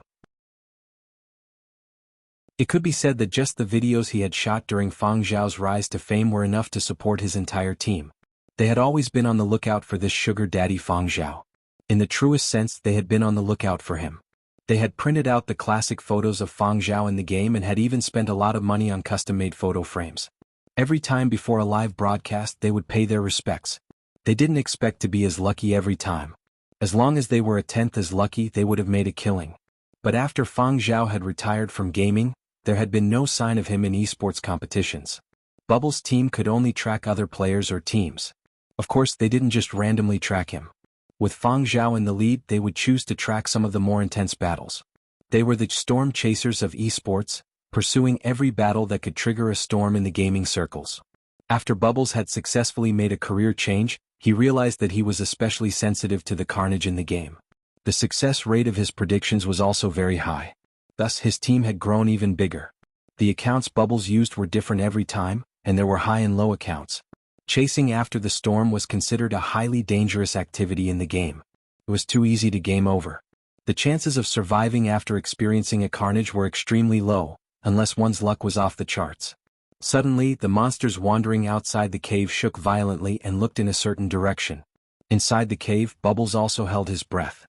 S1: It could be said that just the videos he had shot during Fang Zhao's rise to fame were enough to support his entire team. They had always been on the lookout for this sugar daddy Fang Zhao. In the truest sense, they had been on the lookout for him. They had printed out the classic photos of Fang Zhao in the game and had even spent a lot of money on custom-made photo frames. Every time before a live broadcast they would pay their respects. They didn't expect to be as lucky every time. As long as they were a tenth as lucky, they would have made a killing. But after Fang Zhao had retired from gaming, there had been no sign of him in esports competitions. Bubbles' team could only track other players or teams. Of course, they didn't just randomly track him. With Fang Zhao in the lead, they would choose to track some of the more intense battles. They were the storm chasers of esports, pursuing every battle that could trigger a storm in the gaming circles. After Bubbles had successfully made a career change, he realized that he was especially sensitive to the carnage in the game. The success rate of his predictions was also very high. Thus, his team had grown even bigger. The accounts Bubbles used were different every time, and there were high and low accounts. Chasing after the storm was considered a highly dangerous activity in the game. It was too easy to game over. The chances of surviving after experiencing a carnage were extremely low, unless one's luck was off the charts. Suddenly, the monsters wandering outside the cave shook violently and looked in a certain direction. Inside the cave, Bubbles also held his breath.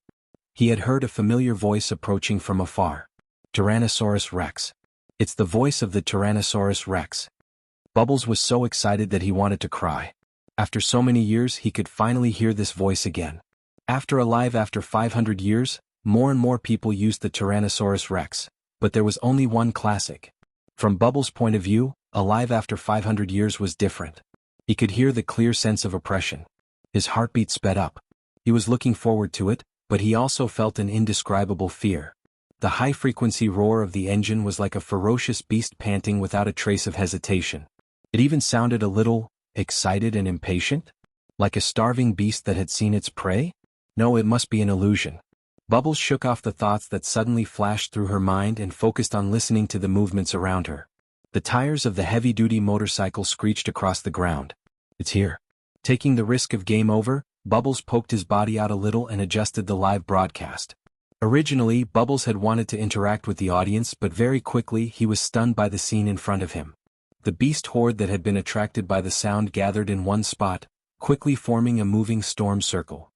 S1: He had heard a familiar voice approaching from afar. Tyrannosaurus Rex. It's the voice of the Tyrannosaurus Rex. Bubbles was so excited that he wanted to cry. After so many years, he could finally hear this voice again. After Alive After 500 Years, more and more people used the Tyrannosaurus Rex, but there was only one classic. From Bubbles' point of view, Alive After 500 Years was different. He could hear the clear sense of oppression. His heartbeat sped up. He was looking forward to it, but he also felt an indescribable fear. The high-frequency roar of the engine was like a ferocious beast panting without a trace of hesitation. It even sounded a little excited and impatient? Like a starving beast that had seen its prey? No, it must be an illusion. Bubbles shook off the thoughts that suddenly flashed through her mind and focused on listening to the movements around her. The tires of the heavy-duty motorcycle screeched across the ground. It's here. Taking the risk of game over, Bubbles poked his body out a little and adjusted the live broadcast. Originally, Bubbles had wanted to interact with the audience, but very quickly he was stunned by the scene in front of him. The beast horde that had been attracted by the sound gathered in one spot, quickly forming a moving storm circle.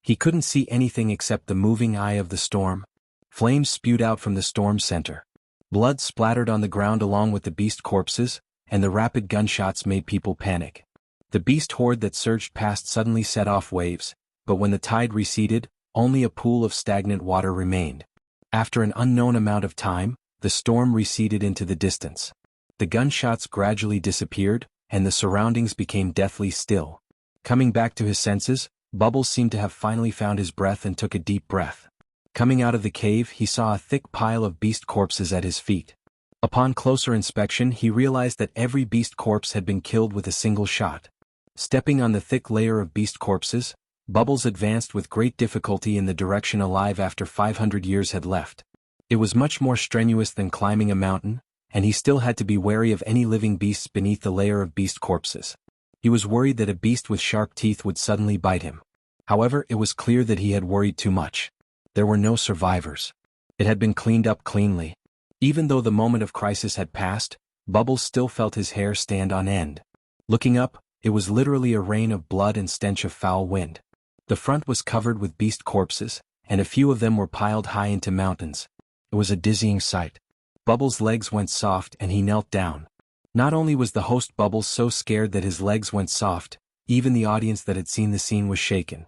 S1: He couldn't see anything except the moving eye of the storm. Flames spewed out from the storm's center. Blood splattered on the ground along with the beast corpses, and the rapid gunshots made people panic. The beast horde that surged past suddenly set off waves, but when the tide receded, only a pool of stagnant water remained. After an unknown amount of time, the storm receded into the distance. The gunshots gradually disappeared, and the surroundings became deathly still. Coming back to his senses, Bubbles seemed to have finally found his breath and took a deep breath. Coming out of the cave, he saw a thick pile of beast corpses at his feet. Upon closer inspection, he realized that every beast corpse had been killed with a single shot. Stepping on the thick layer of beast corpses, Bubbles advanced with great difficulty in the direction alive after 500 years had left. It was much more strenuous than climbing a mountain, and he still had to be wary of any living beasts beneath the layer of beast corpses. He was worried that a beast with sharp teeth would suddenly bite him. However, it was clear that he had worried too much. There were no survivors. It had been cleaned up cleanly. Even though the moment of crisis had passed, Bubbles still felt his hair stand on end. Looking up, it was literally a rain of blood and stench of foul wind. The front was covered with beast corpses, and a few of them were piled high into mountains. It was a dizzying sight. Bubbles' legs went soft and he knelt down. Not only was the host Bubbles so scared that his legs went soft, even the audience that had seen the scene was shaken.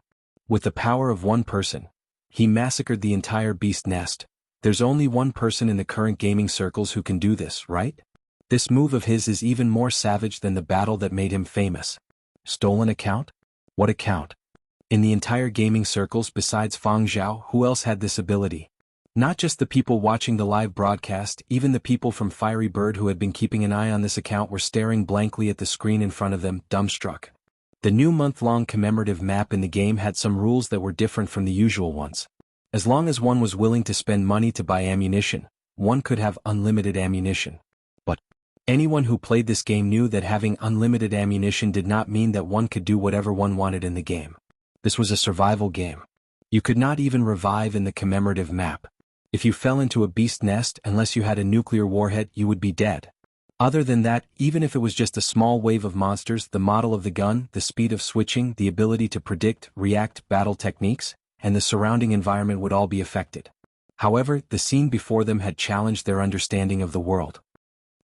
S1: With the power of one person, he massacred the entire beast nest. There's only one person in the current gaming circles who can do this, right? This move of his is even more savage than the battle that made him famous. Stolen account? What account? In the entire gaming circles besides Fang Zhao, who else had this ability? Not just the people watching the live broadcast, even the people from Fiery Bird who had been keeping an eye on this account were staring blankly at the screen in front of them, dumbstruck. The new month-long commemorative map in the game had some rules that were different from the usual ones. As long as one was willing to spend money to buy ammunition, one could have unlimited ammunition. But anyone who played this game knew that having unlimited ammunition did not mean that one could do whatever one wanted in the game. This was a survival game. You could not even revive in the commemorative map. If you fell into a beast nest, unless you had a nuclear warhead, you would be dead. Other than that, even if it was just a small wave of monsters, the model of the gun, the speed of switching, the ability to predict, react, battle techniques, and the surrounding environment would all be affected. However, the scene before them had challenged their understanding of the world.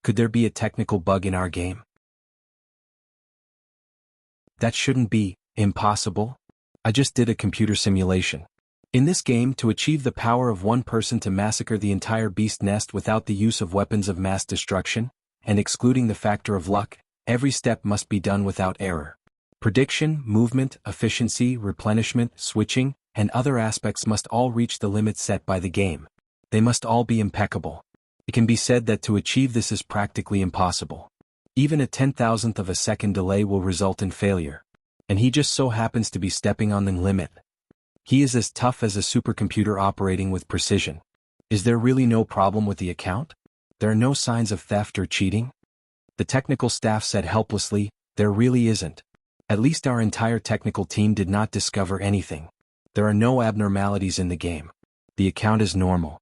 S1: Could there be a technical bug in our game? That shouldn't be impossible. I just did a computer simulation. In this game, to achieve the power of one person to massacre the entire beast nest without the use of weapons of mass destruction, and excluding the factor of luck, every step must be done without error. Prediction, movement, efficiency, replenishment, switching, and other aspects must all reach the limits set by the game. They must all be impeccable. It can be said that to achieve this is practically impossible. Even a 10,000th of a second delay will result in failure. And he just so happens to be stepping on the limit. He is as tough as a supercomputer operating with precision. Is there really no problem with the account? There are no signs of theft or cheating? The technical staff said helplessly, there really isn't. At least our entire technical team did not discover anything. There are no abnormalities in the game. The account is normal.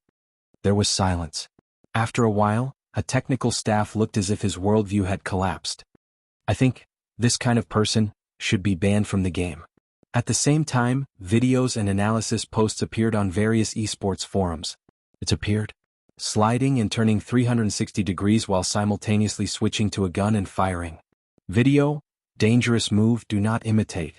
S1: There was silence. After a while, a technical staff looked as if his worldview had collapsed. I think this kind of person should be banned from the game. At the same time, videos and analysis posts appeared on various esports forums. It appeared sliding and turning 360 degrees while simultaneously switching to a gun and firing. Video, dangerous move, do not imitate.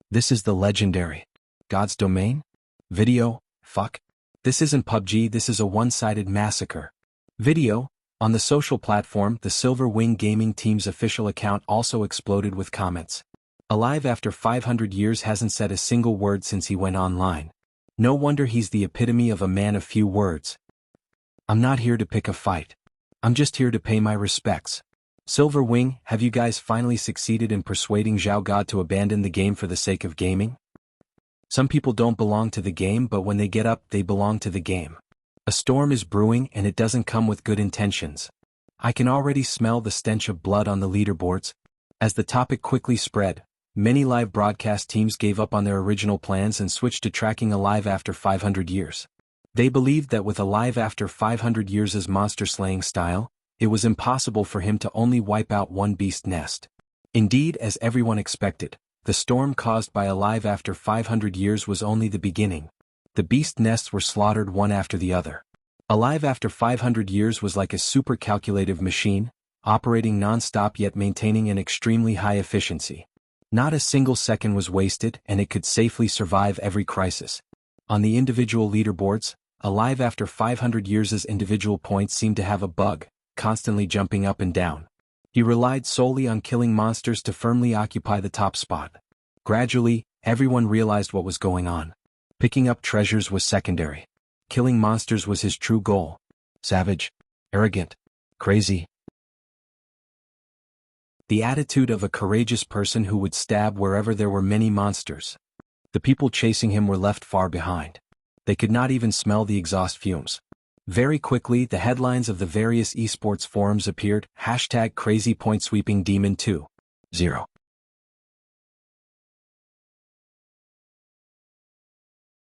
S1: This is the legendary God's domain? Video, fuck. This isn't PUBG, this is a one-sided massacre. Video, on the social platform, the Silver Wing Gaming team's official account also exploded with comments. Alive after 500 years hasn't said a single word since he went online. No wonder he's the epitome of a man of few words. I'm not here to pick a fight. I'm just here to pay my respects. Silver Wing, have you guys finally succeeded in persuading Zhao God to abandon the game for the sake of gaming? Some people don't belong to the game, but when they get up, they belong to the game. A storm is brewing and it doesn't come with good intentions. I can already smell the stench of blood on the leaderboards. As the topic quickly spread, many live broadcast teams gave up on their original plans and switched to tracking Alive after 500 years. They believed that with Alive after 500 years' monster-slaying style, it was impossible for him to only wipe out one beast nest. Indeed, as everyone expected, the storm caused by Alive after 500 years was only the beginning. The beast nests were slaughtered one after the other. Alive after 500 years was like a super calculative machine, operating non-stop yet maintaining an extremely high efficiency. Not a single second was wasted and it could safely survive every crisis. On the individual leaderboards, Alive after 500 years' individual points seemed to have a bug. constantly jumping up and down. He relied solely on killing monsters to firmly occupy the top spot. Gradually, everyone realized what was going on. Picking up treasures was secondary. Killing monsters was his true goal. Savage, arrogant, crazy. The attitude of a courageous person who would stab wherever there were many monsters. The people chasing him were left far behind. They could not even smell the exhaust fumes. Very quickly, the headlines of the various esports forums appeared, #crazy point sweeping demon 2.0.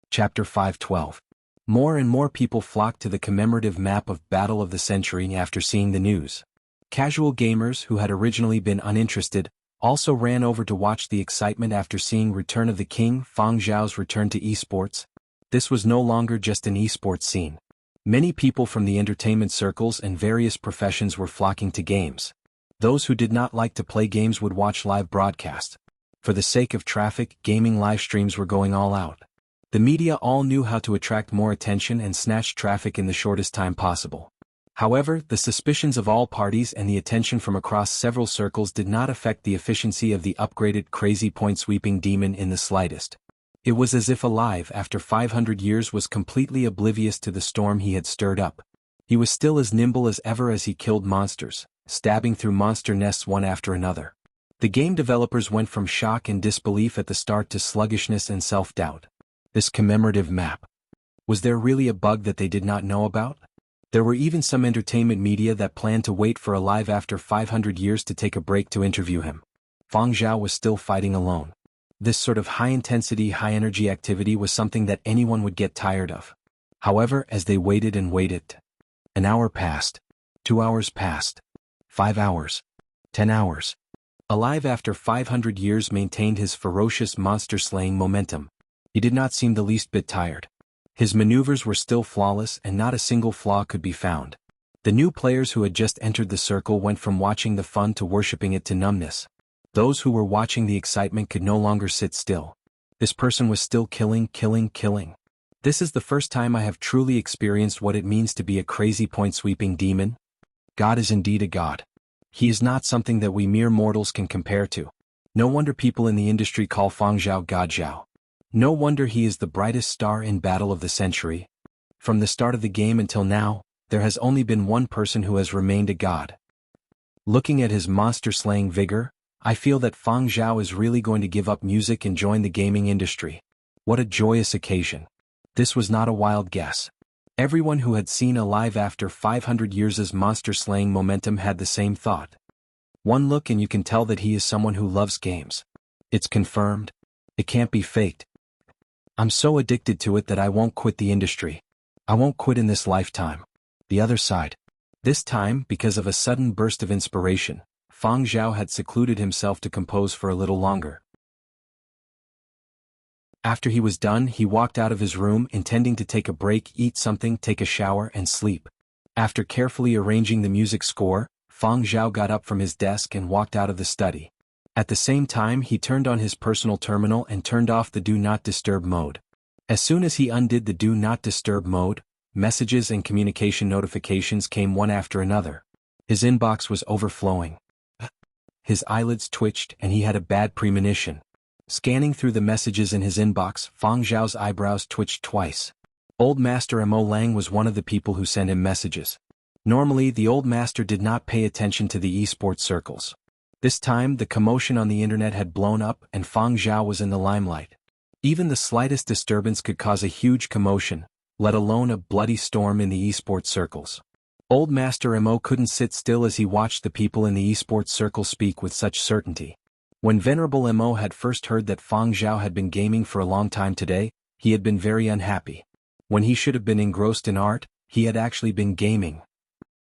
S1: Chapter 5:12. More and more people flocked to the commemorative map of Battle of the Century after seeing the news. Casual gamers who had originally been uninterested also ran over to watch the excitement after seeing Return of the King, Fang Zhao's return to esports. This was no longer just an esports scene. Many people from the entertainment circles and various professions were flocking to games. Those who did not like to play games would watch live broadcasts. For the sake of traffic, gaming live streams were going all out. The media all knew how to attract more attention and snatch traffic in the shortest time possible. However, the suspicions of all parties and the attention from across several circles did not affect the efficiency of the upgraded crazy point-sweeping demon in the slightest. It was as if alive after 500 years was completely oblivious to the storm he had stirred up. He was still as nimble as ever as he killed monsters, stabbing through monster nests one after another. The game developers went from shock and disbelief at the start to sluggishness and self-doubt. This commemorative map. Was there really a bug that they did not know about? There were even some entertainment media that planned to wait for Alive after 500 years to take a break to interview him. Fang Zhao was still fighting alone. This sort of high-intensity, high-energy activity was something that anyone would get tired of. However, as they waited and waited, an hour passed, 2 hours passed, 5 hours, 10 hours. Alive after 500 years maintained his ferocious monster-slaying momentum. He did not seem the least bit tired. His maneuvers were still flawless and not a single flaw could be found. The new players who had just entered the circle went from watching the fun to worshipping it to numbness. Those who were watching the excitement could no longer sit still. This person was still killing. This is the first time I have truly experienced what it means to be a crazy point-sweeping demon. God is indeed a god. He is not something that we mere mortals can compare to. No wonder people in the industry call Fang Zhao God Zhao. No wonder he is the brightest star in Battle of the Century. From the start of the game until now, there has only been one person who has remained a god. Looking at his monster-slaying vigor, I feel that Fang Zhao is really going to give up music and join the gaming industry. What a joyous occasion. This was not a wild guess. Everyone who had seen Alive after 500 years' monster-slaying momentum had the same thought. One look and you can tell that he is someone who loves games. It's confirmed. It can't be faked. I'm so addicted to it that I won't quit the industry. I won't quit in this lifetime. The other side. This time, because of a sudden burst of inspiration, Fang Zhao had secluded himself to compose for a little longer. After he was done, he walked out of his room intending to take a break, eat something, take a shower, and sleep. After carefully arranging the music score, Fang Zhao got up from his desk and walked out of the study. At the same time, he turned on his personal terminal and turned off the Do Not Disturb mode. As soon as he undid the Do Not Disturb mode, messages and communication notifications came one after another. His inbox was overflowing. His eyelids twitched and he had a bad premonition. Scanning through the messages in his inbox, Fang Zhao's eyebrows twitched twice. Old Master Mo Lang was one of the people who sent him messages. Normally, the old master did not pay attention to the esports circles. This time, the commotion on the internet had blown up and Fang Zhao was in the limelight. Even the slightest disturbance could cause a huge commotion, let alone a bloody storm in the esports circles. Old Master Mo couldn't sit still as he watched the people in the esports circle speak with such certainty. When Venerable Mo had first heard that Fang Zhao had been gaming for a long time today, he had been very unhappy. When he should have been engrossed in art, he had actually been gaming.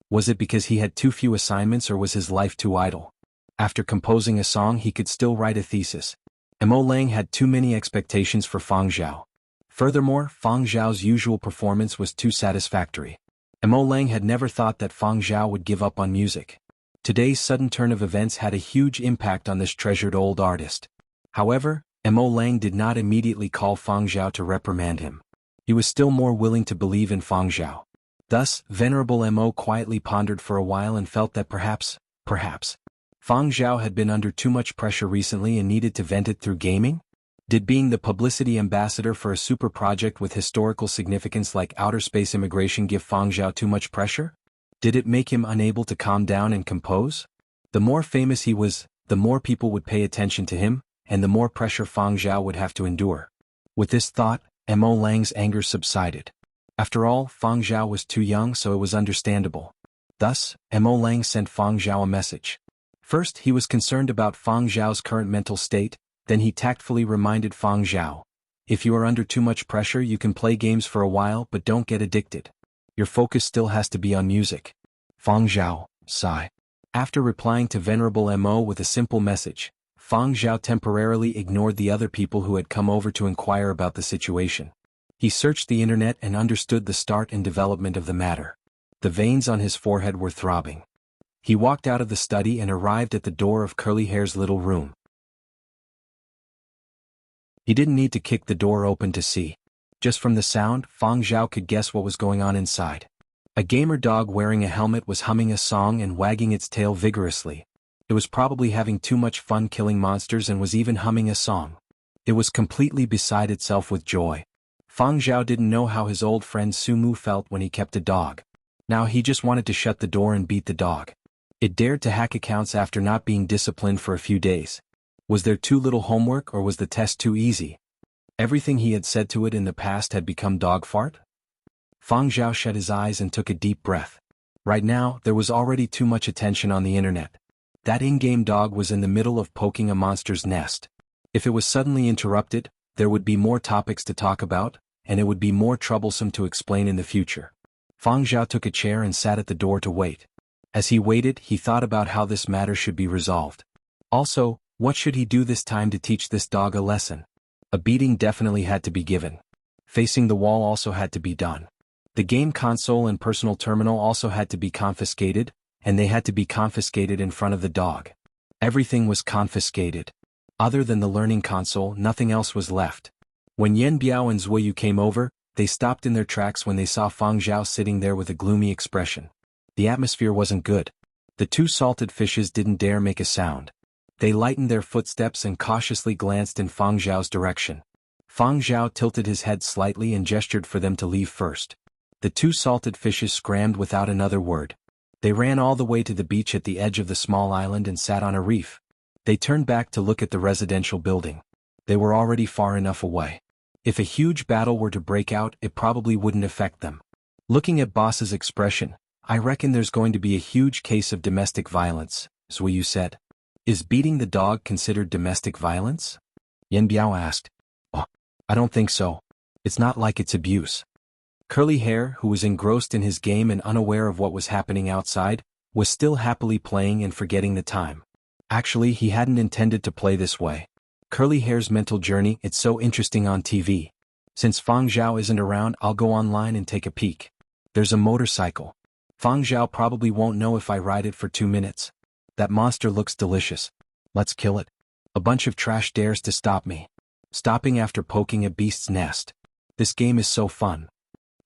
S1: Was it because he had too few assignments or was his life too idle? After composing a song he could still write a thesis. Mo Lang had too many expectations for Fang Zhao. Furthermore, Fang Zhao's usual performance was too satisfactory. Mo Lang had never thought that Fang Zhao would give up on music. Today's sudden turn of events had a huge impact on this treasured old artist. However, Mo Lang did not immediately call Fang Zhao to reprimand him. He was still more willing to believe in Fang Zhao. Thus, Venerable Mo quietly pondered for a while and felt that perhaps, Fang Zhao had been under too much pressure recently and needed to vent it through gaming? Did being the publicity ambassador for a super project with historical significance like outer space immigration give Fang Zhao too much pressure? Did it make him unable to calm down and compose? The more famous he was, the more people would pay attention to him, and the more pressure Fang Zhao would have to endure. With this thought, Mo Lang's anger subsided. After all, Fang Zhao was too young, so it was understandable. Thus, Mo Lang sent Fang Zhao a message. First, he was concerned about Fang Zhao's current mental state, then he tactfully reminded Fang Zhao. If you are under too much pressure, you can play games for a while, but don't get addicted. Your focus still has to be on music. Fang Zhao, sigh. After replying to Venerable Mo with a simple message, Fang Zhao temporarily ignored the other people who had come over to inquire about the situation. He searched the internet and understood the start and development of the matter. The veins on his forehead were throbbing. He walked out of the study and arrived at the door of Curly Hair's little room. He didn't need to kick the door open to see. Just from the sound, Fang Zhao could guess what was going on inside. A gamer dog wearing a helmet was humming a song and wagging its tail vigorously. It was probably having too much fun killing monsters and was even humming a song. It was completely beside itself with joy. Fang Zhao didn't know how his old friend Sumu felt when he kept a dog. Now he just wanted to shut the door and beat the dog. It dared to hack accounts after not being disciplined for a few days. Was there too little homework or was the test too easy? Everything he had said to it in the past had become dog fart? Fang Zhao shut his eyes and took a deep breath. Right now, there was already too much attention on the internet. That in-game dog was in the middle of poking a monster's nest. If it was suddenly interrupted, there would be more topics to talk about, and it would be more troublesome to explain in the future. Fang Zhao took a chair and sat at the door to wait. As he waited, he thought about how this matter should be resolved. Also, what should he do this time to teach this dog a lesson? A beating definitely had to be given. Facing the wall also had to be done. The game console and personal terminal also had to be confiscated, and they had to be confiscated in front of the dog. Everything was confiscated. Other than the learning console, nothing else was left. When Yen Biao and Zuoyu came over, they stopped in their tracks when they saw Fang Zhao sitting there with a gloomy expression. The atmosphere wasn't good. The two salted fishes didn't dare make a sound. They lightened their footsteps and cautiously glanced in Fang Zhao's direction. Fang Zhao tilted his head slightly and gestured for them to leave first. The two salted fishes scrammed without another word. They ran all the way to the beach at the edge of the small island and sat on a reef. They turned back to look at the residential building. They were already far enough away. If a huge battle were to break out, it probably wouldn't affect them. Looking at Boss's expression, I reckon there's going to be a huge case of domestic violence, Zuoyu said. Is beating the dog considered domestic violence? Yen Biao asked. Oh, I don't think so. It's not like it's abuse. Curly Hair, who was engrossed in his game and unaware of what was happening outside, was still happily playing and forgetting the time. Actually, he hadn't intended to play this way. Curly Hair's mental journey, it's so interesting on TV. Since Fang Zhao isn't around, I'll go online and take a peek. There's a motorcycle. Fang Zhao probably won't know if I ride it for 2 minutes. That monster looks delicious. Let's kill it. A bunch of trash dares to stop me. Stopping after poking a beast's nest. This game is so fun.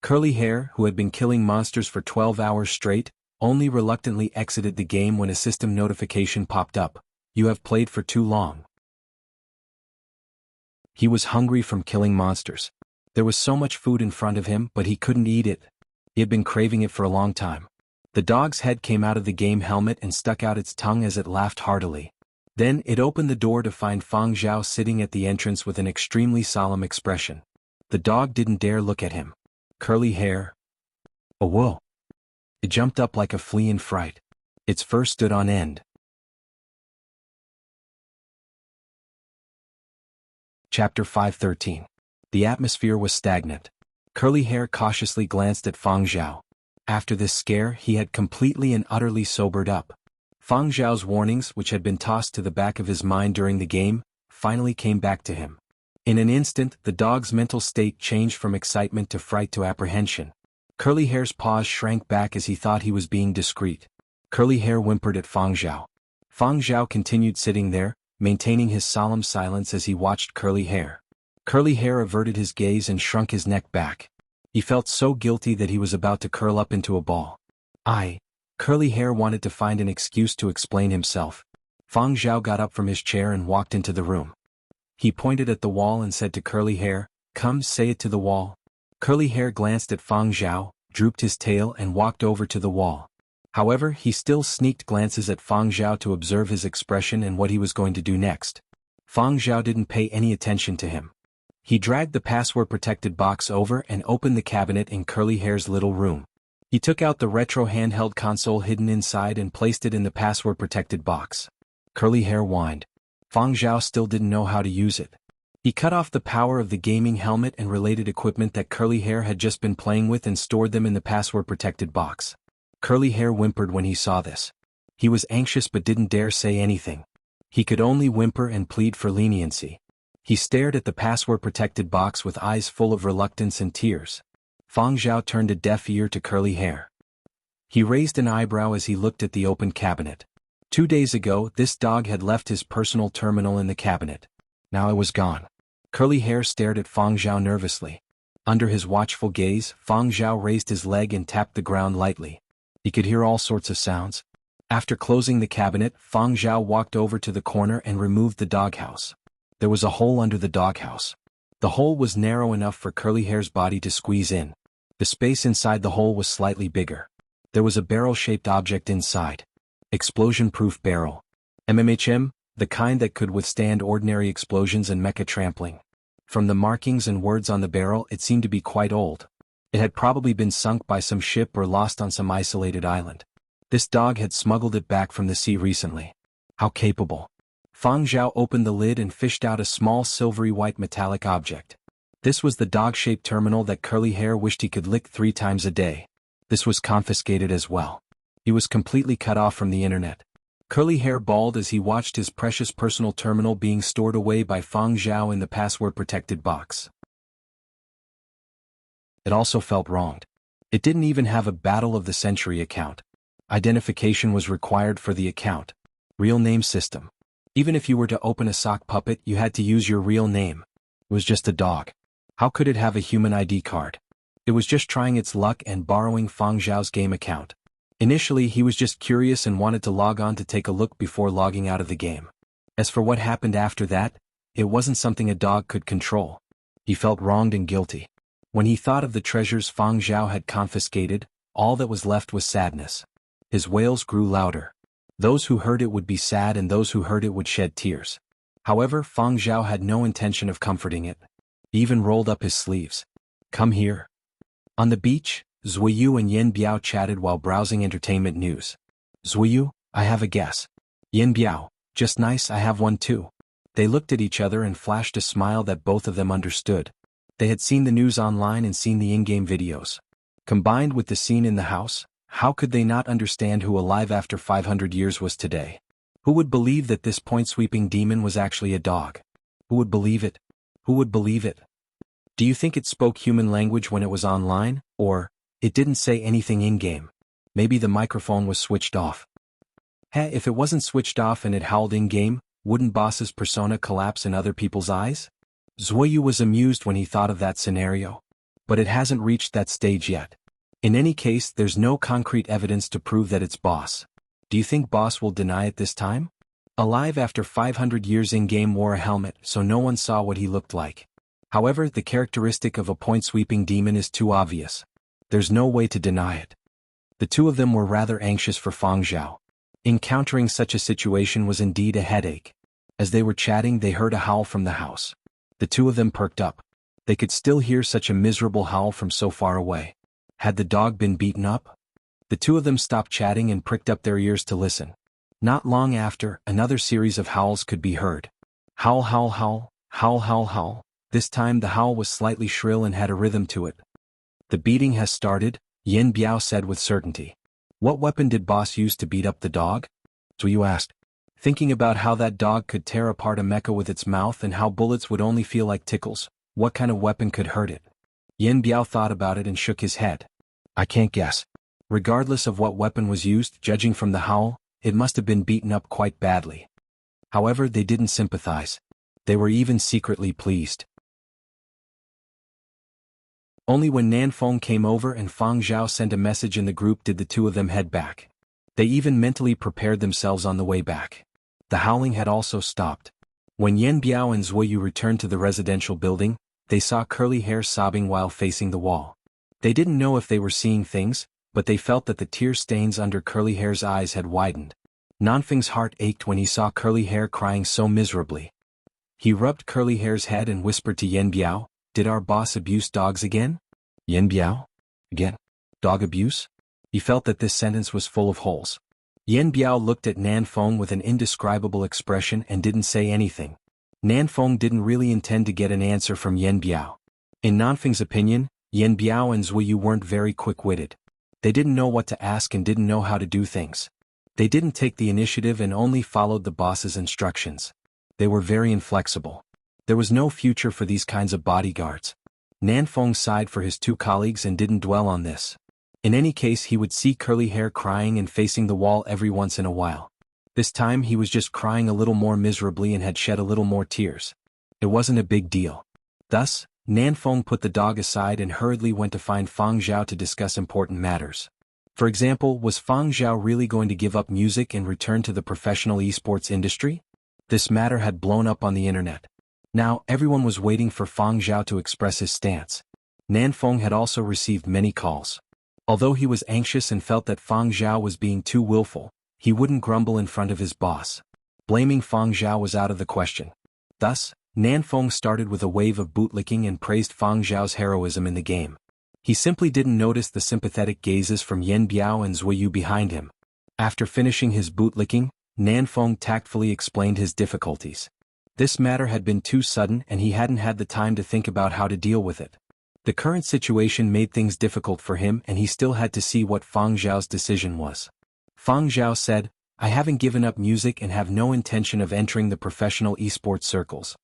S1: Curly Hair, who had been killing monsters for 12 hours straight, only reluctantly exited the game when a system notification popped up. You have played for too long. He was hungry from killing monsters. There was so much food in front of him, but he couldn't eat it. He had been craving it for a long time. The dog's head came out of the game helmet and stuck out its tongue as it laughed heartily. Then it opened the door to find Fang Zhao sitting at the entrance with an extremely solemn expression. The dog didn't dare look at him. Curly Hair. Oh whoa. It jumped up like a flea in fright. Its fur stood on end. Chapter 513. The atmosphere was stagnant. Curly Hair cautiously glanced at Fang Zhao. After this scare, he had completely and utterly sobered up. Fang Zhao's warnings, which had been tossed to the back of his mind during the game, finally came back to him. In an instant, the dog's mental state changed from excitement to fright to apprehension. Curly Hair's paws shrank back as he thought he was being discreet. Curly Hair whimpered at Fang Zhao. Fang Zhao continued sitting there, maintaining his solemn silence as he watched Curly Hair. Curly Hair averted his gaze and shrunk his neck back. He felt so guilty that he was about to curl up into a ball. Curly Hair wanted to find an excuse to explain himself. Fang Zhao got up from his chair and walked into the room. He pointed at the wall and said to Curly Hair, "Come, say it to the wall." Curly Hair glanced at Fang Zhao, drooped his tail and walked over to the wall. However, he still sneaked glances at Fang Zhao to observe his expression and what he was going to do next. Fang Zhao didn't pay any attention to him. He dragged the password-protected box over and opened the cabinet in Curly Hair's little room. He took out the retro handheld console hidden inside and placed it in the password-protected box. Curly Hair whined. Fang Zhao still didn't know how to use it. He cut off the power of the gaming helmet and related equipment that Curly Hair had just been playing with and stored them in the password-protected box. Curly Hair whimpered when he saw this. He was anxious but didn't dare say anything. He could only whimper and plead for leniency. He stared at the password-protected box with eyes full of reluctance and tears. Fang Zhao turned a deaf ear to Curly Hair. He raised an eyebrow as he looked at the open cabinet. 2 days ago, this dog had left his personal terminal in the cabinet. Now it was gone. Curly Hair stared at Fang Zhao nervously. Under his watchful gaze, Fang Zhao raised his leg and tapped the ground lightly. He could hear all sorts of sounds. After closing the cabinet, Fang Zhao walked over to the corner and removed the doghouse. There was a hole under the doghouse. The hole was narrow enough for Curly Hair's body to squeeze in. The space inside the hole was slightly bigger. There was a barrel-shaped object inside. Explosion-proof barrel. MMHM, the kind that could withstand ordinary explosions and mecha trampling. From the markings and words on the barrel, it seemed to be quite old. It had probably been sunk by some ship or lost on some isolated island. This dog had smuggled it back from the sea recently. How capable. Fang Zhao opened the lid and fished out a small silvery white metallic object. This was the dog-shaped terminal that Curly Hair wished he could lick 3 times a day. This was confiscated as well. He was completely cut off from the internet. Curly Hair bawled as he watched his precious personal terminal being stored away by Fang Zhao in the password-protected box. It also felt wronged. It didn't even have a Battle of the Century account. Identification was required for the account. Real name system. Even if you were to open a sock puppet, you had to use your real name. It was just a dog. How could it have a human ID card? It was just trying its luck and borrowing Fang Zhao's game account. Initially, he was just curious and wanted to log on to take a look before logging out of the game. As for what happened after that, it wasn't something a dog could control. He felt wronged and guilty. When he thought of the treasures Fang Zhao had confiscated, all that was left was sadness. His wails grew louder. Those who heard it would be sad and those who heard it would shed tears. However, Fang Zhao had no intention of comforting it. He even rolled up his sleeves. "Come here." On the beach, Zuiyu and Yen Biao chatted while browsing entertainment news. "Zuiyu, I have a guess." "Yen Biao, just nice, I have one too." They looked at each other and flashed a smile that both of them understood. They had seen the news online and seen the in-game videos. Combined with the scene in the house, how could they not understand who alive after 500 years was today? Who would believe that this point-sweeping demon was actually a dog? Who would believe it? Who would believe it? Do you think it spoke human language when it was online, or it didn't say anything in-game? Maybe the microphone was switched off. If it wasn't switched off and it howled in-game, wouldn't boss's persona collapse in other people's eyes? Zuoyu was amused when he thought of that scenario. But it hasn't reached that stage yet. In any case, there's no concrete evidence to prove that it's boss. Do you think boss will deny it this time? Alive after 500 years in-game wore a helmet, so no one saw what he looked like. However, the characteristic of a point-sweeping demon is too obvious. There's no way to deny it. The two of them were rather anxious for Fang Zhao. Encountering such a situation was indeed a headache. As they were chatting, they heard a howl from the house. The two of them perked up. They could still hear such a miserable howl from so far away. Had the dog been beaten up? The two of them stopped chatting and pricked up their ears to listen. Not long after, another series of howls could be heard. Howl, howl, howl, howl, howl, howl. This time the howl was slightly shrill and had a rhythm to it. "The beating has started," Yen Biao said with certainty. "What weapon did boss use to beat up the dog?" Zuyu asked. Thinking about how that dog could tear apart a mecha with its mouth and how bullets would only feel like tickles, what kind of weapon could hurt it? Yen Biao thought about it and shook his head. "I can't guess." Regardless of what weapon was used, judging from the howl, it must have been beaten up quite badly. However, they didn't sympathize. They were even secretly pleased. Only when Nanfeng came over and Fang Zhao sent a message in the group did the two of them head back. They even mentally prepared themselves on the way back. The howling had also stopped. When Yan Biao and Zuoyu returned to the residential building, they saw Curly Hair sobbing while facing the wall. They didn't know if they were seeing things, but they felt that the tear stains under Curly Hair's eyes had widened. Nanfeng's heart ached when he saw Curly Hair crying so miserably. He rubbed Curly Hair's head and whispered to Yan Biao, "Did our boss abuse dogs again?" Yan Biao? Again? Dog abuse? He felt that this sentence was full of holes. Yan Biao looked at Nanfeng with an indescribable expression and didn't say anything. Nanfeng didn't really intend to get an answer from Yan Biao. In Nanfeng's opinion, Yan Biao and Zuoyu weren't very quick-witted. They didn't know what to ask and didn't know how to do things. They didn't take the initiative and only followed the boss's instructions. They were very inflexible. There was no future for these kinds of bodyguards. Nanfeng sighed for his two colleagues and didn't dwell on this. In any case, he would see Curly Hair crying and facing the wall every once in a while. This time he was just crying a little more miserably and had shed a little more tears. It wasn't a big deal. Thus, Nanfeng put the dog aside and hurriedly went to find Fang Zhao to discuss important matters. For example, was Fang Zhao really going to give up music and return to the professional esports industry? This matter had blown up on the internet. Now, everyone was waiting for Fang Zhao to express his stance. Nanfeng had also received many calls. Although he was anxious and felt that Fang Zhao was being too willful, he wouldn't grumble in front of his boss. Blaming Fang Zhao was out of the question. Thus, Nanfeng started with a wave of bootlicking and praised Fang Zhao's heroism in the game. He simply didn't notice the sympathetic gazes from Yan Biao and Zuoyu behind him. After finishing his bootlicking, Nanfeng tactfully explained his difficulties. This matter had been too sudden and he hadn't had the time to think about how to deal with it. The current situation made things difficult for him and he still had to see what Fang Zhao's decision was. Fang Zhao said, "I haven't given up music and have no intention of entering the professional esports circles."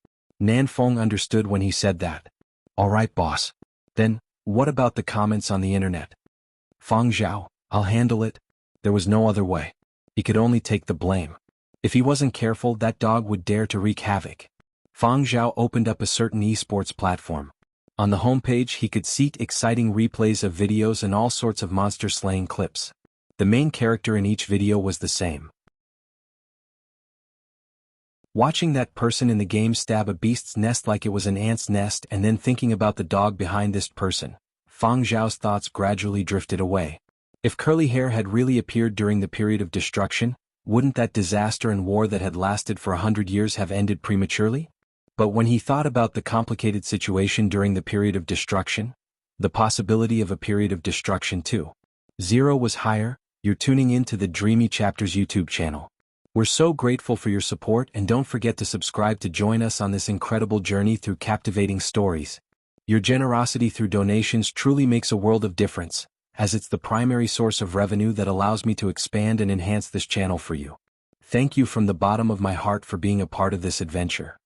S1: Nanfeng understood when he said that. "Alright, boss. Then, what about the comments on the internet?" "Fang Zhao, I'll handle it." There was no other way. He could only take the blame. If he wasn't careful, that dog would dare to wreak havoc. Fang Zhao opened up a certain esports platform. On the homepage he could see exciting replays of videos and all sorts of monster-slaying clips. The main character in each video was the same. Watching that person in the game stab a beast's nest like it was an ant's nest and then thinking about the dog behind this person, Fang Zhao's thoughts gradually drifted away. If Curly Hair had really appeared during the period of destruction, wouldn't that disaster and war that had lasted for 100 years have ended prematurely? But when he thought about the complicated situation during the period of destruction, the possibility of a period of destruction too, zero was higher. You're tuning in to the Dreamy Chapters YouTube channel. We're so grateful for your support and don't forget to subscribe to join us on this incredible journey through captivating stories. Your generosity through donations truly makes a world of difference, as it's the primary source of revenue that allows me to expand and enhance this channel for you. Thank you from the bottom of my heart for being a part of this adventure.